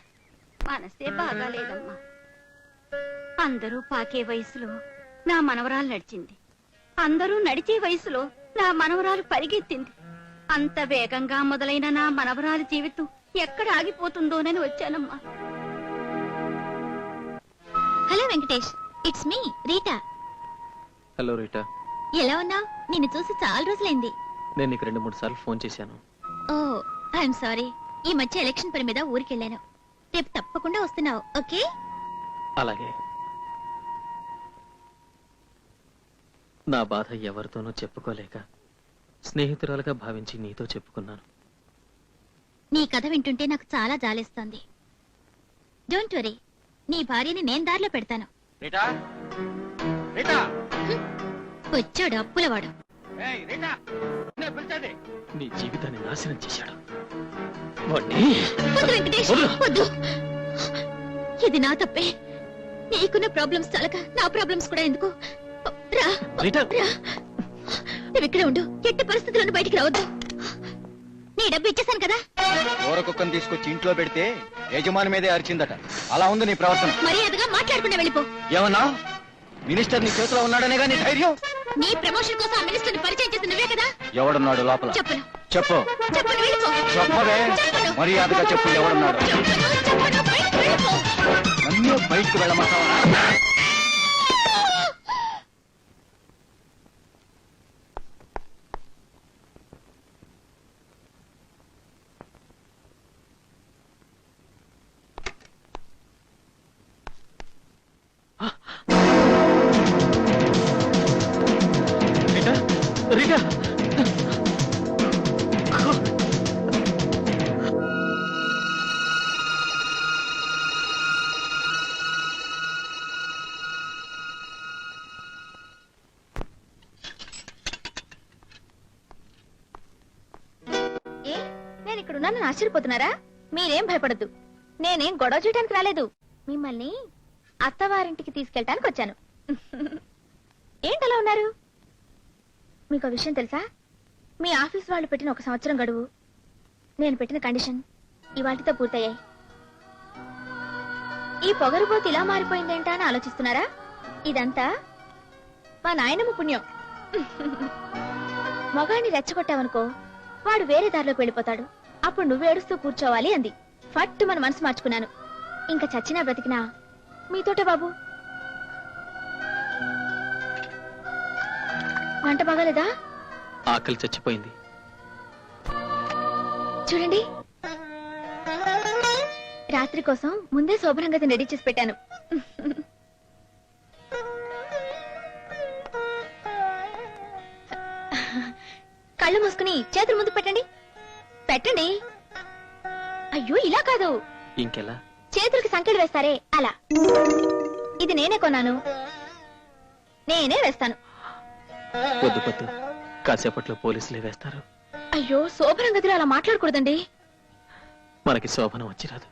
మనసే బాగాలేదమ్మా. అందరూ పాకే వయసులో నా మనవరాలు నడిచింది. అందరూ నడిచే వయసులో నా మనవరాలు పరిగెత్తింది. అంత వేగంగా మొదలైన నా మనవరాలి జీవితం ఎక్కడ ఆగిపోతుందోనని వచ్చానమ్మా. Hello Venkatesh, it's me Rita. Hello Rita. ఎలా ఉన్నావు? నిన్ను చూసి చాలా రోజులైంది. నేను నీకు 2-3 సార్లు ఫోన్ చేశాను. ఓ ఐఎమ్ సారీ. ఈ మధ్య ఎలక్షన్ పని మీద ఊరికెళ్ళాను. రేపు తప్పకుండా వస్తున్నావు, ఓకే? అలాగే. నా బాధ ఎవరితోనూ చెప్పుకోలేక స్నేహితురాలుగా భావించి నీతో చెప్పుకున్నాను. నీ కథ వింటుంటే నాకు చాలా జాలేస్తోంది. డోంట్ వరీ, నీ భార్యని నేను దారిలో పెడతాను. రీటా రీటా వచ్చాడు అప్పులవాడు. ఏయ్ రీటా నేను పిలిచేది నీ జీవితాన్ని నాశనం చేశాడు వాణ్ణి. వద్దు వెంకటేష్, వద్దు. ఇది నా తప్పే. నీకున్న ప్రాబ్లమ్స్ చాలక నా ప్రాబ్లమ్స్ కూడా ఎందుకు? రా రీటా. రా. నువ్వు ఇక్కడే ఉండు, ఎట్టి పరిస్థితులను బయటికి రావద్దు. నీ డబ్బు ఇచ్చేసాను కదా. ఊర కుక్కను తీసుకొచ్చి ఇంట్లో పెడితే యజమాని మీదే అరిచిందట. అలా ఉంది నీ ప్రవర్తన. మర్యాదగా మాట్లాడకుండా వెళ్ళిపో. ఏమన్నా మినిస్టర్ నీ చేతిలో ఉన్నాడనే నీ ధైర్యం? నీ ప్రమోషన్ కోసం ఆ మినిస్టర్ని పరిచయం చేసి నువ్వే కదా. ఎవడున్నాడు లోపల? చెప్పను. చెప్పు. చెప్పను, వెళ్ళిపో. చెప్పవే. చెప్పను. మర్యాదగా చెప్పు, ఎవడున్నాడు? చెప్పను, బయటికి వెళ్ళిపో. నన్ను బయటకు వెళ్ళమంటావా? Rita, Rita. ఏ, నేను ఇక్కడ ఉన్నానని ఆశ్చర్యపోతున్నారా? మీరేం భయపడద్దు. నేనేం గొడవ చేయడానికి రాలేదు. మిమ్మల్ని అత్తవారింటికి తీసుకెళ్ళటానికి వచ్చాను. ఏంటలా ఉన్నారు? మీకు విషయం తెలుసా? మీ ఆఫీస్ వాళ్ళు పెట్టిన 1 సంవత్సరం గడువు, నేను పెట్టిన కండిషన్ ఇవాటితో పూర్తయ్యాయి. ఈ పొగరుబోతు ఇలా మారిపోయిందేంటా అని ఆలోచిస్తున్నారా? ఇదంతా మా నాయనమ్మ పుణ్యం. మొగాన్ని రెచ్చగొట్టావనుకో, వాడు వేరే దారిలోకి వెళ్ళిపోతాడు. అప్పుడు నువ్వు ఏడుస్తూ కూర్చోవాలి అంది. ఫట్టు మన మనసు మార్చుకున్నాను. ఇంకా చచ్చినా బ్రతికినా మీతోటే బాబు. వంట బాగాలేదా? ఆకలి చచ్చిపోయింది. చూడండి, రాత్రి కోసం ముందే శోభనంగా రెడీ చేసి పెట్టాను. కళ్ళు మూసుకుని చేతులు ముందుకు పెట్టండి. పెట్టండి. అయ్యో ఇలా కాదు, ఇంకెలా? చేతులకి సంకెళ్ళు వేస్తారే అలా. ఇది నేనే కొన్నాను, నేనే వేస్తాను. వద్దు వద్దు, కాసేపట్లో పోలీసులే వేస్తారు. అయ్యో, శోభనం గదిలో అలా మాట్లాడకూడదండి. మనకి శోభనం వచ్చిరాదు.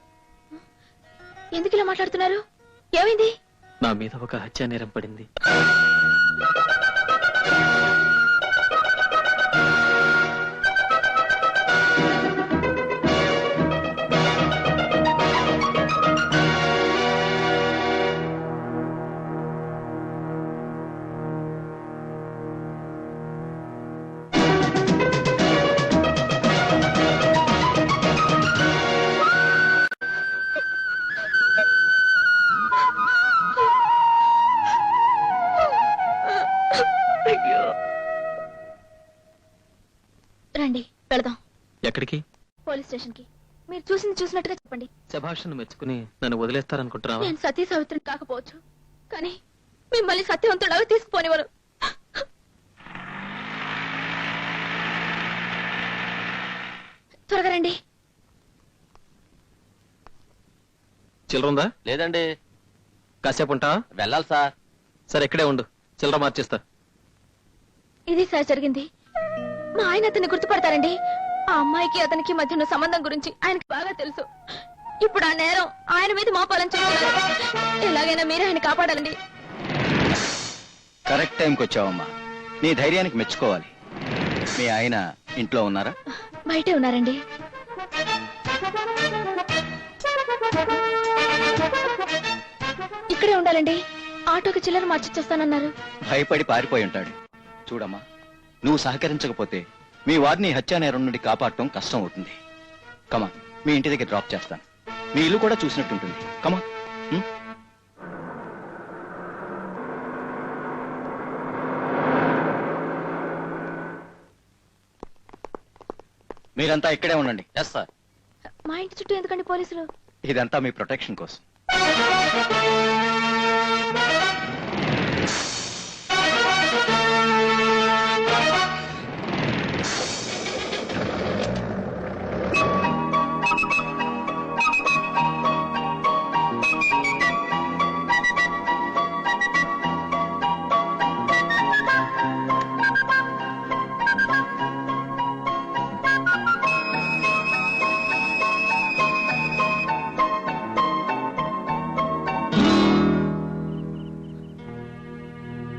ఎందుకు ఇలా మాట్లాడుతున్నారు? ఏమైంది? నా మీద ఒక హత్యా నేరం పడింది. వెళదాం. ఎక్కడికి? పోలీస్ స్టేషన్ కి. మీరు చూసింది చూసినట్టుగా చెప్పండి. శభాషను మెచ్చుకుని నన్ను వదిలేస్తారనుకుంటున్నావా? నేను సతీ సావిత్రిని కాకపోవచ్చు, కానీ మిమ్మల్ని సత్యవంతులాగా తీసుకుపోనివారు. త్వరగా రండి. చిల్లరుందా? లేదండి. కాసేపు ఉంటావా? వెళ్ళాలి సార్. సరే ఇక్కడే ఉండు, చిల్లర మార్చేస్తా. ఇది సార్ జరిగింది. మా ఆయన అతన్ని గుర్తుపడతారండి. ఆ అమ్మాయికి అతనికి మధ్య ఉన్న సంబంధం గురించి ఆయనకి బాగా తెలుసు. ఇప్పుడు ఆ నేరం ఆయన మీద మోపాలని చెప్తున్నారు. ఎలాగైనా మీరే ఆయన కాపాడాలండి. కరెక్ట్ టైంకి వచ్చావమ్మా. నీ ధైర్యానికి మెచ్చుకోవాలి. మీ ఆయన ఇంట్లో ఉన్నారా? బయటే ఉన్నారండి. ఇక్కడే ఉండాలండి. ఆటోకి చిల్లర మార్చిచ్చేస్తానన్నారు. భయపడి పారిపోయి ఉంటాడు. చూడమ్మా, నువ్వు సహకరించకపోతే మీ వారిని హత్యా నేరం నుండి కాపాడటం కష్టం అవుతుంది. కమా, మీ ఇంటి దగ్గర డ్రాప్ చేస్తాను. మీ ఇల్లు కూడా చూసినట్టుంటుంది. కమా. మీరంతా ఇక్కడే ఉండండి. Yes sir. మా ఇంటి చుట్టూ ఎందుకండి పోలీసులు? ఇదంతా మీ ప్రొటెక్షన్ కోసం.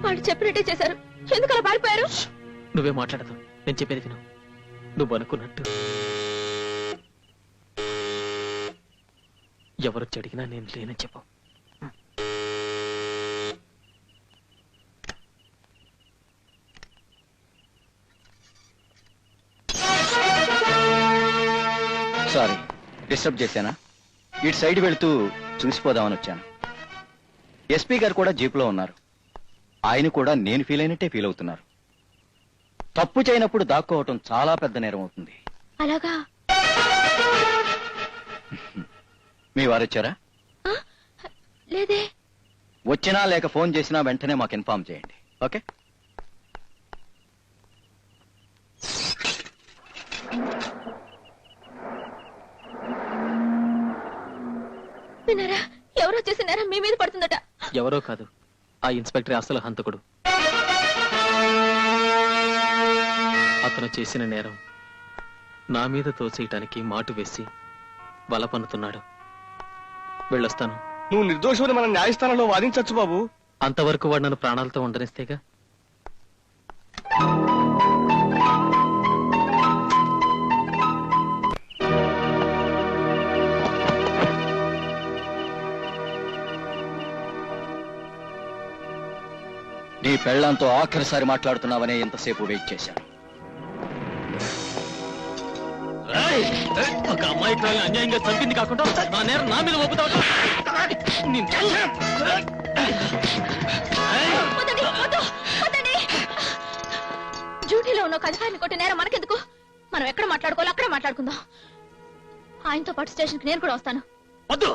వాళ్ళు చెప్పినట్టే చేశారు. ఎందుకు అలా పారిపోయారు? నువ్వే మాట్లాడదు, నేను చెప్పేది విను. నువ్వు అనుకున్నట్టు ఎవరొచ్చి అడిగినా నేను లేనని చెప్పు. సారీ, డిస్టర్బ్ చేశానా? ఇటు సైడ్ వెళుతూ చూసిపోదామని వచ్చాను. ఎస్పీ గారు కూడా జీపులో ఉన్నారు. ఆయన కూడా నేను ఫీల్ అయినట్టే ఫీల్ అవుతున్నారు. తప్పు చేయనప్పుడు దాక్కోవటం చాలా పెద్ద నేరం అవుతుంది. అలాగా? మీ వారు వచ్చారా? లేదే. వచ్చినా లేక ఫోన్ చేసినా వెంటనే మాకు ఇన్ఫార్మ్ చేయండి. ఓకే? విన్నారా? ఎవరో చేసిన నేరం మీ మీద పడుతుందట. ఎవరో కాదు, ఆ ఇన్స్పెక్టర్ అసలు హంతకుడు. అతను చేసిన నేరం నా మీద తోసేయటానికి మాటు వేసి బల పన్నుతున్నాడు. వెళ్ళొస్తాను. నువ్వు నిర్దోషమని మన న్యాయస్థానంలో వాదించచ్చు బాబు. అంతవరకు వాడు నన్ను ప్రాణాలతో ఉండనిస్తేగా. నీ పెళ్లంతో ఆఖరిసారి మాట్లాడుతున్నావనే ఎంతసేపు వెయిట్ చేశాను. ఒక అమ్మాయి అన్యాయంగా చంపింది కాకుండా నా నేరం నా మీద ఒప్పుతావు. డ్యూటీలో ఉన్న ఒక అధికారిని కొట్టిన నేరం మనకెందుకు? మనం ఎక్కడ మాట్లాడుకోవాలో అక్కడ మాట్లాడుకుందాం. ఆయనతో పాటు స్టేషన్ కి నేను కూడా వస్తాను. వద్దు.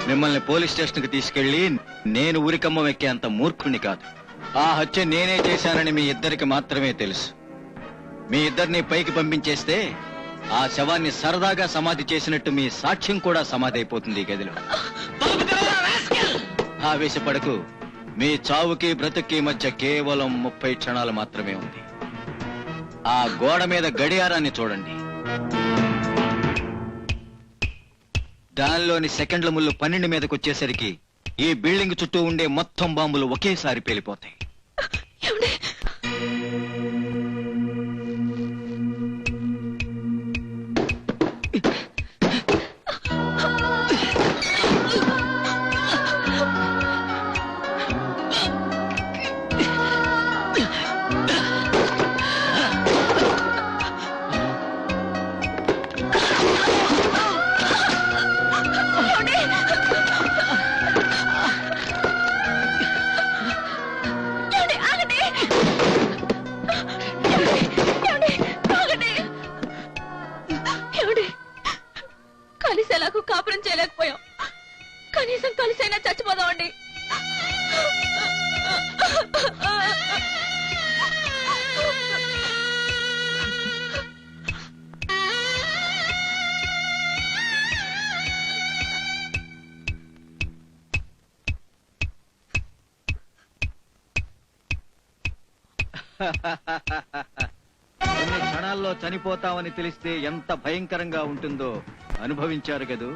మిమ్మల్ని పోలీస్ స్టేషన్ కి తీసుకెళ్లి నేను ఊరికమ్మం ఎక్కేంత మూర్ఖుణ్ణి కాదు. ఆ హత్య నేనే చేశానని మీ ఇద్దరికి మాత్రమే తెలుసు. మీ ఇద్దరిని పైకి పంపించేస్తే ఆ శవాన్ని సరదాగా సమాధి చేసినట్టు మీ సాక్ష్యం కూడా సమాధి అయిపోతుంది ఈ గదిలో. ఆవేశపడకు. మీ చావుకి బ్రతుక్కి మధ్య కేవలం 30 క్షణాలు మాత్రమే ఉంది. ఆ గోడ మీద గడియారాన్ని చూడండి. దానిలోని సెకండ్ల ముళ్ళు 12 మీదకి వచ్చేసరికి ఈ బిల్డింగ్ చుట్టూ ఉండే మొత్తం బాంబులు ఒకేసారి పేలిపోతాయి. కొన్ని క్షణాల్లో చనిపోతామని తెలిస్తే ఎంత భయంకరంగా ఉంటుందో అనుభవించారు కదూ.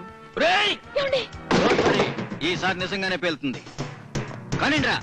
ఏమండి? Don't worry, ఈసారి నిజంగానే పేలుతుంది. కానిండ్రా.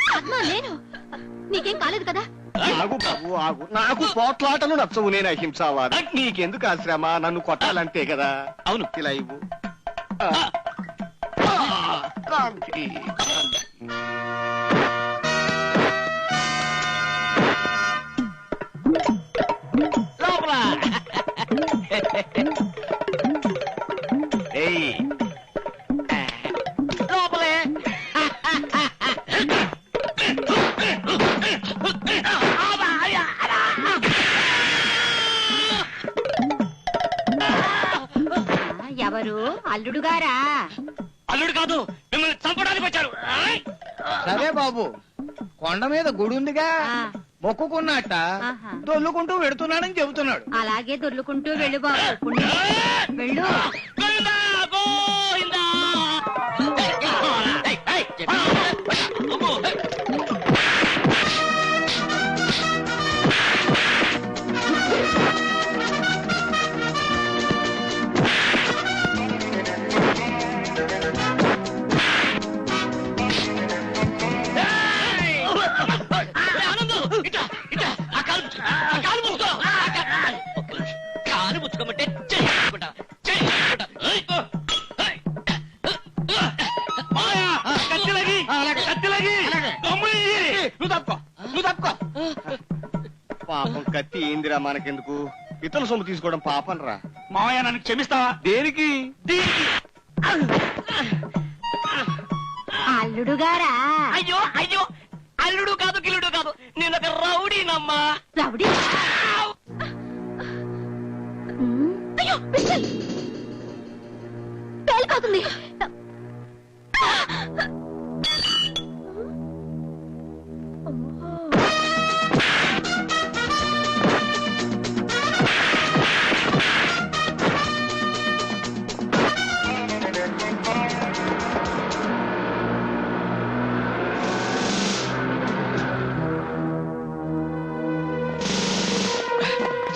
పద్మ, నేను నీకేం కాలేదు కదా? ఆగు బాబు ఆగు, నాకు పోట్లాటలు నచ్చవు, నేను అహింసావాదు. నీకెందుకు ఆ శ్రమ? నన్ను కొట్టాలంతే కదా. అవును. ఇలా ఇవ్వు. క్రాంతి, క్రాంతి. ఏయ్, లోపలే. ఎవరు అల్లుడు గారా? అల్లుడు కాదు, మిమ్మల్ని చంపడానికి వచ్చారు. సరే బాబు, కొండ మీద గుడి ఉందిగా, ఆ, మొక్కుకున్నట్ట ఆహా. దొల్లుకుంటూ వెడుతున్నాడని చెబుతున్నాడు. అలాగే దొర్లుకుంటూ వెళ్ళు బాబు. పుణ్యం. వెళ్ళు. గోవిందా, గోవిందా. ఏయ్, ఏయ్, అమ్మో. కాలు ముచ్చుకోమంటే చెయ్యకుండా పాపం కత్తి ఏందిరా మనకెందుకు? ఇతరుల సొమ్ము తీసుకోవడం పాపం రా. మావయ్య నన్ను క్షమిస్తావా? దేనికి? అల్లుడు గారా? అయ్యో అయ్యో, అల్లుడు కాదు గిల్లుడు కాదు, నేను ఒక రౌడీనమ్మా. రౌడీ? అయ్యో పిస్టల్ పేలిపోతుంది.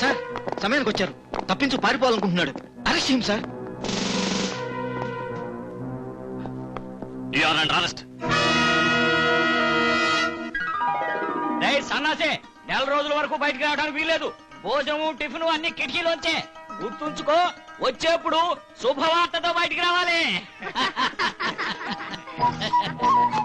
సార్, సమయానికి వచ్చారు. తప్పించు పారిపోవాలనుకుంటున్నాడు. అరెస్ట్ చేయండి సార్. సన్నాసే, నెల రోజుల వరకు బయటకు రావడానికి వీల్లేదు. భోజనము టిఫిన్ అన్ని కిటికీలోంచే. గుర్తుంచుకో, వచ్చేప్పుడు శుభవార్తతో బయటికి రావాలి.